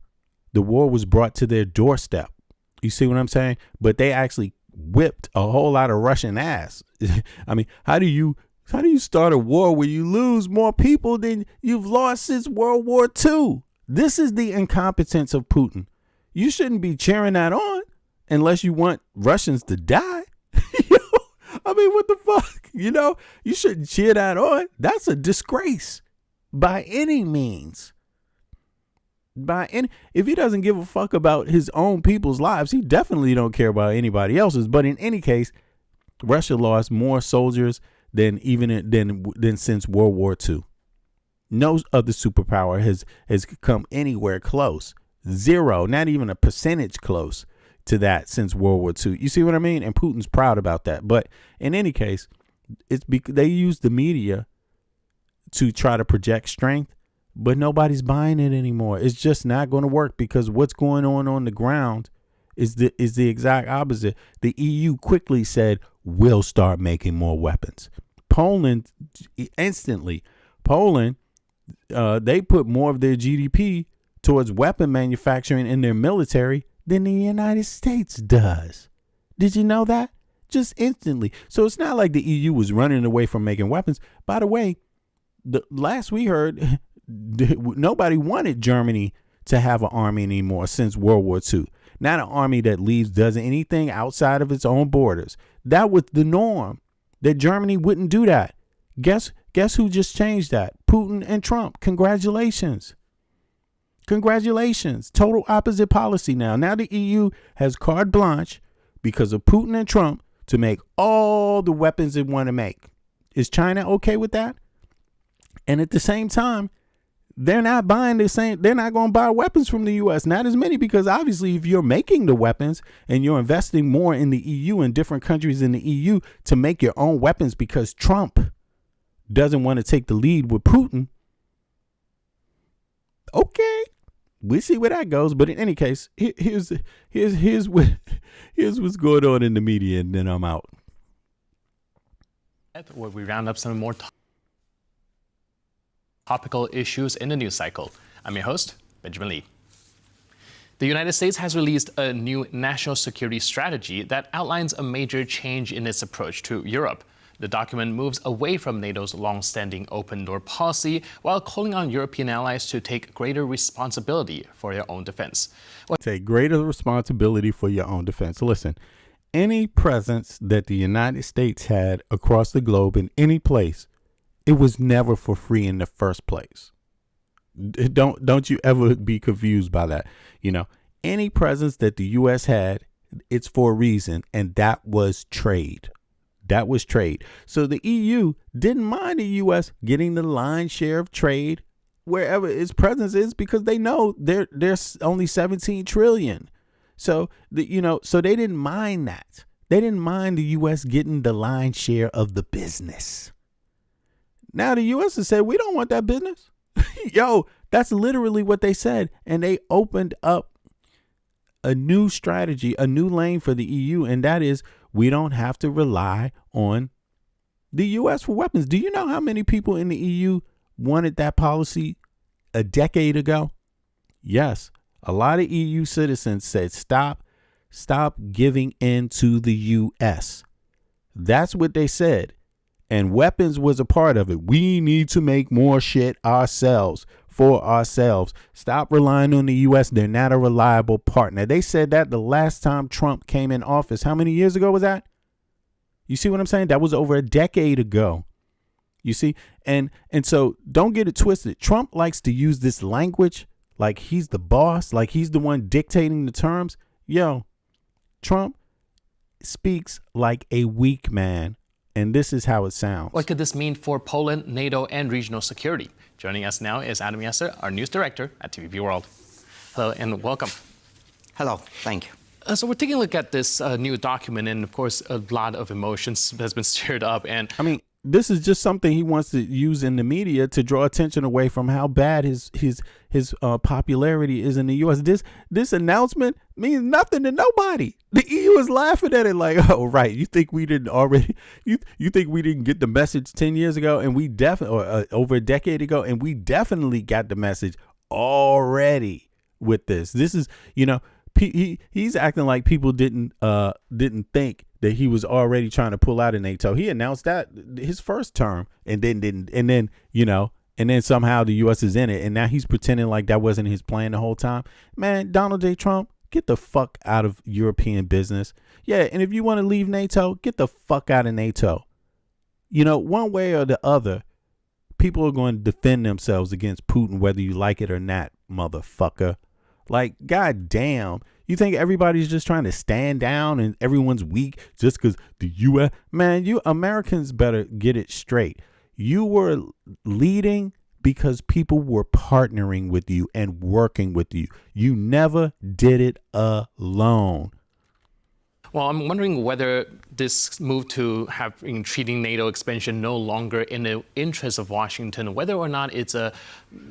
The war was brought to their doorstep. You see what I'm saying? But they actually whipped a whole lot of Russian ass. I mean, how do you start a war where you lose more people than you've lost since World War II? This is the incompetence of Putin. You shouldn't be cheering that on unless you want Russians to die. I mean, what the fuck? You shouldn't cheer that on. That's a disgrace by any means. If he doesn't give a fuck about his own people's lives, he definitely don't care about anybody else's. But in any case, Russia lost more soldiers than since World War II. No other superpower has come anywhere close. Zero, not even a percentage close, to that since World War II. You see what I mean? And Putin's proud about that. But in any case, it's because they use the media to try to project strength, but nobody's buying it anymore. It's just not going to work because what's going on the ground is the exact opposite. The EU quickly said, we'll start making more weapons. Poland, instantly. Poland, they put more of their GDP towards weapon manufacturing in their military than the United States does. Did you know that? Just instantly. So it's not like the EU was running away from making weapons. By the way, the last we heard, nobody wanted Germany to have an army anymore since World War II. Not an army that leaves, does anything outside of its own borders. That was the norm, that Germany wouldn't do that. Guess who just changed that? Putin and Trump. Congratulations. Congratulations. Total opposite policy now. Now the EU has carte blanche because of Putin and Trump to make all the weapons they want to make. Is China okay with that? And at the same time, they're not buying the same. They're not going to buy weapons from the U.S. Not as many, because obviously if you're making the weapons and you're investing more in the EU and different countries in the EU to make your own weapons because Trump doesn't want to take the lead with Putin. Okay, we'll see where that goes. But in any case, here's what's going on in the media, and then I'm out.
Where we round up some more topical issues in the news cycle. I'm your host, Benjamin Lee. The United States has released a new national security strategy that outlines a major change in its approach to Europe. The document moves away from NATO's long-standing open door policy while calling on European allies to take greater responsibility for their own defense.
Take greater responsibility for your own defense. Listen, any presence that the United States had across the globe in any place, it was never for free in the first place. Don't you ever be confused by that. You know, any presence that the U.S. had, it's for a reason, and that was trade. That was trade. So the EU didn't mind the U.S. getting the lion's share of trade wherever its presence is, because they know there's only 17 trillion. So so they didn't mind that. They didn't mind the U.S. getting the lion's share of the business. Now the U.S. has said, we don't want that business. Yo, that's literally what they said. And they opened up a new strategy, a new lane for the EU. And that is, we don't have to rely on the U.S. for weapons. Do you know how many people in the EU wanted that policy a decade ago? Yes. A lot of EU citizens said, stop giving in to the U.S. That's what they said. And weapons was a part of it. We need to make more shit ourselves, for ourselves. Stop relying on the U.S. They're not a reliable partner. They said that the last time Trump came in office. How many years ago was that? You see what I'm saying? That was over a decade ago. You see? And so don't get it twisted. Trump likes to use this language like he's the boss, like he's the one dictating the terms. Yo, Trump speaks like a weak man. And this is how it sounds.
What could this mean for Poland, NATO, and regional security? Joining us now is Adam Yesser, our news director at TVP World. Hello and welcome.
Hello, thank you.
So we're taking a look at this new document, and of course, a lot of emotions has been stirred up. And
I mean, this is just something he wants to use in the media to draw attention away from how bad his popularity is in the U.S. This announcement means nothing to nobody. The EU is laughing at it like, oh, right. You think we didn't already? You think we didn't get the message 10 years ago, and we definitely, or over a decade ago, and we definitely got the message already with this. This is, he's acting like people didn't think that he was already trying to pull out of NATO. He announced that his first term and then didn't. And then somehow the U.S. is in it. And now he's pretending like that wasn't his plan the whole time. Man, Donald J. Trump, get the fuck out of European business. Yeah. And if you want to leave NATO, get the fuck out of NATO. One way or the other, people are going to defend themselves against Putin, whether you like it or not, motherfucker. Like, goddamn. You think everybody's just trying to stand down and everyone's weak just because the U.S. Man, you Americans better get it straight. You were leading because people were partnering with you and working with you. You never did it alone.
Well, I'm wondering whether this move to have treating NATO expansion no longer in the interest of Washington, whether or not it's a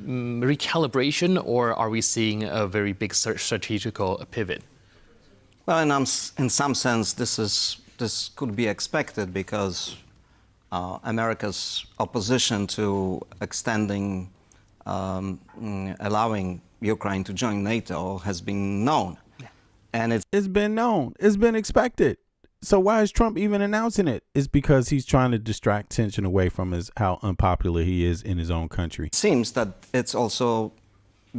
recalibration, or are we seeing a very big strategical pivot?
Well, in some sense, this could be expected because America's opposition to extending, allowing Ukraine to join NATO has been known. And
it's been known. It's been expected. So why is Trump even announcing it? It's because he's trying to distract attention away from how unpopular he is in his own country.
It seems that it's also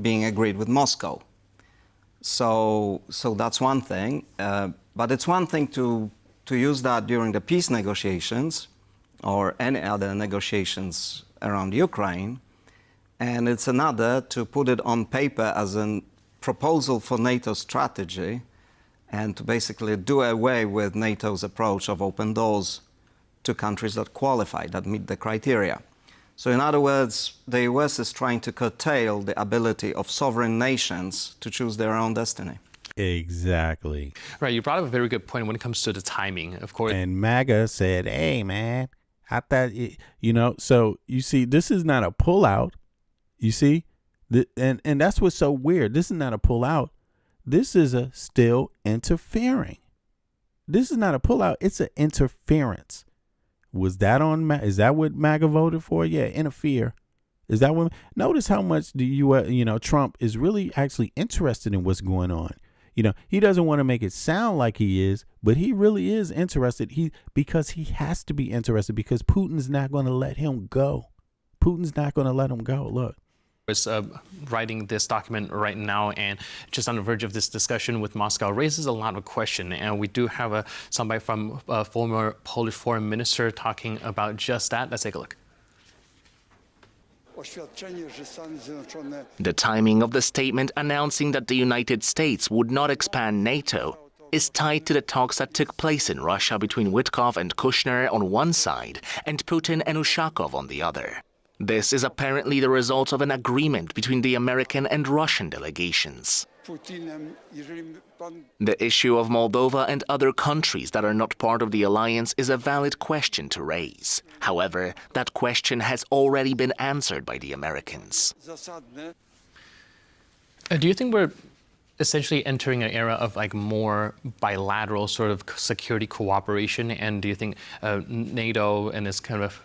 being agreed with Moscow. So that's one thing. But it's one thing to use that during the peace negotiations or any other negotiations around Ukraine. And it's another to put it on paper as a proposal for NATO strategy and to basically do away with NATO's approach of open doors to countries that qualify, that meet the criteria. So in other words, the US is trying to curtail the ability of sovereign nations to choose their own destiny.
Exactly.
Right, you brought up a very good point when it comes to the timing, of course.
And MAGA said, hey, man, I thought, so you see, this is not a pullout, you see? And that's what's so weird. This is not a pullout. This is a still interfering. This is not a pullout. It's an interference. Was that on? Is that what MAGA voted for? Yeah, interfere. Is that what? Notice how much the U.S. Trump is really actually interested in what's going on. He doesn't want to make it sound like he is, but he really is interested. Because he has to be interested because Putin's not going to let him go. Putin's not going to let him go. Look.
Is writing this document right now and just on the verge of this discussion with Moscow raises a lot of question. And we do have somebody from former Polish foreign minister talking about just that. Let's take a look.
The timing of the statement announcing that the United States would not expand NATO is tied to the talks that took place in Russia between Witkoff and Kushner on one side and Putin and Ushakov on the other. This is apparently the result of an agreement between the American and Russian delegations. The issue of Moldova and other countries that are not part of the alliance is a valid question to raise. However, that question has already been answered by the Americans.
Do you think we're essentially entering an era of more bilateral sort of security cooperation? And do you think NATO and its kind of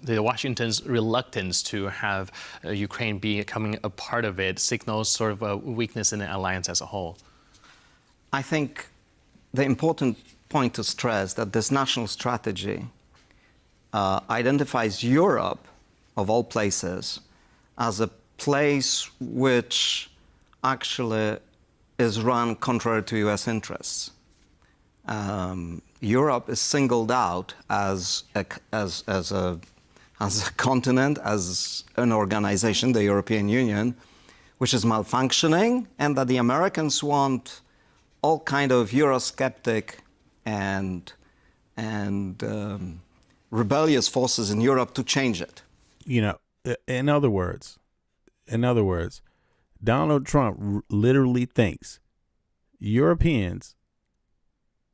the Washington's reluctance to have Ukraine becoming a part of it signals sort of a weakness in the alliance as a whole?
I think the important point to stress that this national strategy identifies Europe, of all places, as a place which actually is run contrary to US interests. Europe is singled out as a continent, as an organization, the European Union, which is malfunctioning, and that the Americans want all kind of Eurosceptic and rebellious forces in Europe to change it.
In other words, Donald Trump literally thinks Europeans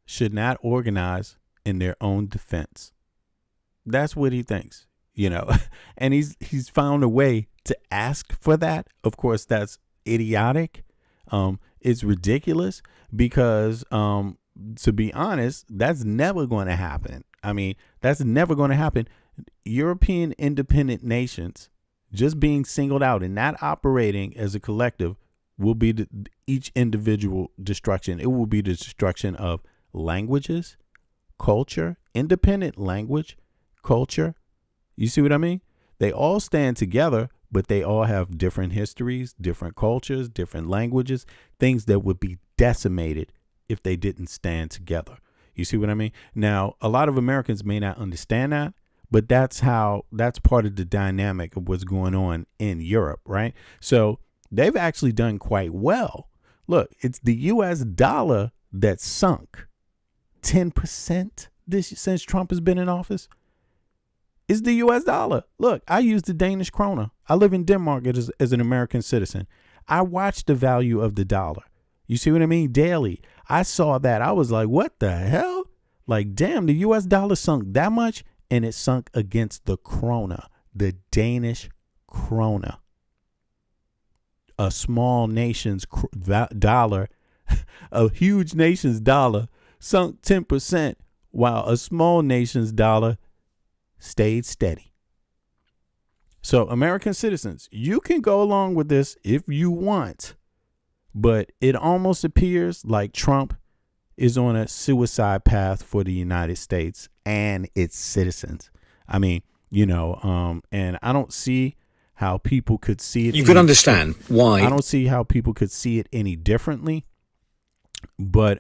should not organize in their own defense. That's what he thinks, and he's found a way to ask for that. Of course, that's idiotic. It's ridiculous because, to be honest, that's never going to happen. That's never going to happen. European independent nations just being singled out and not operating as a collective will be each individual destruction. It will be the destruction of languages, culture, independent language, culture. You see what I mean? They all stand together, but they all have different histories, different cultures, different languages, things that would be decimated if they didn't stand together. You see what I mean? Now, a lot of Americans may not understand that, but that's part of the dynamic of what's going on in Europe, right? So they've actually done quite well. Look, it's the US dollar that sunk 10% since Trump has been in office. It's the US dollar. Look, I use the Danish kroner. I live in Denmark as an American citizen. I watch the value of the dollar. You see what I mean? Daily. I saw that. I was like, what the hell? Like, damn, the US dollar sunk that much, and it sunk against the krona, the Danish krona. A small nation's dollar, a huge nation's dollar sunk 10%, while a small nation's dollar stayed steady. So, American citizens, you can go along with this if you want, but it almost appears like Trump is on a suicide path for the United States and its citizens. I mean, and I don't see how people could see it.
You could understand why.
I don't see how people could see it any differently. But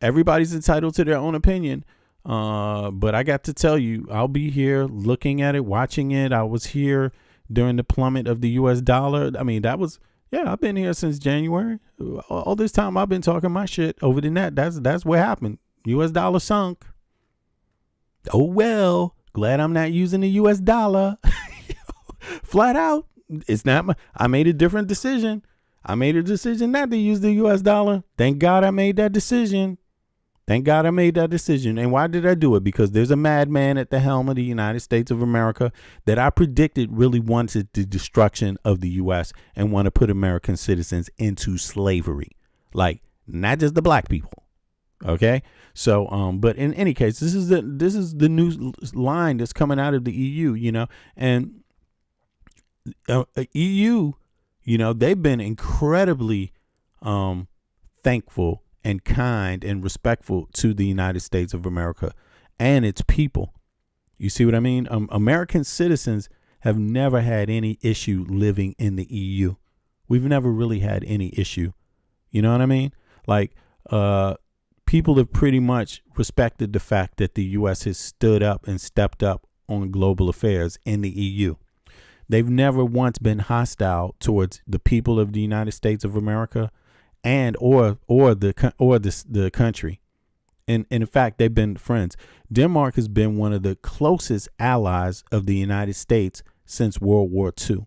everybody's entitled to their own opinion. But I got to tell you, I'll be here looking at it, watching it. I was here during the plummet of the US dollar. I mean, I've been here since January. All this time I've been talking my shit over the net. That's what happened. US dollar sunk. Oh, well, glad I'm not using the US dollar. Flat out. It's not I made a different decision. I made a decision not to use the US dollar. Thank God I made that decision. And why did I do it? Because there's a madman at the helm of the United States of America that I predicted really wanted the destruction of the U.S. and want to put American citizens into slavery. Like, not just the black people. Okay. So, but in any case, this is the new line that's coming out of the EU, and EU, they've been incredibly thankful and kind and respectful to the United States of America and its people. You see what I mean? American citizens have never had any issue living in the EU. We've never really had any issue. You know what I mean? Like, people have pretty much respected the fact that the U.S. has stood up and stepped up on global affairs in the EU. They've never once been hostile towards the people of the United States of America and or the country. And in fact, they've been friends. Denmark has been one of the closest allies of the United States since World War II.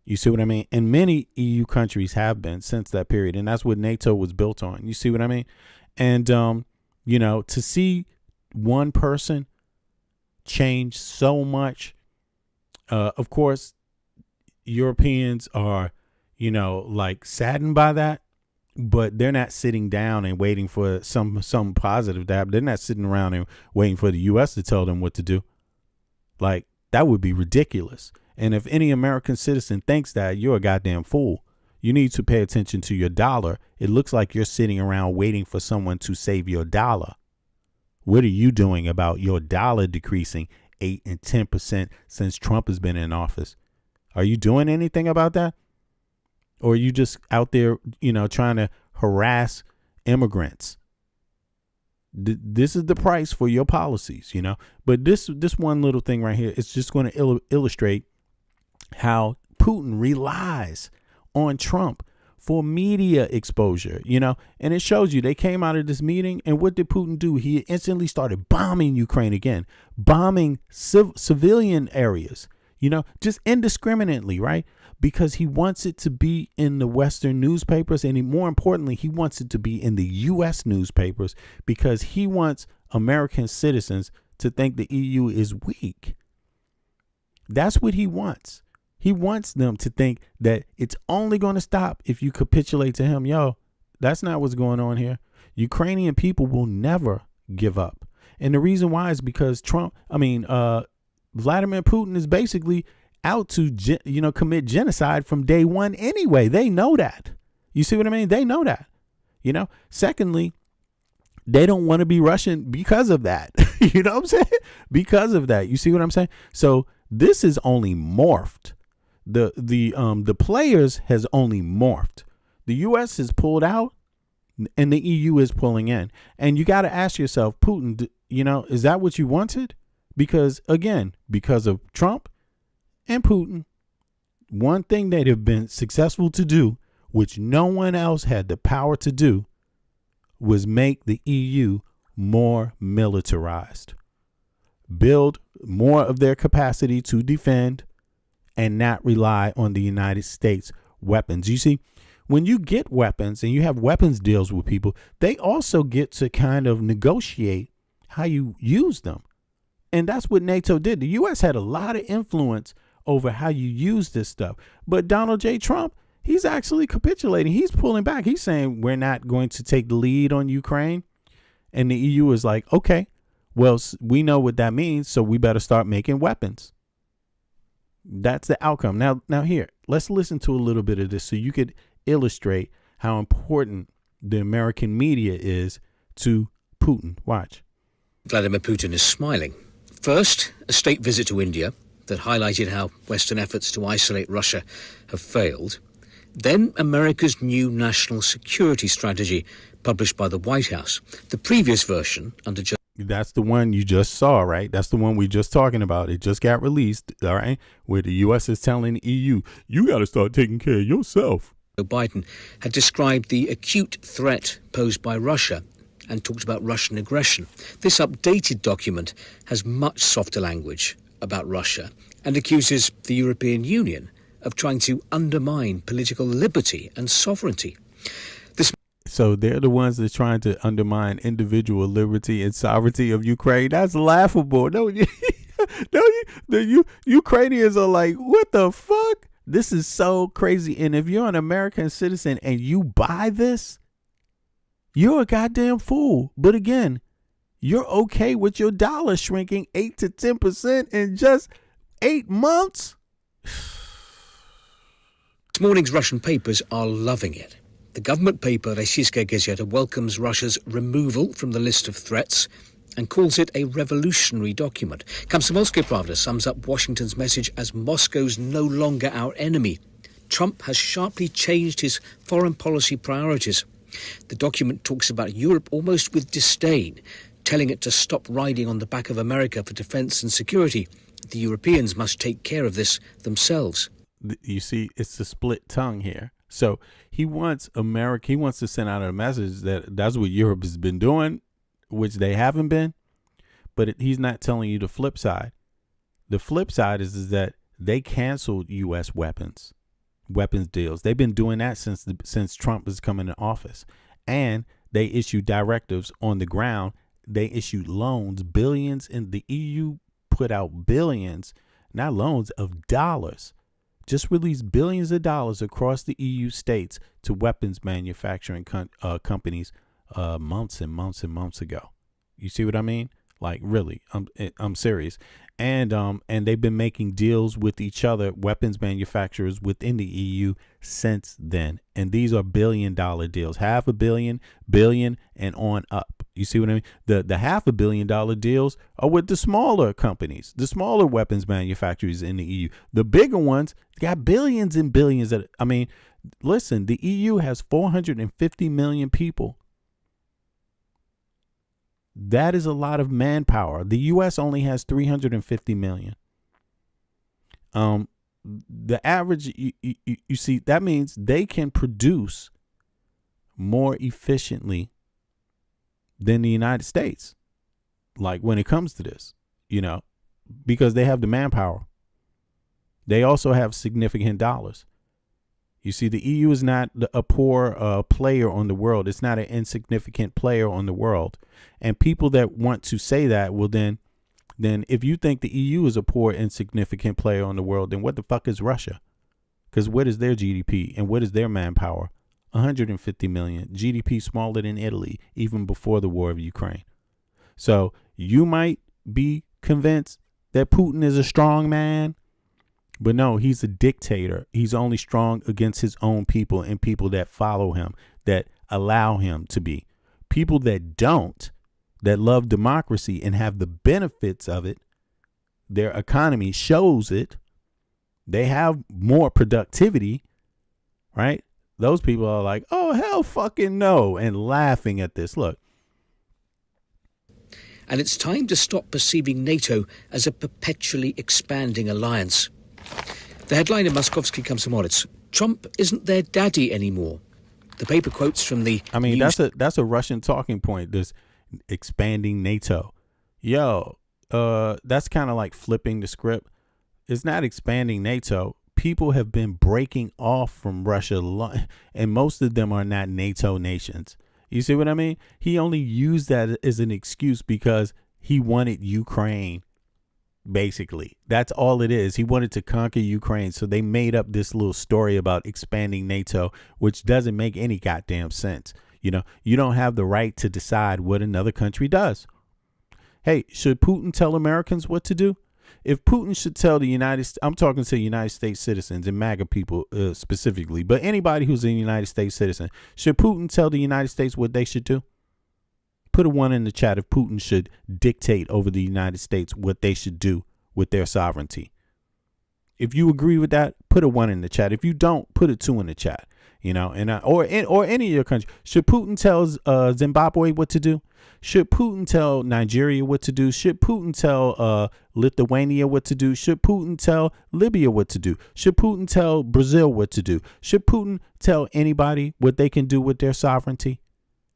You see what I mean? And many EU countries have been since that period. And that's what NATO was built on. You see what I mean? And, to see one person change so much, of course, Europeans are, saddened by that. But they're not sitting down and waiting for some positive to happen. They're not sitting around and waiting for the U.S. to tell them what to do. Like, that would be ridiculous. And if any American citizen thinks that, you're a goddamn fool. You need to pay attention to your dollar. It looks like you're sitting around waiting for someone to save your dollar. What are you doing about your dollar decreasing 8 and 10% since Trump has been in office? Are you doing anything about that? Or are you just out there, trying to harass immigrants? This is the price for your policies, But this one little thing right here is just going to illustrate how Putin relies on Trump for media exposure, And it shows you they came out of this meeting, and what did Putin do? He instantly started bombing Ukraine again, bombing civilian areas, just indiscriminately, right? Because he wants it to be in the Western newspapers, and more importantly, he wants it to be in the U.S. newspapers, because he wants American citizens to think the EU is weak. That's what he wants. He wants them to think that it's only going to stop if you capitulate to him. Yo, that's not what's going on here. Ukrainian people will never give up. And the reason why is because Vladimir Putin is basically out to, commit genocide from day one anyway. They know that. You see what I mean? They know that. Secondly, they don't want to be Russian because of that. You know what I'm saying? Because of that. You see what I'm saying? So this is only morphed. The players has only morphed. The U.S. has pulled out and the EU is pulling in. And you got to ask yourself, Putin, is that what you wanted? Because, again, because of Trump and Putin, one thing they have been successful to do, which no one else had the power to do, was make the EU more militarized, build more of their capacity to defend, and not rely on the United States weapons. You see, when you get weapons and you have weapons deals with people, they also get to kind of negotiate how you use them. And that's what NATO did. The U.S. had a lot of influence over how you use this stuff. But Donald J. Trump, he's actually capitulating. He's pulling back. He's saying we're not going to take the lead on Ukraine. And the EU is like, okay, well, we know what that means, so we better start making weapons. That's the outcome. Now here, let's listen to a little bit of this so you could illustrate how important the American media is to Putin. Watch.
Vladimir Putin is smiling. First, a state visit to India that highlighted how Western efforts to isolate Russia have failed. Then America's new national security strategy published by the White House. The previous version under
That's the one you just saw, right? That's the one we just talking about. It just got released, all right, where the U.S. is telling the EU, you got to start taking care of yourself.
Joe Biden had described the acute threat posed by Russia and talked about Russian aggression. This updated document has much softer language about Russia and accuses the European Union of trying to undermine political liberty and sovereignty.
So they're the ones that's trying to undermine individual liberty and sovereignty of Ukraine. That's laughable. The Ukrainians are like, what the fuck? This is so crazy. And if you're an American citizen and you buy this, you're a goddamn fool. But again, you're okay with your dollar shrinking 8 to 10% in just 8 months?
This morning's Russian papers are loving it. The government paper Rossiyskaya Gazeta welcomes Russia's removal from the list of threats and calls it a revolutionary document. Komsomolskaya Pravda sums up Washington's message as Moscow's no longer our enemy. Trump has sharply changed his foreign policy priorities. The document talks about Europe almost with disdain, telling it to stop riding on the back of America for defense and security. The Europeans must take care of this themselves.
You see, it's the split tongue here. So he wants America, he wants to send out a message that that's what Europe has been doing, which they haven't been. But he's not telling you the flip side. The flip side is that they canceled U.S. weapons deals. They've been doing that since Trump was coming in office. And they issued directives on the ground. They issued loans, billions, and the EU put out billions, not loans, of dollars. Just released billions of dollars across the EU states to weapons manufacturing companies months and months and months ago. You see what I mean? Like, really, I'm serious. And they've been making deals with each other, weapons manufacturers within the EU since then. And these are $1 billion deals, $500 million, and on up. You see what I mean? The $500 million deals are with the smaller companies, the smaller weapons manufacturers in the EU. The bigger ones got billions and billions. Listen, the EU has 450 million people. That is a lot of manpower. The U.S. only has 350 million. The average, you see, that means they can produce more efficiently than the United States. Like when it comes to this, because they have the manpower. They also have significant dollars. You see, the EU is not a poor player on the world. It's not an insignificant player on the world. And people that want to say that, well, then if you think the EU is a poor, insignificant player on the world, then what the fuck is Russia? Because what is their GDP and what is their manpower? 150 million. GDP smaller than Italy, even before the war of Ukraine. So you might be convinced that Putin is a strong man. But no, he's a dictator. He's only strong against his own people and people that follow him, that allow him to be. People that don't, that love democracy and have the benefits of it, their economy shows it. They have more productivity, right? Those people are like, oh, hell fucking no, and laughing at this. Look.
And it's time to stop perceiving NATO as a perpetually expanding alliance. The headline in Moskovsky Komsomolets: Trump isn't their daddy anymore. The paper quotes from the.
I mean, that's a Russian talking point. This expanding NATO. That's kind of like flipping the script. It's not expanding NATO. people have been breaking off from Russia, and most of them are not NATO nations. You see what I mean? He only used that as an excuse because he wanted Ukraine. Basically, that's all it is. He wanted to conquer Ukraine. So they made up this little story about expanding NATO, which doesn't make any goddamn sense. You know, you don't have the right to decide what another country does. Hey, should Putin tell Americans what to do? If Putin should tell the I'm talking to United States citizens and MAGA people specifically, but anybody who's a United States citizen, should Putin tell the United States what they should do? Put a 1 in the chat if Putin should dictate over the United States what they should do with their sovereignty. If you agree with that, put a 1 in the chat. If you don't, put a 2 in the chat. You know, and or any of your country. Should Putin tell Zimbabwe what to do? Should Putin tell Nigeria what to do? Should Putin tell Lithuania what to do? Should Putin tell Libya what to do? Should Putin tell Brazil what to do? Should Putin tell anybody what they can do with their sovereignty?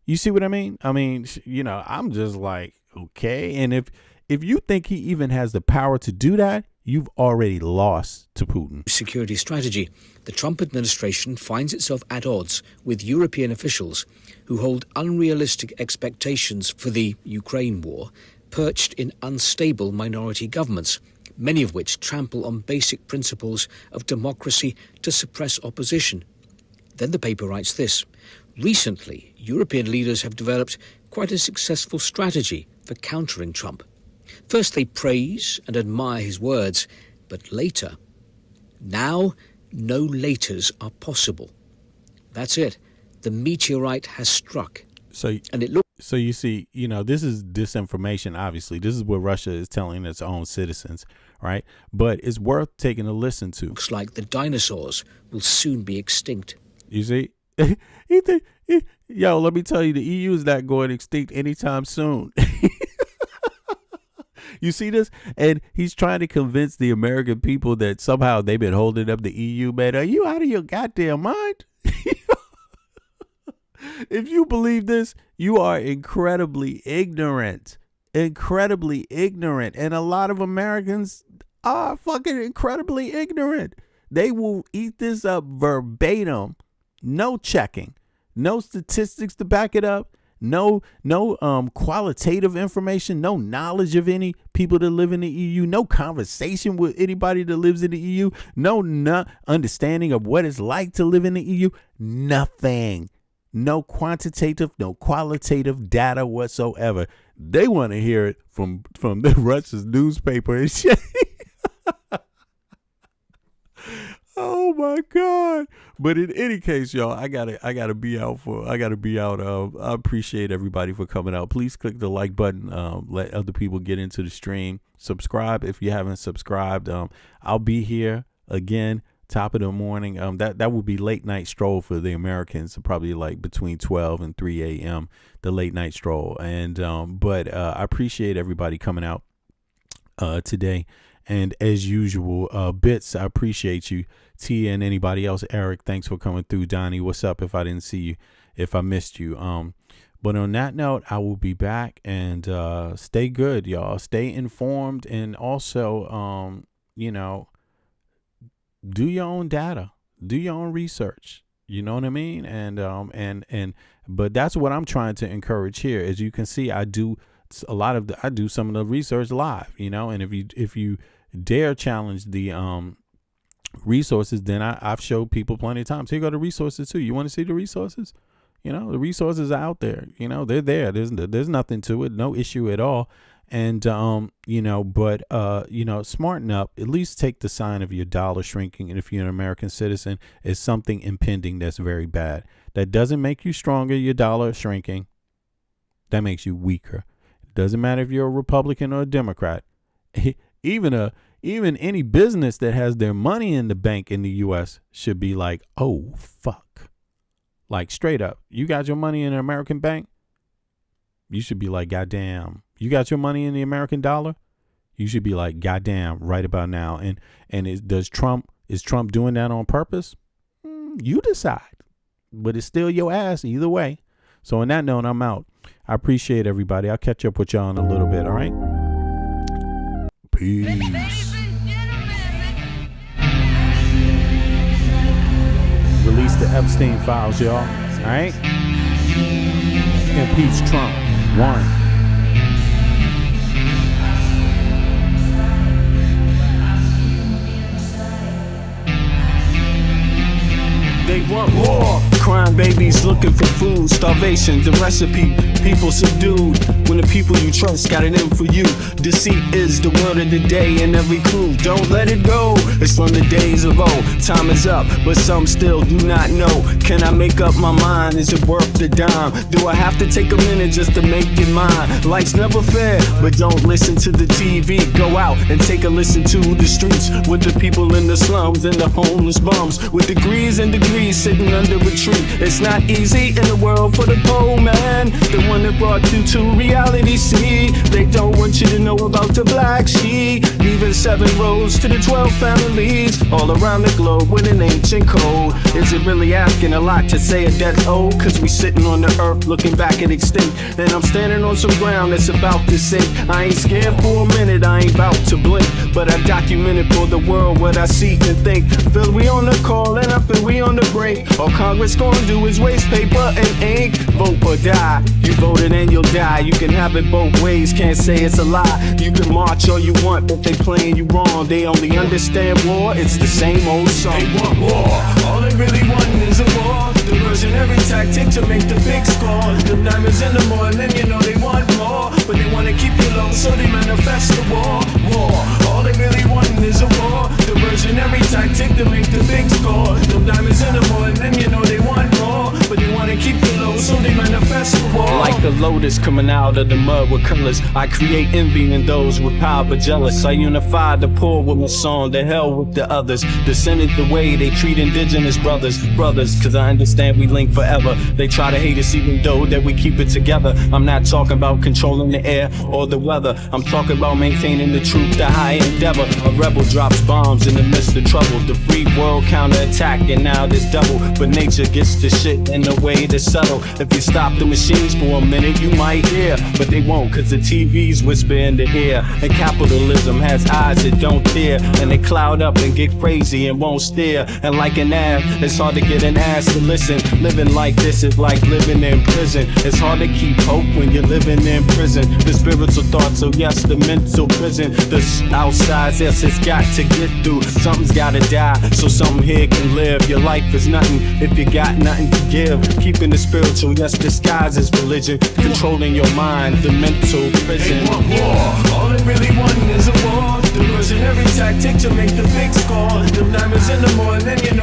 You see what I mean? I mean, you know, I'm just like, okay. And if you think he even has the power to do that, you've already lost to Putin.
Security strategy. The Trump administration finds itself at odds with European officials who hold unrealistic expectations for the Ukraine war, perched in unstable minority governments, many of which trample on basic principles of democracy to suppress opposition. Then the paper writes this. Recently, European leaders have developed quite a successful strategy for countering Trump. First, they praise and admire his words, but later, now, no laters are possible. That's it. The meteorite has struck.
So you see, you know, this is disinformation, obviously. This is what Russia is telling its own citizens, right? But it's worth taking a listen to.
Looks like the dinosaurs will soon be extinct.
You see? Yo, let me tell you, the EU is not going extinct anytime soon. You see this? And he's trying to convince the American people that somehow they've been holding up the EU. Man, are you out of your goddamn mind? If you believe this, you are incredibly ignorant. Incredibly ignorant. And a lot of Americans are fucking incredibly ignorant. They will eat this up verbatim. No checking. No statistics to back it up. No qualitative information, no knowledge of any people that live in the EU, no conversation with anybody that lives in the EU, no understanding of what it's like to live in the EU, nothing. No quantitative, no qualitative data whatsoever. They want to hear it from the Russia's newspaper and shit. Oh my God. But in any case, y'all, I gotta be out. I appreciate everybody for coming out. Please click the like button. Let other people get into the stream. Subscribe if you haven't subscribed. I'll be here again, top of the morning. That would be late night stroll for the Americans, probably like between 12 and 3 a.m. the late night stroll. And but I appreciate everybody coming out today. And as usual, Bits, I appreciate you. Tia and anybody else. Eric, thanks for coming through. Donnie, what's up? If I didn't see you, if I missed you. But on that note, I will be back, and stay good, y'all. Stay informed, and also, you know, do your own data, do your own research. You know what I mean? But that's what I'm trying to encourage here. As you can see, I do some of the research live, you know, and if you dare challenge the resources, then I've showed people plenty of times. Here go the resources too. You want to see the resources? You know, the resources are out there. You know, they're there. There's nothing to it, no issue at all. And you know, but you know, smarten up. At least take the sign of your dollar shrinking, and if you're an American citizen, is something impending that's very bad. That doesn't make you stronger. Your dollar shrinking, that makes you weaker. Doesn't matter if you're a Republican or a Democrat. Even any business that has their money in the bank in the U.S. should be like, oh, fuck. Like, straight up. You got your money in an American bank? You should be like, goddamn. You got your money in the American dollar? You should be like, goddamn, right about now. And is Trump doing that on purpose? You decide. But it's still your ass either way. So on that note, I'm out. I appreciate everybody. I'll catch up with y'all in a little bit, all right? Peace. It's the Epstein files, y'all. All right? Impeach Trump. 1.
They want war. Crime babies looking for food. Starvation, the recipe. People subdued. When the people you trust got it in for you. Deceit is the word of the day in every clue. Don't let it go. It's from the days of old. Time is up, but some still do not know. Can I make up my mind? Is it worth the dime? Do I have to take a minute just to make it mine? Life's never fair, but don't listen to the TV. Go out and take a listen to the streets with the people in the slums and the homeless bums with degrees and degrees sitting under a tree. It's not easy in the world for the poor man, the one that brought you to reality. See, they don't want you to know about the black sheep. Even 7 roads to the 12 families all around the globe with an ancient code. Is it really asking a lot to say a debt's owed? Cause we sitting on the earth looking back at extinct, and I'm standing on some ground that's about to sink. I ain't scared for a minute, I ain't about to blink, but I documented for the world what I see and think. Feel we on the call and I feel we on the break. All Congress gonna do is waste paper and ink. Vote or die. You voted and you'll die. You can have it both ways, can't say it's a lie. You can march all you want, but they playing you wrong. They only understand war, it's the same old song. They want war. All they really want is a war. Diversionary tactic to make the big score. The diamonds in the morning, you know they want more, but they wanna keep you low, so they manifest the war. War. All they really want is a war. Diversionary tactic to make the big score. The diamonds in the morning, you know they want more, but they wanna keep you low, so they manifest the war. Like a lotus coming out of the mud with colors, I create envy in those with power but jealous. I unify the poor with my song, the hell with the others. Descended the way they treat indigenous brothers. Cause I understand we link forever. They try to hate us even though that we keep it together. I'm not talking about controlling the air or the weather. I'm talking about maintaining the truth, the high endeavor. A rebel drops bombs in the midst of trouble. The free world counterattack and now there's double. But nature gets the shit in a way that's subtle. If you stop the machines for a minute you might hear, but they won't cause the TVs whisper in the ear. And capitalism has eyes that don't fear, and they cloud up and get crazy and won't steer. And like an ad, it's hard to get an ass to listen. Living like this is like living in prison. It's hard to keep hope when you're living in prison. The spiritual thoughts, so yes, the mental prison. The outside, yes, it's got to get through. Something's gotta die, so something here can live. Your life is nothing if you got nothing to give. Keeping the spiritual, yes, disguised as religion. Controlling your mind, the mental prison. They want war. All they really want is a war. Diversionary tactic to make the big score. The diamonds in the morning, you